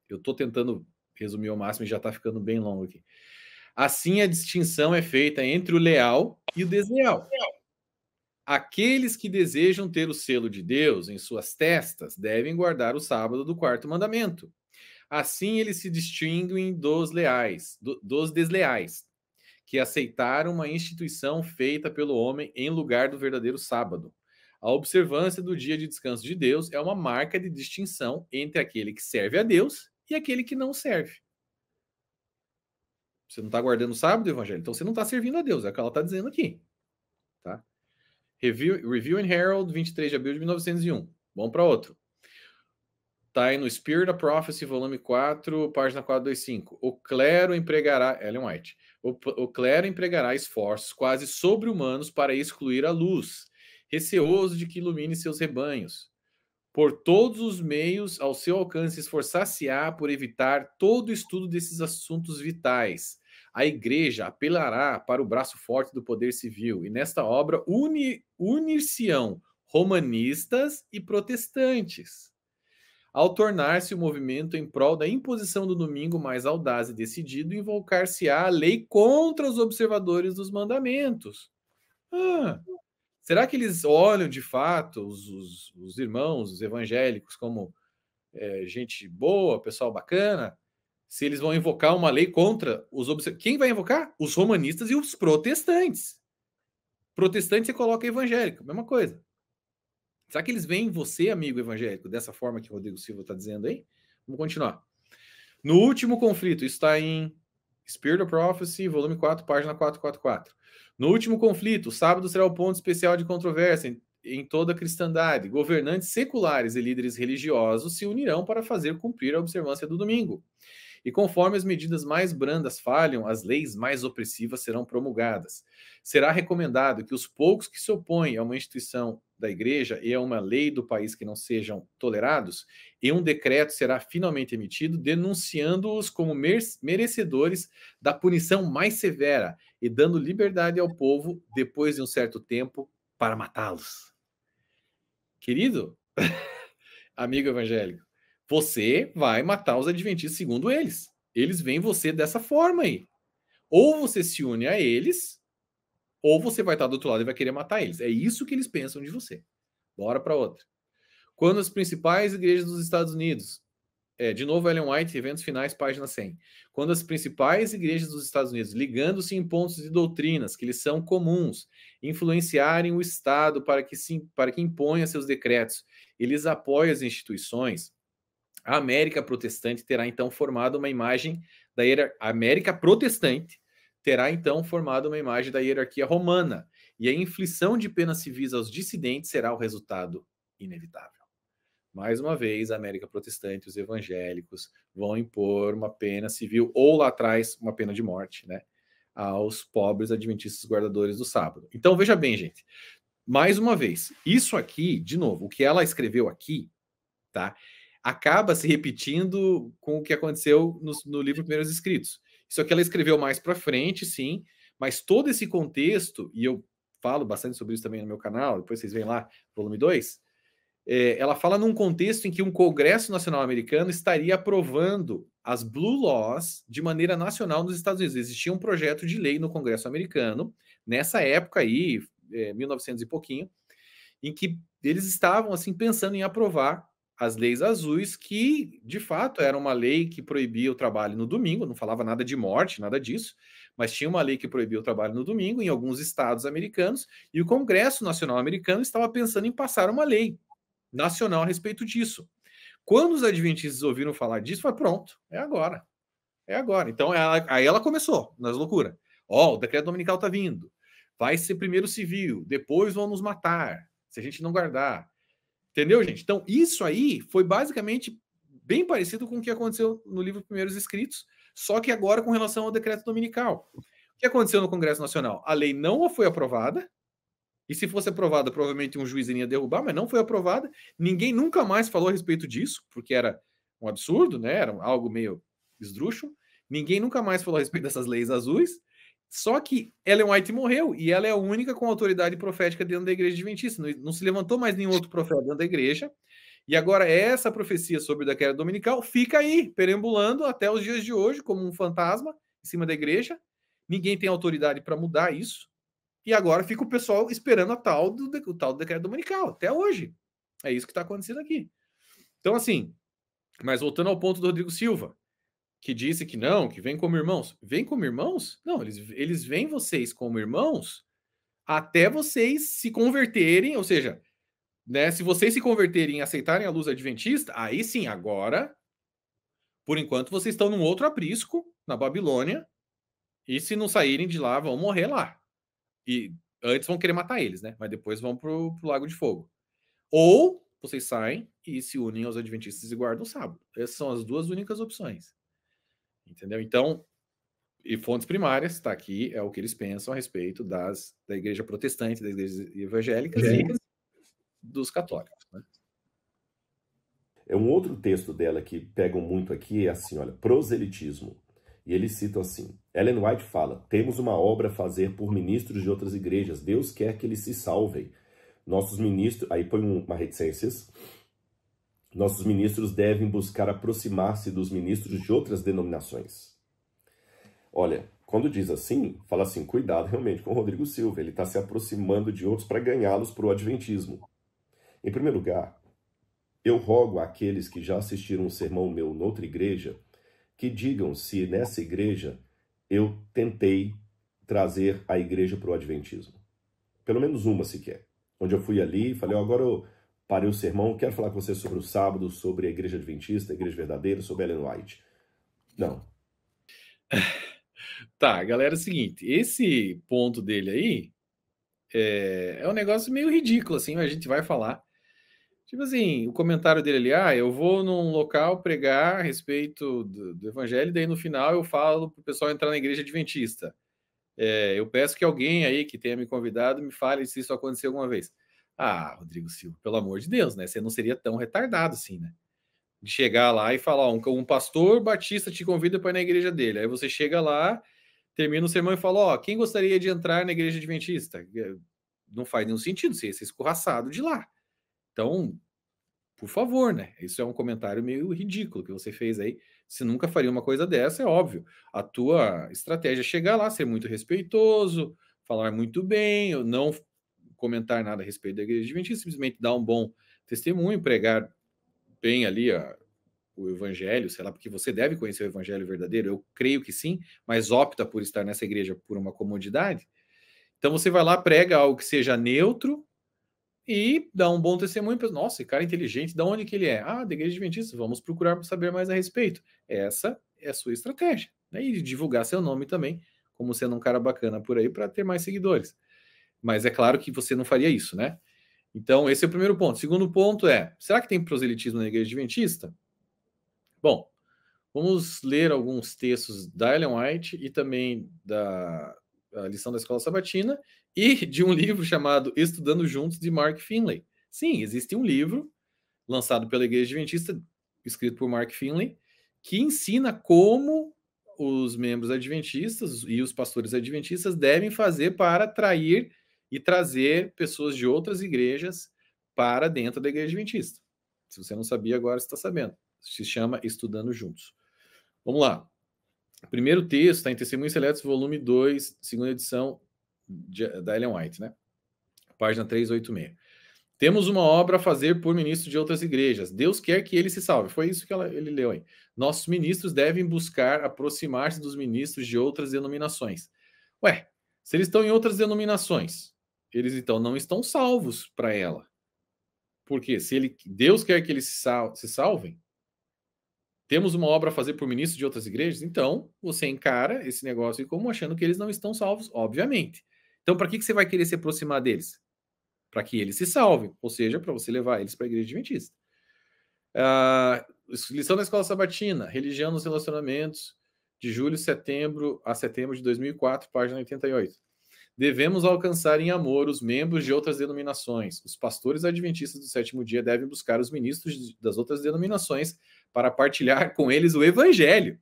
eu estou tentando resumir ao máximo e já está ficando bem longo aqui. Assim, a distinção é feita entre o leal e o desleal. Aqueles que desejam ter o selo de Deus em suas testas devem guardar o sábado do quarto mandamento. Assim, eles se distinguem dos desleais, que aceitaram uma instituição feita pelo homem em lugar do verdadeiro sábado. A observância do dia de descanso de Deus é uma marca de distinção entre aquele que serve a Deus e aquele que não serve. Você não está guardando o sábado, evangelho, então você não está servindo a Deus, é o que ela está dizendo aqui. Tá? Review and Herald, 23 de abril de 1901. Vamos para outro. Está aí no Spirit of Prophecy, volume 4, página 425. O clero empregará, Ellen White, o clero empregará esforços quase sobre-humanos para excluir a luz, receoso de que ilumine seus rebanhos. Por todos os meios ao seu alcance, esforçar-se-á por evitar todo o estudo desses assuntos vitais. A igreja apelará para o braço forte do poder civil, e nesta obra unir-se-ão romanistas e protestantes. Ao tornar-se o movimento em prol da imposição do domingo mais audaz e decidido, invocar-se-á a lei contra os observadores dos mandamentos. Será que eles olham, de fato, os irmãos, os evangélicos, como gente boa, pessoal bacana? Se eles vão invocar uma lei contra os observadores... Quem vai invocar? Os romanistas e os protestantes. Protestante você coloca evangélico, mesma coisa. Será que eles veem você, amigo evangélico, dessa forma que o Rodrigo Silva está dizendo aí? Vamos continuar. No último conflito, isso está em Spirit of Prophecy, volume 4, página 444. No último conflito, o sábado será o ponto especial de controvérsia em toda a cristandade. Governantes seculares e líderes religiosos se unirão para fazer cumprir a observância do domingo. E conforme as medidas mais brandas falham, as leis mais opressivas serão promulgadas. Será recomendado que os poucos que se opõem a uma instituição da igreja e a uma lei do país que não sejam tolerados, e um decreto será finalmente emitido denunciando-os como merecedores da punição mais severa e dando liberdade ao povo, depois de um certo tempo, para matá-los. Querido, amigo evangélico, você vai matar os adventistas segundo eles. Eles veem você dessa forma aí. Ou você se une a eles, ou você vai estar do outro lado e vai querer matar eles. É isso que eles pensam de você. Bora para outra. Quando as principais igrejas dos Estados Unidos, de novo Ellen White, Eventos Finais, página 100. Quando as principais igrejas dos Estados Unidos, ligando-se em pontos de doutrinas que lhes são comuns, influenciarem o Estado para que imponha seus decretos, eles apoiam as instituições, a América Protestante terá então formado uma imagem da América Protestante terá então formado uma imagem da hierarquia romana, e a inflição de penas civis aos dissidentes será o resultado inevitável. Mais uma vez, a América Protestante, os evangélicos, vão impor uma pena civil, ou lá atrás, uma pena de morte, né, aos pobres adventistas guardadores do sábado. Então, veja bem, gente, mais uma vez, isso aqui, de novo, o que ela escreveu aqui, tá, acaba se repetindo com o que aconteceu no livro Primeiros Escritos. Isso aqui ela escreveu mais para frente, sim, mas todo esse contexto, e eu falo bastante sobre isso também no meu canal, depois vocês veem lá, volume 2, ela fala num contexto em que um Congresso Nacional Americano estaria aprovando as Blue Laws de maneira nacional nos Estados Unidos. Existia um projeto de lei no Congresso americano, nessa época aí, 1900 e pouquinho, em que eles estavam assim pensando em aprovar as leis azuis, que de fato era uma lei que proibia o trabalho no domingo, não falava nada de morte, nada disso, mas tinha uma lei que proibia o trabalho no domingo em alguns estados americanos, e o Congresso Nacional Americano estava pensando em passar uma lei nacional a respeito disso. Quando os adventistas ouviram falar disso, foi pronto, é agora. É agora. Então, aí ela começou nas loucuras. O decreto dominical está vindo. Vai ser primeiro civil, depois vão nos matar, se a gente não guardar. Entendeu, gente? Então, isso aí foi basicamente bem parecido com o que aconteceu no livro Primeiros Escritos, só que agora com relação ao decreto dominical. O que aconteceu no Congresso Nacional? A lei não foi aprovada, e se fosse aprovada, provavelmente um juiz iria derrubar, mas não foi aprovada. Ninguém nunca mais falou a respeito disso, porque era um absurdo, né? Era algo meio esdrúxulo. Ninguém nunca mais falou a respeito dessas leis azuis. Só que Ellen White morreu, e ela é a única com autoridade profética dentro da igreja adventista. Não se levantou mais nenhum outro profeta dentro da igreja. E agora essa profecia sobre o decreto dominical fica aí, perambulando até os dias de hoje, como um fantasma em cima da igreja. Ninguém tem autoridade para mudar isso. E agora fica o pessoal esperando o tal do decreto dominical, até hoje. É isso que está acontecendo aqui. Então, assim, mas voltando ao ponto do Rodrigo Silva, que disse que não, que vem como irmãos. Vem como irmãos? Não, eles veem vocês como irmãos até vocês se converterem, ou seja, né, se vocês se converterem e aceitarem a luz adventista, aí sim, agora, por enquanto, vocês estão num outro aprisco, na Babilônia, e se não saírem de lá, vão morrer lá. E antes vão querer matar eles, né? Mas depois vão pro Lago de Fogo. Ou vocês saem e se unem aos adventistas e guardam o sábado. Essas são as duas únicas opções. Entendeu? Então, e fontes primárias, está aqui, é o que eles pensam a respeito da igreja protestante, das igrejas evangélicas e dos católicos. Né? É um outro texto dela que pegam muito aqui, é assim, olha, proselitismo. E eles citam assim, Ellen White fala, temos uma obra a fazer por ministros de outras igrejas, Deus quer que eles se salvem. Nossos ministros, aí põe uma reticências, nossos ministros devem buscar aproximar-se dos ministros de outras denominações. Olha, quando diz assim, fala assim, cuidado realmente com o Rodrigo Silva, ele está se aproximando de outros para ganhá-los para o adventismo. Em primeiro lugar, eu rogo àqueles que já assistiram um sermão meu noutra igreja, que digam se nessa igreja eu tentei trazer a igreja para o adventismo. Pelo menos uma sequer. Onde eu fui ali e falei, agora parei o sermão, quero falar com você sobre o sábado, sobre a igreja adventista, a igreja verdadeira, sobre Ellen White. Não. Tá, galera, é o seguinte, esse ponto dele aí é um negócio meio ridículo, assim, a gente vai falar. Tipo assim, o comentário dele ali, eu vou num local pregar a respeito do evangelho, e daí no final eu falo pro pessoal entrar na igreja adventista. Eu peço que alguém aí que tenha me convidado me fale se isso aconteceu alguma vez. Ah, Rodrigo Silva, pelo amor de Deus, né? Você não seria tão retardado assim, né? De chegar lá e falar, um pastor batista te convida para ir na igreja dele. Aí você chega lá, termina o sermão e fala, quem gostaria de entrar na igreja adventista? Não faz nenhum sentido, você ia ser escorraçado de lá. Então, por favor, né? Isso é um comentário meio ridículo que você fez aí. Você nunca faria uma coisa dessa, é óbvio. A tua estratégia é chegar lá, ser muito respeitoso, falar muito bem, não comentar nada a respeito da igreja adventista, simplesmente dar um bom testemunho, pregar bem ali o evangelho, sei lá, porque você deve conhecer o evangelho verdadeiro, eu creio que sim, mas opta por estar nessa igreja por uma comodidade. Então você vai lá, prega algo que seja neutro, e dá um bom testemunho para, nossa, esse cara é inteligente, de onde que ele é? Da igreja adventista, vamos procurar saber mais a respeito. Essa é a sua estratégia, né? E divulgar seu nome também, como sendo um cara bacana por aí, para ter mais seguidores. Mas é claro que você não faria isso, né? Então, esse é o primeiro ponto. Segundo ponto será que tem proselitismo na igreja adventista? Bom, vamos ler alguns textos da Ellen White e também da lição da Escola Sabatina e de um livro chamado Estudando Juntos, de Mark Finley. Sim, existe um livro lançado pela Igreja Adventista, escrito por Mark Finley, que ensina como os membros adventistas e os pastores adventistas devem fazer para atrair e trazer pessoas de outras igrejas para dentro da Igreja Adventista. Se você não sabia, agora você está sabendo. Se chama Estudando Juntos. Vamos lá. O primeiro texto está em Testemunhos Seletos, volume 2, segunda edição da Ellen White, né? Página 386. Temos uma obra a fazer por ministros de outras igrejas. Deus quer que ele se salve. Foi isso que ele leu aí. Nossos ministros devem buscar aproximar-se dos ministros de outras denominações. Ué, se eles estão em outras denominações, eles então não estão salvos para ela. Porque se Deus quer que eles se salvem, temos uma obra a fazer por ministros de outras igrejas, então você encara esse negócio como achando que eles não estão salvos, obviamente. Então, para que você vai querer se aproximar deles? Para que eles se salvem, ou seja, para você levar eles para a igreja adventista. Lição da Escola Sabatina, Religião nos Relacionamentos, de julho a setembro de 2004, página 88. Devemos alcançar em amor os membros de outras denominações. Os pastores adventistas do sétimo dia devem buscar os ministros das outras denominações para partilhar com eles o evangelho.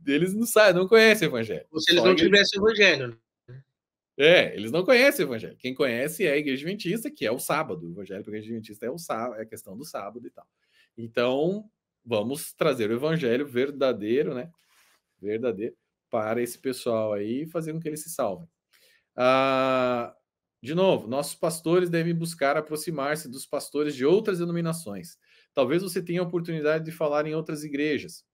Eles não conhecem o evangelho. Se eles não tivessem o evangelho. Eles não conhecem o evangelho. Quem conhece é a igreja adventista, que é o sábado. O evangelho para a igreja adventista é a questão do sábado e tal. Então, vamos trazer o evangelho verdadeiro, né? Verdadeiro, para esse pessoal aí, fazer com que eles se salvem. De novo, nossos pastores devem buscar aproximar-se dos pastores de outras denominações. Talvez você tenha a oportunidade de falar em outras igrejas.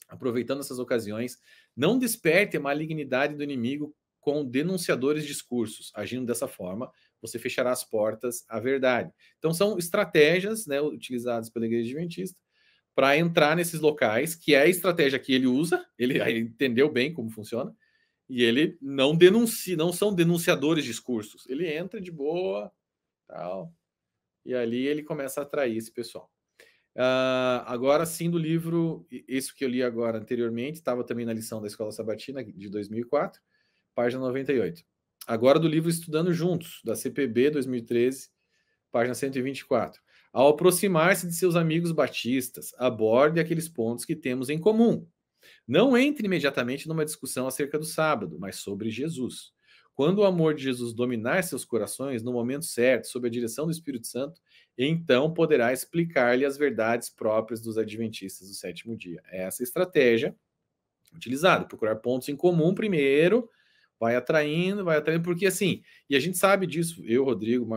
Aproveitando essas ocasiões, não desperte a malignidade do inimigo com denunciadores discursos. Agindo dessa forma, você fechará as portas à verdade. Então, são estratégias, né, utilizadas pela Igreja Adventista para entrar nesses locais, que é a estratégia que ele usa, ele entendeu bem como funciona, e ele não são denunciadores de discursos. Ele entra de boa, tal, e ali ele começa a atrair esse pessoal. Agora sim, do livro, isso que eu li agora anteriormente, estava também na lição da Escola Sabatina, de 2004, página 98. Agora do livro Estudando Juntos, da CPB 2013, página 124. Ao aproximar-se de seus amigos batistas, aborde aqueles pontos que temos em comum. Não entre imediatamente numa discussão acerca do sábado, mas sobre Jesus. Quando o amor de Jesus dominar seus corações, no momento certo, sob a direção do Espírito Santo, então poderá explicar-lhe as verdades próprias dos adventistas do sétimo dia. É essa estratégia utilizada. Procurar pontos em comum primeiro, vai atraindo, porque assim, e a gente sabe disso, eu, Rodrigo,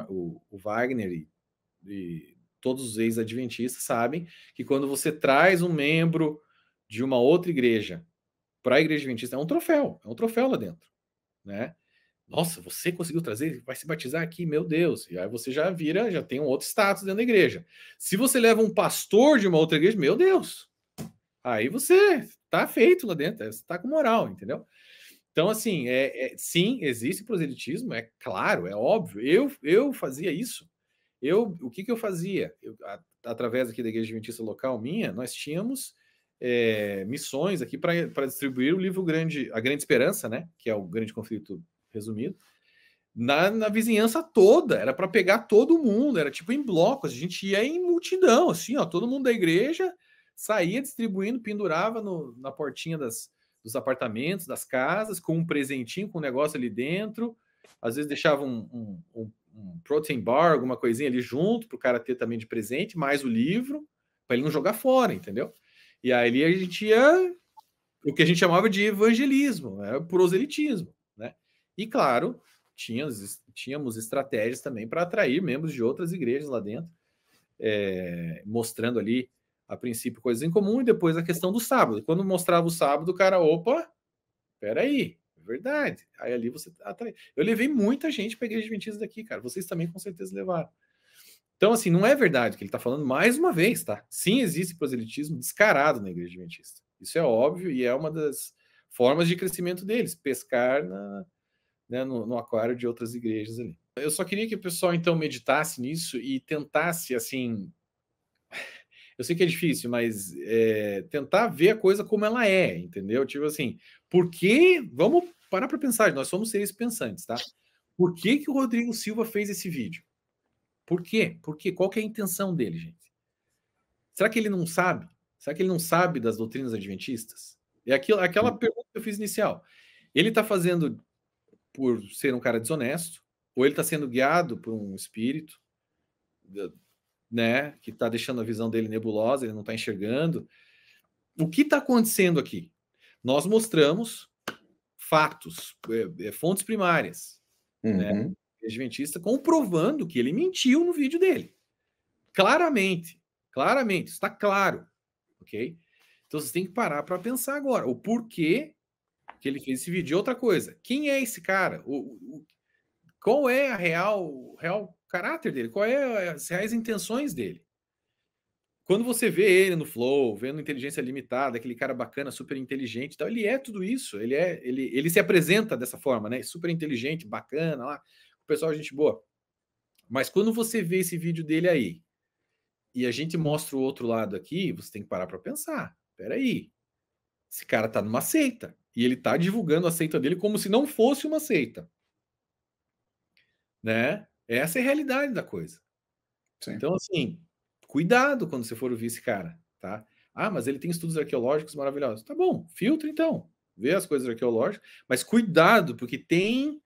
o Wagner e todos os ex-adventistas sabem que quando você traz um membro de uma outra igreja para a igreja adventista, é um troféu lá dentro, né? Nossa, você conseguiu trazer? Vai se batizar aqui? Meu Deus. E aí você já tem um outro status dentro da igreja. Se você leva um pastor de uma outra igreja, meu Deus. Aí você tá feito lá dentro, você tá com moral, entendeu? Então, assim, sim, existe proselitismo, é claro, é óbvio. Eu fazia isso. O que eu fazia? Através aqui da Igreja Adventista local minha, nós tínhamos missões aqui para distribuir o livro grande, A Grande Esperança, né? Que é o Grande Conflito resumido, na vizinhança toda. Era para pegar todo mundo, era tipo em blocos. A gente ia em multidão, assim, ó, todo mundo da igreja saía distribuindo, pendurava na portinha dos apartamentos, das casas, com um presentinho, com um negócio ali dentro. Às vezes deixava um protein bar, alguma coisinha ali junto, para o cara ter também de presente, mais o livro, para ele não jogar fora, entendeu? E aí a gente ia, o que a gente chamava de evangelismo, proselitismo, né? E claro, tínhamos estratégias também para atrair membros de outras igrejas lá dentro, mostrando ali, a princípio, coisas em comum, e depois a questão do sábado. Quando mostrava o sábado, o cara, opa, peraí, é verdade. Aí ali você atrai. Eu levei muita gente para a igreja adventista daqui, cara. Vocês também com certeza levaram. Então, assim, não é verdade o que ele está falando mais uma vez, tá? Sim, existe proselitismo descarado na igreja adventista. Isso é óbvio e é uma das formas de crescimento deles, pescar no aquário de outras igrejas ali. Eu só queria que o pessoal, então, meditasse nisso e tentasse, assim... Eu sei que é difícil, mas tentar ver a coisa como ela é, entendeu? Tipo assim, por que... Vamos parar para pensar, nós somos seres pensantes, tá? Por que o Rodrigo Silva fez esse vídeo? Por quê? Qual que é a intenção dele, gente? Será que ele não sabe? Será que ele não sabe das doutrinas adventistas? É aquela pergunta que eu fiz inicial. Ele está fazendo por ser um cara desonesto, ou ele está sendo guiado por um espírito, né, que está deixando a visão dele nebulosa, ele não está enxergando. O que está acontecendo aqui? Nós mostramos fatos, fontes primárias, né, adventista, comprovando que ele mentiu no vídeo dele. Claramente, está claro, ok? Então vocês têm que parar para pensar agora o porquê que ele fez esse vídeo. E outra coisa, quem é esse cara? Qual é a real caráter dele? Qual é as reais intenções dele? Quando você vê ele no Flow, vendo Inteligência Limitada, aquele cara bacana, super inteligente, tal, ele é tudo isso. Ele se apresenta dessa forma, né? Super inteligente, bacana, lá, o pessoal é gente boa. Mas quando você vê esse vídeo dele aí, e a gente mostra o outro lado aqui, você tem que parar para pensar. Peraí, esse cara tá numa seita, e ele tá divulgando a seita dele como se não fosse uma seita. Né? Essa é a realidade da coisa. Sim. Então, assim, cuidado quando você for ouvir esse cara, tá? Ah, mas ele tem estudos arqueológicos maravilhosos. Tá bom, filtra então. Vê as coisas arqueológicas, mas cuidado, porque tem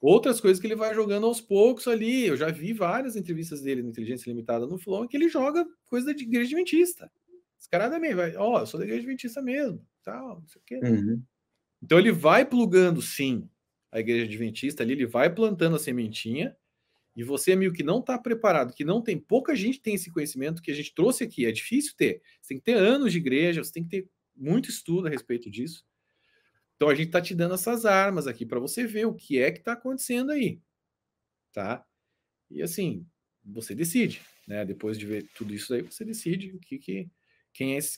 outras coisas que ele vai jogando aos poucos ali. Eu já vi várias entrevistas dele na Inteligência Limitada no Flow, em que ele joga coisa da igreja adventista. Esse cara também vai, eu sou da igreja adventista mesmo, tal, não sei o quê. Então ele vai plugando, sim, a igreja adventista ali, ele vai plantando a sementinha, e você, amigo, que não está preparado, que não tem, pouca gente tem esse conhecimento que a gente trouxe aqui, é difícil ter. Você tem que ter anos de igreja, você tem que ter muito estudo a respeito disso. Então a gente está te dando essas armas aqui para você ver o que é que está acontecendo aí, tá? E assim, você decide, né? Depois de ver tudo isso aí, você decide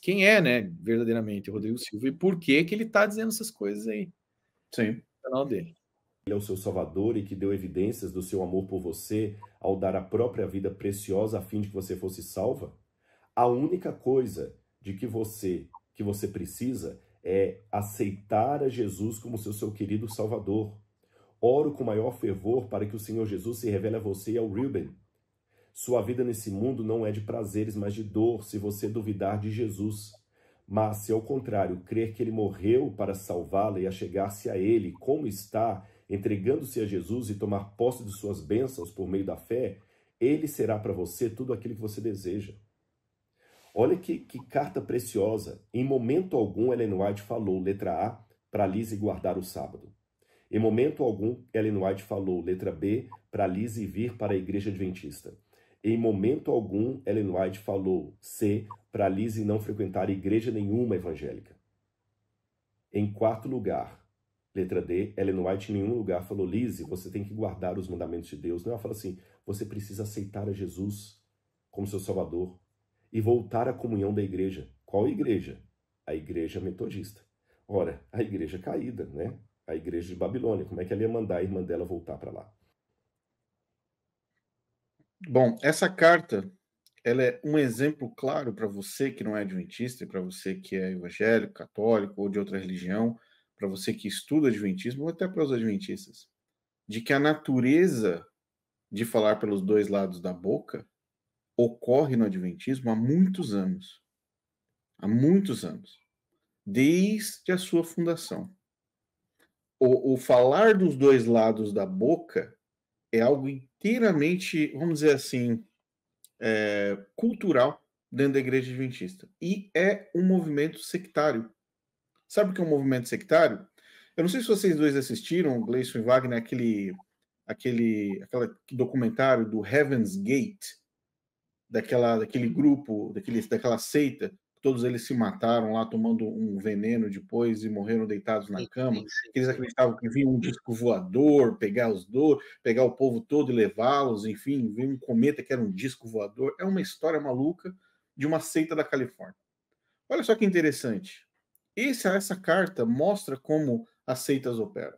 quem é, né, verdadeiramente o Rodrigo Silva e por que ele está dizendo essas coisas aí. Sim. No canal dele. Ele é o seu Salvador e que deu evidências do seu amor por você ao dar a própria vida preciosa a fim de que você fosse salva? A única coisa de que você precisa é aceitar a Jesus como seu querido Salvador. Oro com maior fervor para que o Senhor Jesus se revele a você e ao Ruben. Sua vida nesse mundo não é de prazeres, mas de dor, se você duvidar de Jesus. Mas, se ao contrário, crer que ele morreu para salvá-la e achegar-se a ele, como está, entregando-se a Jesus e tomar posse de suas bênçãos por meio da fé, ele será para você tudo aquilo que você deseja. Olha que carta preciosa. Em momento algum, Ellen White falou, letra A, para Lizzie guardar o sábado. Em momento algum, Ellen White falou, letra B, para Lizzie vir para a igreja adventista. Em momento algum, Ellen White falou, C, para Lizzie não frequentar igreja nenhuma evangélica. Em quarto lugar, Letra D, Ellen White em nenhum lugar falou, Lise, você tem que guardar os mandamentos de Deus. Não, ela fala assim, você precisa aceitar a Jesus como seu Salvador e voltar à comunhão da igreja. Qual igreja? A igreja metodista. Ora, a igreja caída, né? A igreja de Babilônia. Como é que ela ia mandar a irmã dela voltar para lá? Bom, essa carta, ela é um exemplo claro para você que não é adventista, e para você que é evangélico, católico ou de outra religião, para você que estuda adventismo ou até para os adventistas, de que a natureza de falar pelos dois lados da boca ocorre no adventismo há muitos anos. Há muitos anos. Desde a sua fundação. O falar dos dois lados da boca é algo inteiramente, vamos dizer assim, cultural dentro da igreja adventista. E é um movimento sectário. Sabe o que é um movimento sectário? Eu não sei se vocês dois assistiram, Gleison e Wagner, aquele documentário do Heaven's Gate, daquele grupo, daquela seita, todos eles se mataram lá tomando um veneno depois e morreram deitados na cama. Eles acreditavam que vinha um disco voador, pegar o povo todo e levá-los, enfim, vinha um cometa que era um disco voador. É uma história maluca de uma seita da Califórnia. Olha só que interessante. Essa carta mostra como as seitas operam.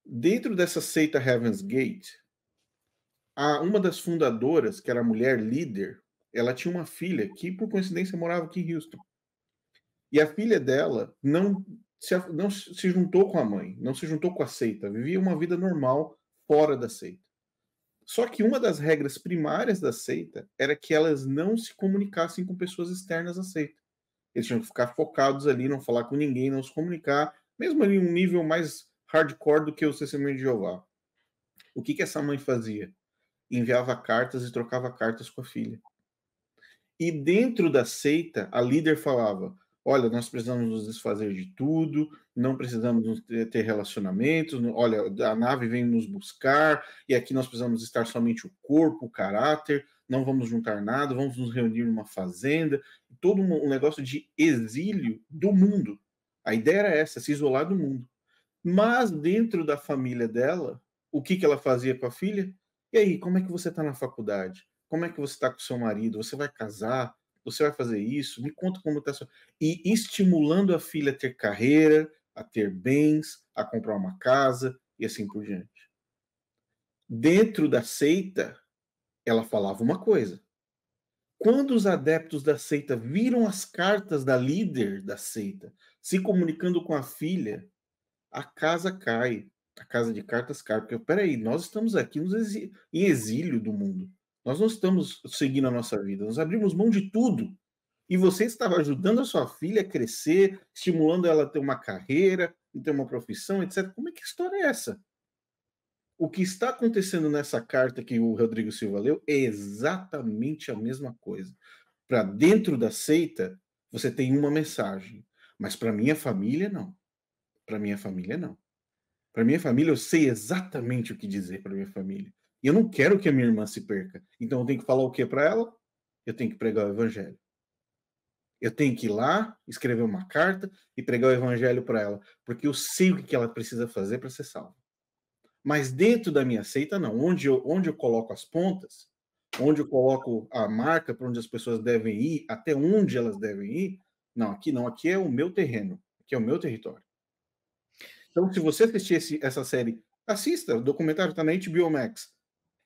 Dentro dessa seita Heaven's Gate, uma das fundadoras, que era a mulher líder, ela tinha uma filha que, por coincidência, morava aqui em Houston. E a filha dela não se juntou com a mãe, não se juntou com a seita, vivia uma vida normal fora da seita. Só que uma das regras primárias da seita era que elas não se comunicassem com pessoas externas à seita. Eles tinham que ficar focados ali, não falar com ninguém, não se comunicar, mesmo ali um nível mais hardcore do que o Testemunho de Jeová. O que essa mãe fazia? Enviava cartas e trocava cartas com a filha. E dentro da seita, a líder falava, olha, nós precisamos nos desfazer de tudo, não precisamos ter relacionamentos, olha, a nave vem nos buscar, e aqui nós precisamos estar somente o corpo, o caráter, não vamos juntar nada, vamos nos reunir numa fazenda, todo um negócio de exílio do mundo. A ideia era essa, se isolar do mundo. Mas dentro da família dela, o que ela fazia com a filha? E aí, como é que você está na faculdade? Como é que você está com seu marido? Você vai casar? Você vai fazer isso? Me conta como está sua... E estimulando a filha a ter carreira, a ter bens, a comprar uma casa e assim por diante. Dentro da seita, ela falava uma coisa. Quando os adeptos da seita viram as cartas da líder da seita se comunicando com a filha, a casa cai. A casa de cartas cai. Porque, peraí, nós estamos aqui em exílio do mundo. Nós não estamos seguindo a nossa vida. Nós abrimos mão de tudo. E você estava ajudando a sua filha a crescer, estimulando ela a ter uma carreira, a ter uma profissão, etc. Como é que história é essa? O que está acontecendo nessa carta que o Rodrigo Silva leu é exatamente a mesma coisa. Para dentro da seita, você tem uma mensagem. Mas para minha família, não. Para minha família, não. Para minha família, eu sei exatamente o que dizer para minha família. E eu não quero que a minha irmã se perca. Então eu tenho que falar o que para ela? Eu tenho que pregar o evangelho. Eu tenho que ir lá, escrever uma carta e pregar o evangelho para ela, porque eu sei o que ela precisa fazer para ser salva. Mas dentro da minha seita, não. Onde eu coloco as pontas, onde eu coloco a marca para onde as pessoas devem ir, até onde elas devem ir, não, aqui não. Aqui é o meu terreno, aqui é o meu território. Então, se você assistir essa série, assista, o documentário está na HBO Max,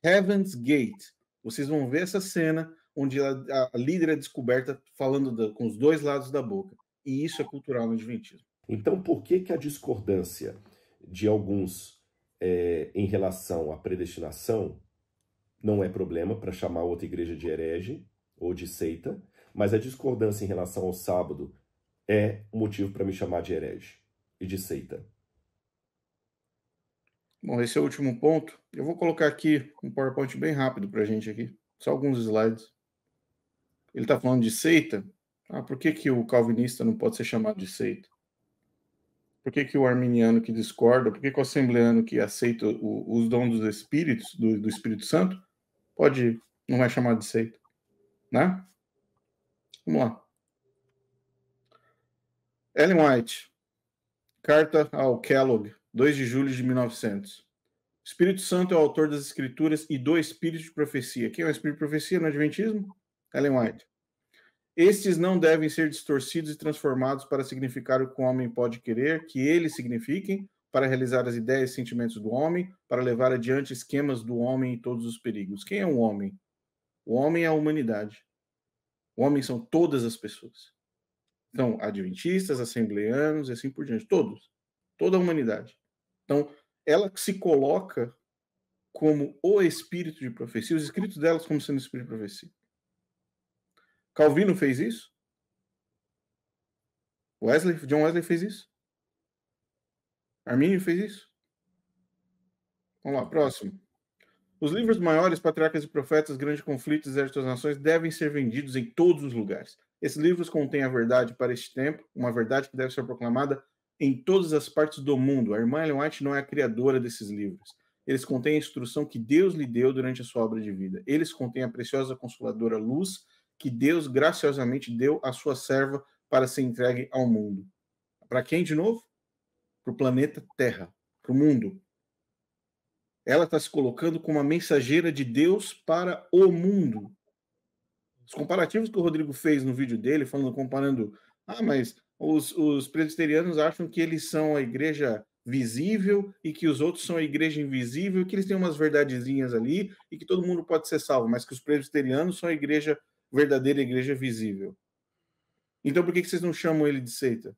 Heaven's Gate. Vocês vão ver essa cena onde a líder é descoberta falando com os dois lados da boca. E isso é cultural no adventismo. Então, por que a discordância de alguns em relação à predestinação não é problema para chamar outra igreja de herege ou de seita, mas a discordância em relação ao sábado é motivo para me chamar de herege e de seita? Bom, esse é o último ponto. Eu vou colocar aqui um PowerPoint bem rápido para a gente aqui. Só alguns slides. Ele está falando de seita. Por que o calvinista não pode ser chamado de seita? Por que o arminiano que discorda? Por que o assembleano que aceita os dons dos espíritos, do Espírito Santo, não é chamado de seita? Né? Vamos lá. Ellen White. Carta ao Kellogg, 2 de julho de 1900. O Espírito Santo é o autor das Escrituras e do Espírito de Profecia. Quem é o Espírito de Profecia no Adventismo? Ellen White. Estes não devem ser distorcidos e transformados para significar o que o homem pode querer que eles signifiquem, para realizar as ideias e sentimentos do homem, para levar adiante esquemas do homem e todos os perigos. Quem é o homem? O homem é a humanidade. O homem são todas as pessoas. Então, adventistas, assembleanos e assim por diante. Todos. Toda a humanidade. Então, ela se coloca como o espírito de profecia, os escritos delas como sendo espírito de profecia. Calvino fez isso? John Wesley fez isso? Armínio fez isso? Vamos lá, próximo. Os livros maiores, Patriarcas e Profetas, Grandes Conflitos, Exércitos das Nações, devem ser vendidos em todos os lugares. Esses livros contêm a verdade para este tempo, uma verdade que deve ser proclamada em todas as partes do mundo. A irmã Ellen White não é a criadora desses livros. Eles contêm a instrução que Deus lhe deu durante a sua obra de vida. Eles contêm a preciosa consoladora luz que Deus graciosamente deu à sua serva para ser entregue ao mundo. Para quem, de novo? Para o planeta Terra, para o mundo. Ela está se colocando como a mensageira de Deus para o mundo. Os comparativos que o Rodrigo fez no vídeo dele, comparando, mas os presbiterianos acham que eles são a igreja visível e que os outros são a igreja invisível, que eles têm umas verdadezinhas ali e que todo mundo pode ser salvo, mas que os presbiterianos são a igreja verdadeira, a igreja visível. Então por que vocês não chamam ele de seita?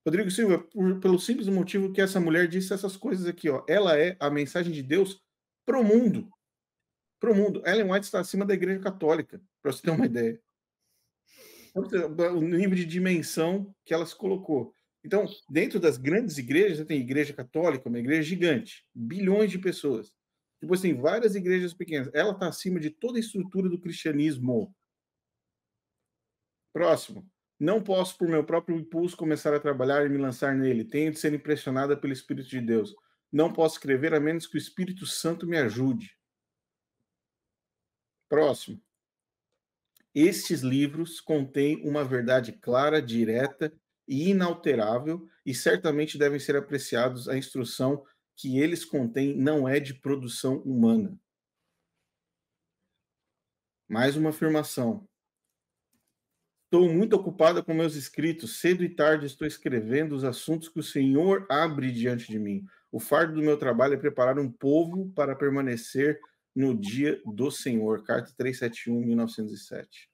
Rodrigo Silva, pelo simples motivo que essa mulher disse essas coisas aqui, ó. Ela é a mensagem de Deus pro mundo. Pro mundo. Ellen White está acima da Igreja Católica, para você ter uma ideia. O nível de dimensão que ela se colocou. Então, dentro das grandes igrejas, você tem Igreja Católica, uma igreja gigante, bilhões de pessoas. Depois tem várias igrejas pequenas. Ela está acima de toda a estrutura do cristianismo. Próximo. Não posso, por meu próprio impulso, começar a trabalhar e me lançar nele. Tenho de ser impressionada pelo Espírito de Deus. Não posso escrever a menos que o Espírito Santo me ajude. Próximo. Estes livros contêm uma verdade clara, direta e inalterável e certamente devem ser apreciados. A instrução que eles contêm não é de produção humana. Mais uma afirmação. Estou muito ocupada com meus escritos. Cedo e tarde estou escrevendo os assuntos que o Senhor abre diante de mim. O fardo do meu trabalho é preparar um povo para permanecer no dia do Senhor. Carta 371, 1907.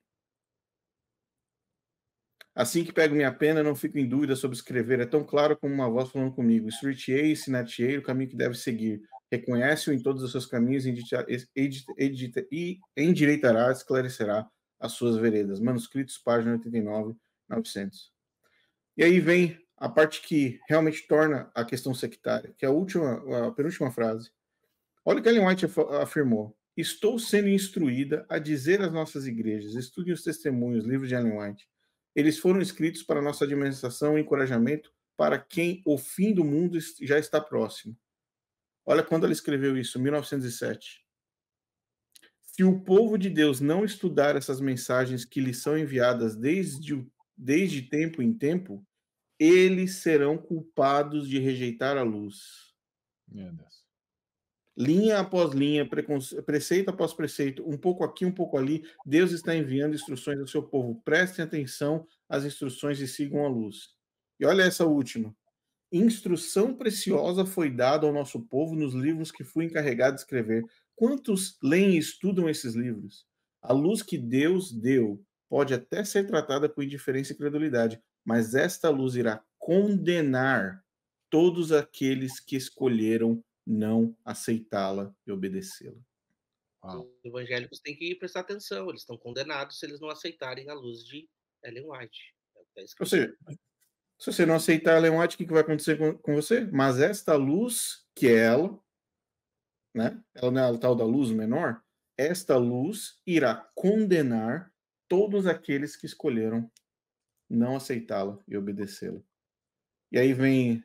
Assim que pego minha pena, não fico em dúvida sobre escrever. É tão claro como uma voz falando comigo. Instruir-te-ei e ensinar-te-ei o caminho que deve seguir. Reconhece-o em todos os seus caminhos e endireitará, esclarecerá as suas veredas. Manuscritos, página 89, 900. E aí vem a parte que realmente torna a questão sectária, que é a penúltima frase. Olha o que Ellen White afirmou. Estou sendo instruída a dizer às nossas igrejas, estudem os testemunhos, livros de Ellen White. Eles foram escritos para nossa administração e encorajamento para quem o fim do mundo já está próximo. Olha quando ela escreveu isso, 1907. Se o povo de Deus não estudar essas mensagens que lhes são enviadas desde tempo em tempo, eles serão culpados de rejeitar a luz. Meu Deus. Linha após linha, preceito após preceito, um pouco aqui, um pouco ali, Deus está enviando instruções ao seu povo. Prestem atenção às instruções e sigam a luz. E olha essa última. Instrução preciosa foi dada ao nosso povo nos livros que fui encarregado de escrever. Quantos leem e estudam esses livros? A luz que Deus deu pode até ser tratada com indiferença e credulidade, mas esta luz irá condenar todos aqueles que escolheram não aceitá-la e obedecê-la. Os evangélicos têm que prestar atenção, eles estão condenados se eles não aceitarem a luz de Ellen White. Ou seja, se você não aceitar Ellen White, o que vai acontecer com você? Mas esta luz, que é ela, né? Ela não é a tal da luz menor, esta luz irá condenar todos aqueles que escolheram não aceitá-la e obedecê-la. E aí vem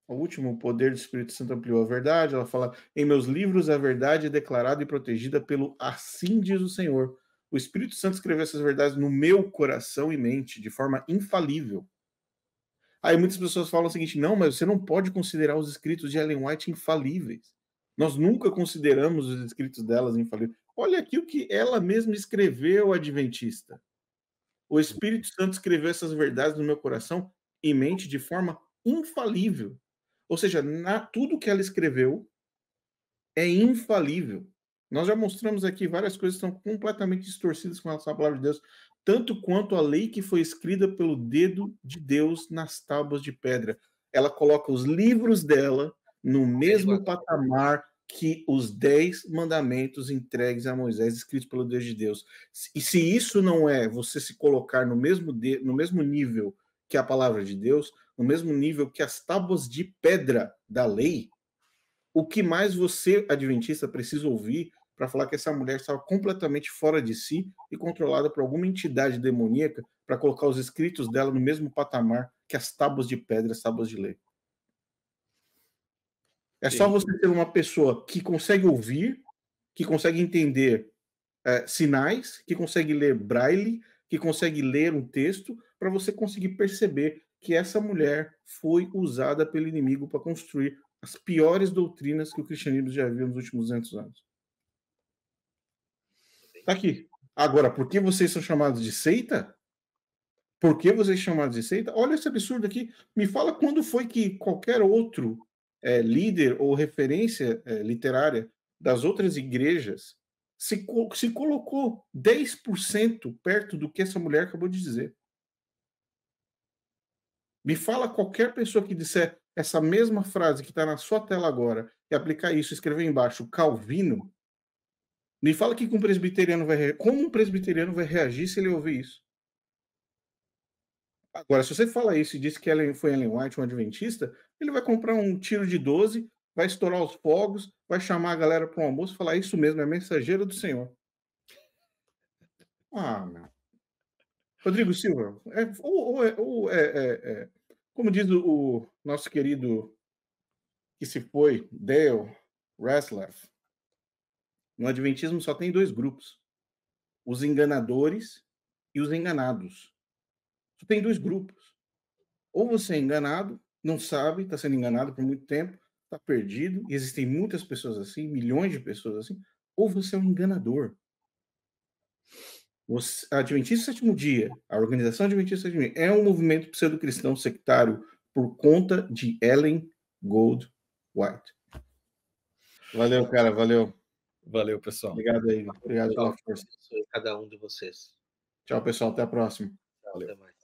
o último, poder do Espírito Santo ampliou a verdade. Ela fala, em meus livros a verdade é declarada e protegida pelo assim diz o Senhor. O Espírito Santo escreveu essas verdades no meu coração e mente, de forma infalível. Aí muitas pessoas falam o seguinte, não, mas você não pode considerar os escritos de Ellen White infalíveis. Nós nunca consideramos os escritos delas infalíveis. Olha aqui o que ela mesma escreveu, Adventista. O Espírito Santo escreveu essas verdades no meu coração e mente de forma infalível. Ou seja, tudo que ela escreveu é infalível. Nós já mostramos aqui várias coisas que estão completamente distorcidas com relação à palavra de Deus, tanto quanto a lei que foi escrita pelo dedo de Deus nas tábuas de pedra. Ela coloca os livros dela no mesmo patamar que os 10 mandamentos entregues a Moisés, escritos pelo Deus de Deus. E se isso não é você se colocar no mesmo nível que a palavra de Deus, no mesmo nível que as tábuas de pedra da lei, o que mais você, adventista, precisa ouvir para falar que essa mulher estava completamente fora de si e controlada por alguma entidade demoníaca para colocar os escritos dela no mesmo patamar que as tábuas de pedra, as tábuas de lei? É só você ser uma pessoa que consegue ouvir, que consegue entender sinais, que consegue ler braille, que consegue ler um texto, para você conseguir perceber que essa mulher foi usada pelo inimigo para construir as piores doutrinas que o cristianismo já viu nos últimos 200 anos. Está aqui. Agora, por que vocês são chamados de seita? Por que vocês são chamados de seita? Olha esse absurdo aqui. Me fala quando foi que qualquer outro líder ou referência literária das outras igrejas se colocou 10% perto do que essa mulher acabou de dizer. Me fala qualquer pessoa que disser essa mesma frase que está na sua tela agora e aplicar isso, escrever embaixo Calvino, me fala que como um presbiteriano vai reagir se ele ouvir isso. Agora, se você fala isso e diz que foi Ellen White, um adventista, ele vai comprar um tiro de 12, vai estourar os fogos, vai chamar a galera para um almoço e falar isso mesmo, é mensageira do Senhor. Ah, meu. Rodrigo Silva, como diz o nosso querido que se foi, Dale Rasleff, no adventismo só tem 2 grupos, os enganadores e os enganados. Só tem 2 grupos. Ou você é enganado, não sabe, está sendo enganado por muito tempo, está perdido, e existem muitas pessoas assim, milhões de pessoas assim, ou você é um enganador. A Adventista Sétimo Dia, a Organização Adventista Sétimo Dia, é um movimento pseudo-cristão sectário por conta de Ellen Gold White. Valeu, cara, valeu. Valeu, pessoal. Obrigado aí, obrigado pela força. Cada um de vocês. Tchau, pessoal, até a próxima. Valeu. Até mais.